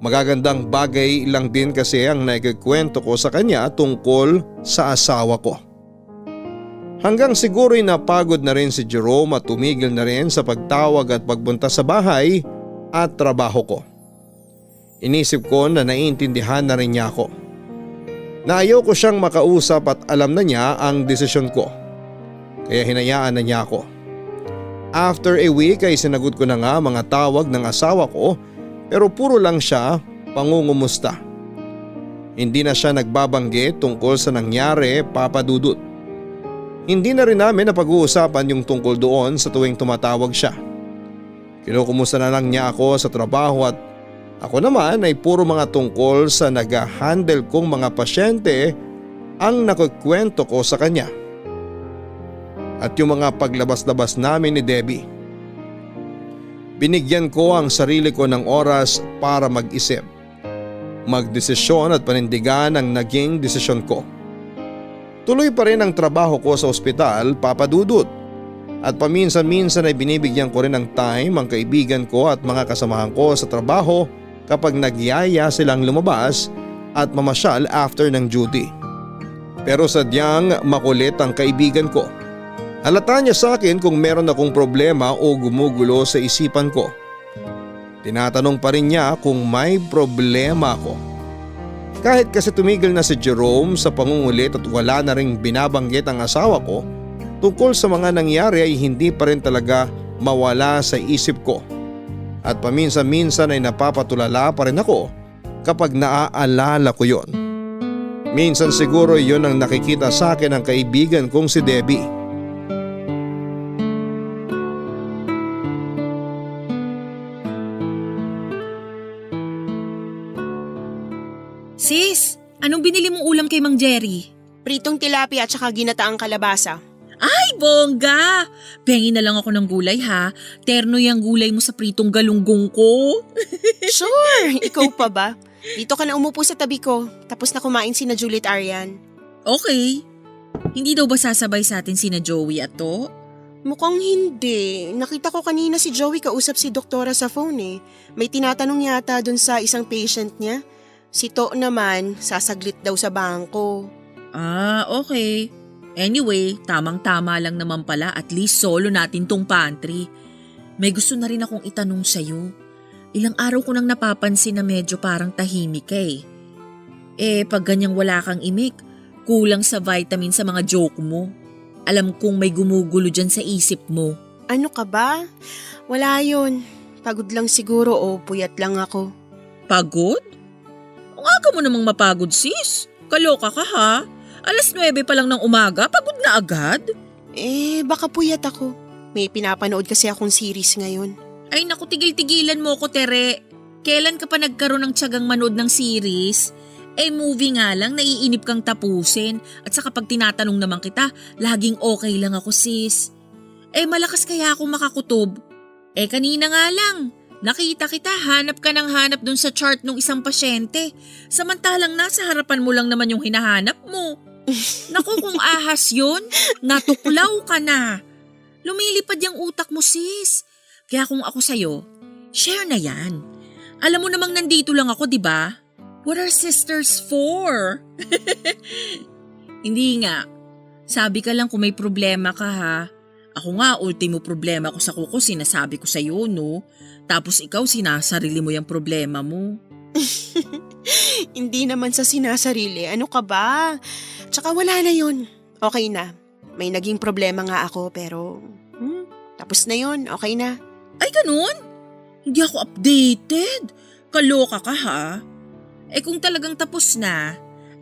[SPEAKER 8] Magagandang bagay lang din kasi ang naikikwento ko sa kanya tungkol sa asawa ko. Hanggang siguro'y napagod na rin si Jerome at tumigil na rin sa pagtawag at pagbunta sa bahay at trabaho ko. Inisip ko na naiintindihan na rin niya ako. Na ayaw ko siyang makausap at alam na niya ang desisyon ko. Kaya hinayaan na niya ako. After a week ay sinagot ko na nga mga tawag ng asawa ko pero puro lang siya pangungumusta. Hindi na siya nagbabanggit tungkol sa nangyari, Papa Dudut. Hindi na rin namin napag-uusapan yung tungkol doon sa tuwing tumatawag siya. Kinukumusta na lang niya ako sa trabaho at ako naman ay puro mga tungkol sa nag-handle kong mga pasyente ang nakukwento ko sa kanya. At yung mga paglabas-labas namin ni Debbie. Binigyan ko ang sarili ko ng oras para mag-isip, magdesisyon at panindigan ang naging desisyon ko. Tuloy pa rin ang trabaho ko sa ospital, Papa Dudut. At paminsan-minsan ay binibigyan ko rin ng time ang kaibigan ko at mga kasamahan ko sa trabaho kapag nagyaya silang lumabas at mamasyal after ng duty. Pero sadyang makulit ang kaibigan ko. Halata niya sa akin kung meron akong problema o gumugulo sa isipan ko. Tinatanong pa rin niya kung may problema ako. Kahit kasi tumigil na si Jerome sa pangungulit at wala na ring binabanggit ang asawa ko tungkol sa mga nangyari ay hindi pa rin talaga mawala sa isip ko. At paminsan-minsan ay napapatulala pa rin ako kapag naaalala ko yon. Minsan siguro yon ang nakikita sa akin ng kaibigan kong si Debbie.
[SPEAKER 12] Sis, anong binili mong ulam kay Mang Jerry?
[SPEAKER 9] Pritong tilapia at saka ginataang kalabasa.
[SPEAKER 12] Ay, bongga! Pengi na lang ako ng gulay ha. Terno yung gulay mo sa pritong galunggong ko.
[SPEAKER 9] Sure, ikaw pa ba? Dito ka na umupo sa tabi ko, tapos na kumain sina Juliet Arian.
[SPEAKER 12] Okay. Hindi daw ba sasabay sa atin sina Joey at to?
[SPEAKER 9] Mukhang hindi. Nakita ko kanina si Joey kausap si doktora sa phone eh. May tinatanong yata dun sa isang patient niya. Si To naman, sasaglit daw sa bangko.
[SPEAKER 12] Ah, okay. Anyway, tamang-tama lang naman pala, at least solo natin tong pantry. May gusto na rin akong itanong sa'yo. Ilang araw ko nang napapansin na medyo parang tahimik ka eh. Pag ganyang wala kang imik, Kulang sa vitamin sa mga joke mo. Alam kong may gumugulo dyan sa isip mo.
[SPEAKER 9] Ano ka ba? Wala yun. Pagod lang siguro o puyat lang ako.
[SPEAKER 12] Pagod? Ang aga mo namang mapagod, sis. Kaloka ka ha? 9:00 pa lang ng umaga, pagod na agad?
[SPEAKER 9] Baka puyat ako. May pinapanood kasi akong series ngayon.
[SPEAKER 12] Ay naku, tigil-tigilan mo ko, Tere. Kailan ka pa nagkaroon ng tiyagang manood ng series? Movie nga lang, naiinip kang tapusin. At saka pag tinatanong naman kita, laging okay lang ako, sis. Malakas kaya akong makakutob. Kanina nga lang, nakita kita, hanap ka ng hanap dun sa chart ng isang pasyente. Samantalang nasa harapan mo lang naman yung hinahanap mo. Naku, kung ahas yun, natuklaw ka na. Lumilipad yung utak mo, sis. Kaya kung ako sa'yo, share na yan. Alam mo namang nandito lang ako, di ba? What are sisters for? Hindi nga. Sabi ka lang kung may problema ka ha. Ako nga, ultimo problema ko sa kuko, sinasabi ko sa'yo, no? Tapos ikaw, sinasarili mo yung problema mo.
[SPEAKER 9] Hindi naman sa sinasarili. Ano ka ba? Tsaka wala na yun. Okay na. May naging problema nga ako pero tapos na yun. Okay na.
[SPEAKER 12] Ay, ganun? Hindi ako updated. Kaloka ka ha? Kung talagang tapos na,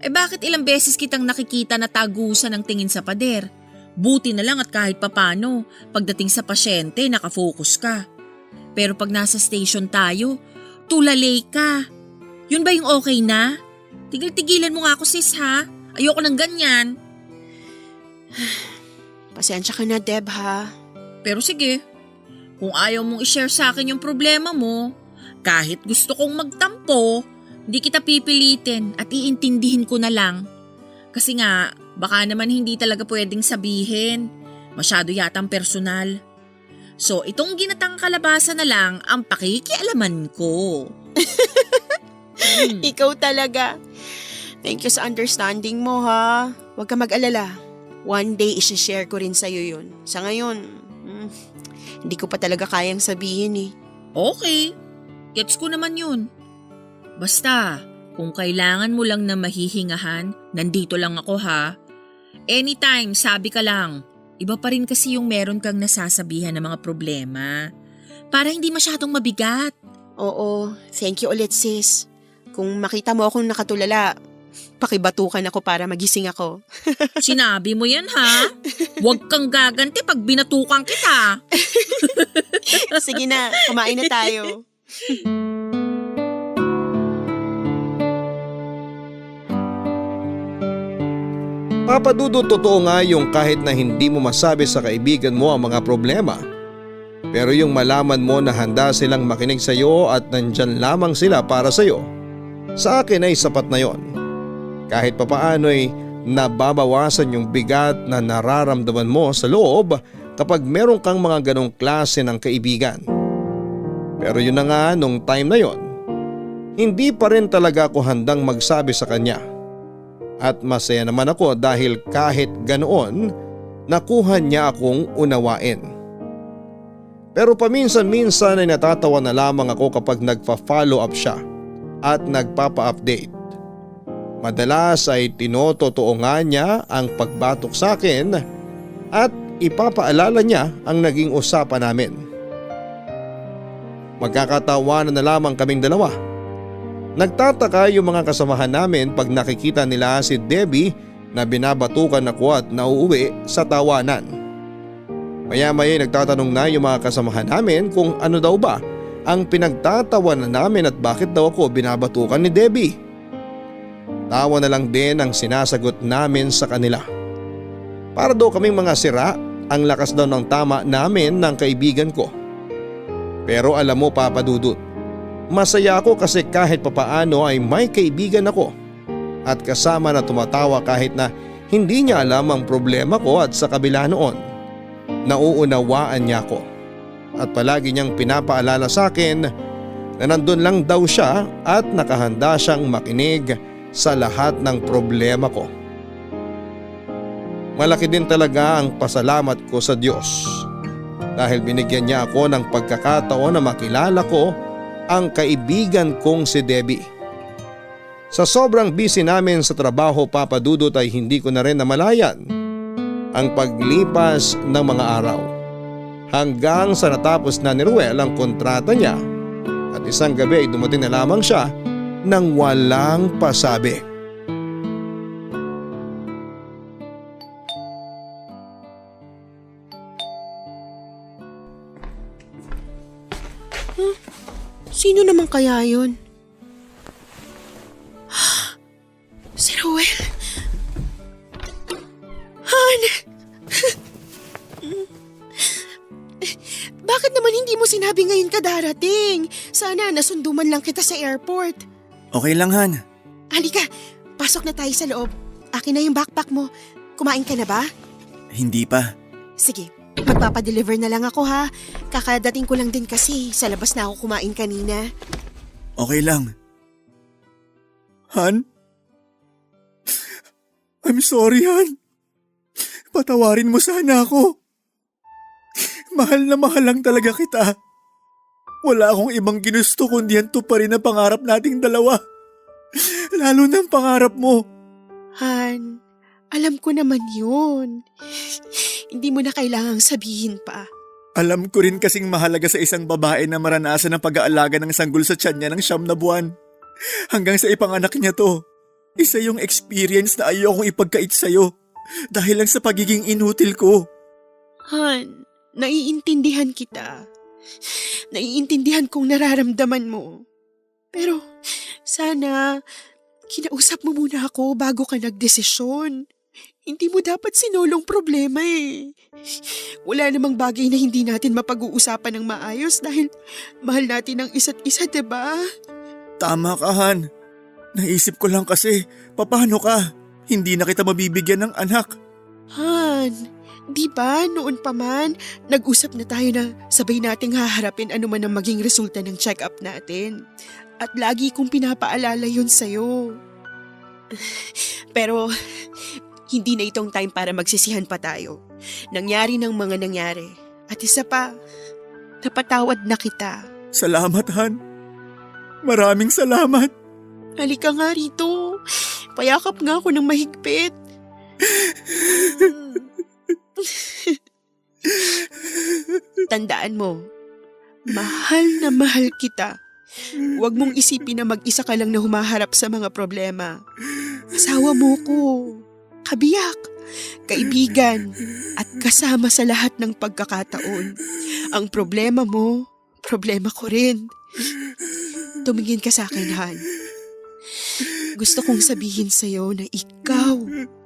[SPEAKER 12] bakit ilang beses kitang nakikita na tagusan ng tingin sa pader? Buti na lang at kahit papano, pagdating sa pasyente, nakafocus ka. Pero pag nasa station tayo, tulalay ka. Yun ba yung okay na? Tigil-tigilan mo nga ako, sis ha? Ayoko ng ganyan.
[SPEAKER 9] Pasensya ka na, Deb ha.
[SPEAKER 12] Pero sige, kung ayaw mong i-share sa akin yung problema mo, kahit gusto kong magtampo, hindi kita pipilitin at iintindihin ko na lang. Kasi nga, baka naman hindi talaga pwedeng sabihin. Masyado yatang personal. So, itong ginatang kalabasa na lang ang pakikialaman ko.
[SPEAKER 9] Ikaw talaga. Thank you sa understanding mo ha. Huwag ka mag-alala. One day isi-share ko rin sa'yo yun. Sa ngayon, hindi ko pa talaga kayang sabihin eh.
[SPEAKER 12] Okay, gets ko naman yun. Basta, kung kailangan mo lang na mahihingahan, nandito lang ako ha. Anytime, sabi ka lang. Iba pa rin kasi yung meron kang nasasabihan ng mga problema. Para hindi masyadong mabigat.
[SPEAKER 9] Oo, thank you ulit sis. Kung makita mo akong nakatulala, pakibatukan ako para magising ako.
[SPEAKER 12] Sinabi mo yan ha? Huwag kang gaganti pag binatukan kita.
[SPEAKER 9] Sige na, kumain na tayo.
[SPEAKER 8] Papadudot, totoo nga yung kahit na hindi mo masabi sa kaibigan mo ang mga problema. Pero yung malaman mo na handa silang makinig sa iyo at nandyan lamang sila para sa iyo, sa akin ay sapat na yon. Kahit papaano ay nababawasan yung bigat na nararamdaman mo sa loob kapag meron kang mga ganong klase ng kaibigan. Pero yun na nga, nung time na yon, hindi pa rin talaga ako handang magsabi sa kanya. At masaya naman ako dahil kahit ganoon, nakuha niya akong unawain. Pero paminsan-minsan ay natatawa na lamang ako kapag nagpa-follow up siya at nagpapa-update. Madalas ay tinototoo nga niya ang pagbatok sa akin at ipapaalala niya ang naging usapan namin. Magkakatawanan na lamang kaming dalawa. Nagtataka yung mga kasamahan namin pag nakikita nila si Debbie na binabatukan ako at nauuwi sa tawanan. Maya-maya nagtatanong na yung mga kasamahan namin kung ano daw ba ang pinagtatawanan namin at bakit daw ako binabatukan ni Debbie. Tawa na lang din ang sinasagot namin sa kanila. Para daw kaming mga sira, ang lakas daw ng tama namin ng kaibigan ko. Pero alam mo, Papa Dudut, masaya ako kasi kahit papaano ay may kaibigan ako at kasama na tumatawa kahit na hindi niya alam ang problema ko at sa kabila noon, nauunawaan niya ako. At palagi niyang pinapaalala sa akin na nandun lang daw siya at nakahanda siyang makinig sa lahat ng problema ko. Malaki din talaga ang pasalamat ko sa Diyos dahil binigyan niya ako ng pagkakataon na makilala ko ang kaibigan kong si Debbie. Sa sobrang busy namin sa trabaho, Papa Dudut, ay hindi ko na rin namalayan ang paglipas ng mga araw. Hanggang sa natapos na ni Ruel ang kontrata niya at isang gabi ay dumating na lamang siya nang walang pasabi.
[SPEAKER 9] Sino naman kaya yun? Si Ruel. Han! Bakit naman hindi mo sinabi ngayon ka darating? Sana nasundo man lang kita sa airport.
[SPEAKER 6] Okay lang, Han.
[SPEAKER 9] Halika, pasok na tayo sa loob. Akin na yung backpack mo. Kumain ka na ba?
[SPEAKER 6] Hindi pa.
[SPEAKER 9] Sige, magpapadeliver na lang ako ha. Kakadating ko lang din kasi sa labas na ako kumain kanina.
[SPEAKER 6] Okay lang. Han? I'm sorry, Han. Patawarin mo sana ako. Mahal na mahal lang talaga kita. Wala akong ibang ginusto kundi yan pa rin ang pangarap nating dalawa. Lalo na ang pangarap mo.
[SPEAKER 9] Han, alam ko naman yun. Hindi mo na kailangang sabihin pa.
[SPEAKER 6] Alam ko rin kasing mahalaga sa isang babae na maranasan ang pag-aalaga ng sanggol sa tiyan niya ng 9 na buwan. Hanggang sa ipanganak niya to. Isa yung experience na ayokong ipagkait sa'yo dahil lang sa pagiging inutil ko.
[SPEAKER 9] Han, naiintindihan kita. Naiintindihan kong nararamdaman mo. Pero sana kinausap mo muna ako bago ka nagdesisyon. Hindi mo dapat sinulong problema eh. Wala namang bagay na hindi natin mapag-uusapan ng maayos dahil mahal natin ang isa't isa, diba?
[SPEAKER 6] Tama ka, Han. Naisip ko lang kasi, paano ka? Hindi na kita mabibigyan ng anak.
[SPEAKER 9] Han, di ba noon pa man, nag-usap na tayo na sabay nating haharapin ano man ang maging resulta ng check-up natin. At lagi kong pinapaalala yun sa'yo. Pero hindi na itong time para magsisihan pa tayo. Nangyari ng mga nangyari. At isa pa, napatawad na kita.
[SPEAKER 6] Salamat, Han. Maraming salamat.
[SPEAKER 9] Halika nga rito. Payakap nga ako ng mahigpit. Tandaan mo, mahal na mahal kita. Huwag mong isipin na mag-isa ka lang na humaharap sa mga problema. Asawa mo ko, kabiyak, kaibigan, at kasama sa lahat ng pagkakataon. Ang problema mo, problema ko rin. Tumingin ka sa akin, Han. Gusto kong sabihin sa'yo na ikaw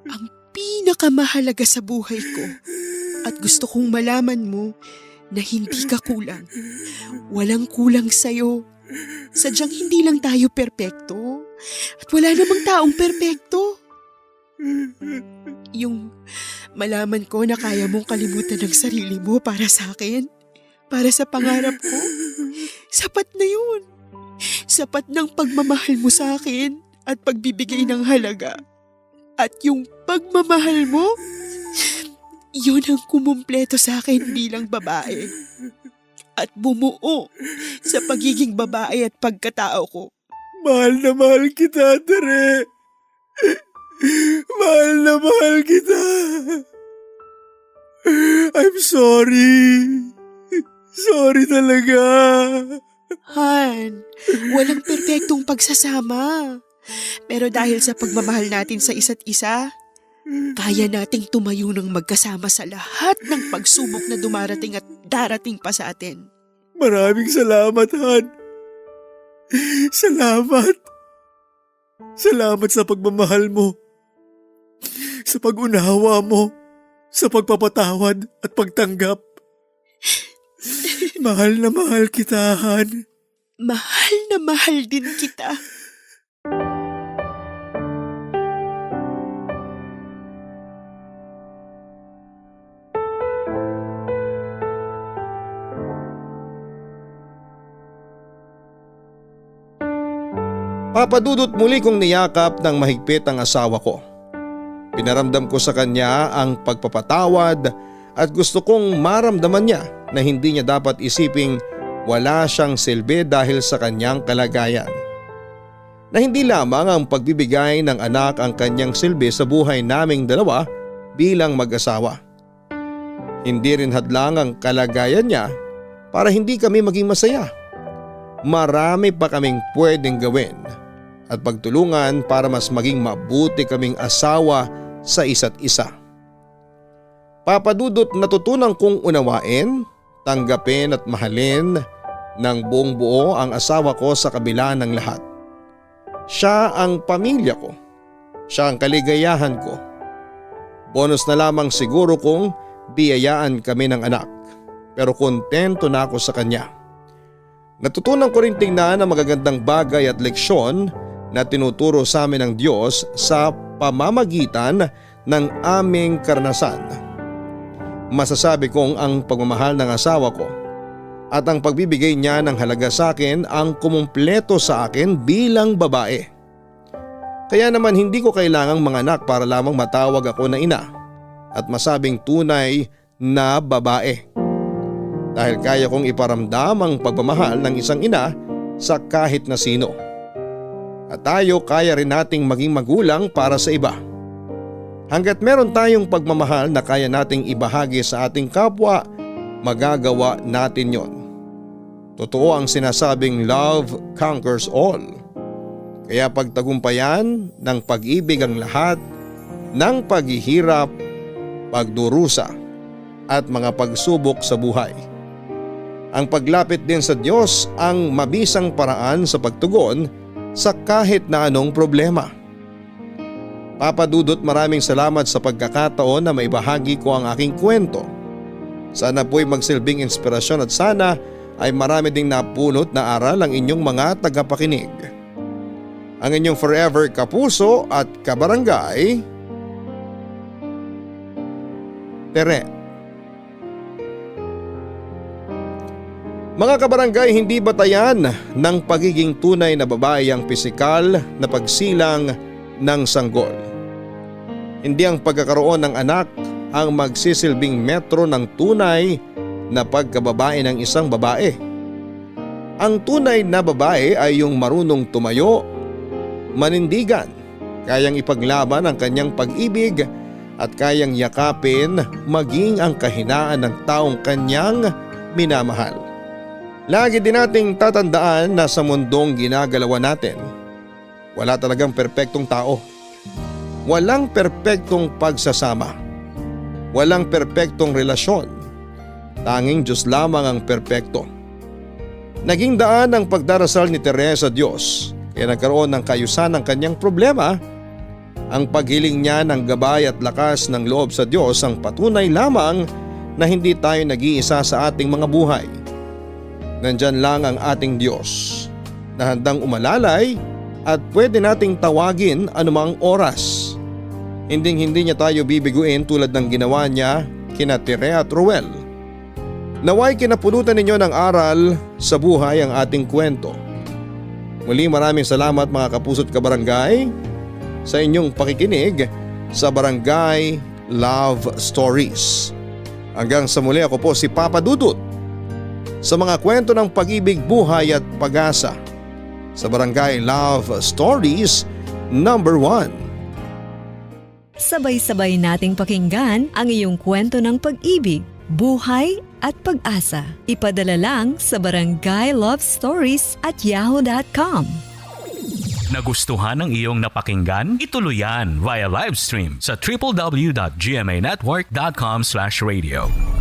[SPEAKER 9] ang pinakamahalaga sa buhay ko. At gusto kong malaman mo na hindi ka kulang. Walang kulang sa'yo. Sadyang hindi lang tayo perpekto. At wala namang taong perpekto. Yung malaman ko na kaya mong kalimutan ang sarili mo para sa akin, para sa pangarap ko, sapat na yun. Sapat ng pagmamahal mo sa akin at pagbibigay ng halaga. At yung pagmamahal mo, yun ang kumumpleto sa akin bilang babae. At bumuo sa pagiging babae at pagkatao ko.
[SPEAKER 6] Mahal na mahal kita, Tere. Mahal na mahal kita. I'm sorry. Sorry talaga.
[SPEAKER 9] Han, walang perpektong pagsasama. Pero dahil sa pagmamahal natin sa isa't isa, kaya nating tumayo ng magkasama sa lahat ng pagsubok na dumarating at darating pa sa atin.
[SPEAKER 6] Maraming salamat, Han. Salamat. Salamat sa pagmamahal mo. Sa pag-unawa mo. Sa pagpapatawad at pagtanggap. Mahal na mahal kita, Han.
[SPEAKER 9] Mahal na mahal din kita.
[SPEAKER 8] Papadudot muli kong niyakap ng mahigpit ang asawa ko. Pinaramdam ko sa kanya ang pagpapatawad at gusto kong maramdaman niya na hindi niya dapat isiping wala siyang silbi dahil sa kanyang kalagayan. na hindi lamang ang pagbibigay ng anak ang kanyang silbi sa buhay naming dalawa bilang mag-asawa. Hindi rin hadlang ang kalagayan niya para hindi kami maging masaya. Marami pa kaming pwedeng gawin at pagtulungan para mas maging mabuti kaming asawa sa isa't isa. Papa Dudut, natutunan kong unawain, tanggapin at mahalin ng buong buo ang asawa ko sa kabila ng lahat. Siya ang pamilya ko. Siya ang kaligayahan ko. Bonus na lamang siguro kung biyayaan kami ng anak, pero kontento na ako sa kanya. Natutunan ko rin tingnan ang magagandang bagay at leksyon na tinuturo sa amin ng Diyos sa pamamagitan ng aming karanasan. Masasabi kong ang pagmamahal ng asawa ko at ang pagbibigay niya ng halaga sa akin ang kumumpleto sa akin bilang babae. Kaya naman hindi ko kailangang manganak para lamang matawag ako na ina at masabing tunay na babae. Dahil kaya kong iparamdam ang pagmamahal ng isang ina sa kahit na sino. At tayo kaya rin nating maging magulang para sa iba. Hanggat meron tayong pagmamahal na kaya nating ibahagi sa ating kapwa, magagawa natin yon. Totoo ang sinasabing love conquers all. Kaya pagtagumpayan ng pag-ibig ang lahat ng paghihirap, pagdurusa at mga pagsubok sa buhay. Ang paglapit din sa Diyos ang mabisang paraan sa pagtugon sa kahit na anong problema. Papa Dudut, maraming salamat sa pagkakataon na maibahagi ko ang aking kwento. Sana po'y magsilbing inspirasyon at sana ay marami ding napulot na aral ang inyong mga tagapakinig. Ang inyong forever kapuso at kabarangay, Tere. Mga kabarangay, hindi batayan ng pagiging tunay na babae ang pisikal na pagsilang ng sanggol. Hindi ang pagkakaroon ng anak ang magsisilbing metro ng tunay na pagkababae ng isang babae. Ang tunay na babae ay yung marunong tumayo, manindigan, kayang ipaglaban ang kanyang pag-ibig at kayang yakapin maging ang kahinaan ng taong kanyang minamahal. Lagi din nating tatandaan na sa mundong ginagalawan natin, wala talagang perpektong tao. Walang perpektong pagsasama. Walang perpektong relasyon. Tanging Diyos lamang ang perpekto. Naging daan ang pagdarasal ni Teresa sa Diyos kaya nagkaroon ng kayusan ng kanyang problema. Ang paghiling niya ng gabay at lakas ng loob sa Diyos ang patunay lamang na hindi tayo nag-iisa sa ating mga buhay. Nandyan lang ang ating Diyos na handang umalalay at pwede nating tawagin anumang oras. Hinding-hindi niya tayo bibiguin tulad ng ginawa niya kina Tere at Ruel. Naway kinapulutan ninyo ng aral sa buhay ang ating kwento. Muli maraming salamat mga kapuso't kabarangay sa inyong pakikinig sa Barangay Love Stories. Hanggang sa muli, ako po si Papa Dudut sa mga kwento ng pag-ibig, buhay at pag-asa sa Barangay Love Stories number 1.
[SPEAKER 13] Sabay-sabay nating pakinggan ang iyong kwento ng pag-ibig, buhay at pag-asa. Ipadala lang sa barangaylovestories@yahoo.com.
[SPEAKER 1] Nagustuhan ng iyong napakinggan? Ituloy yan via live stream sa www.gmanetwork.com/radio.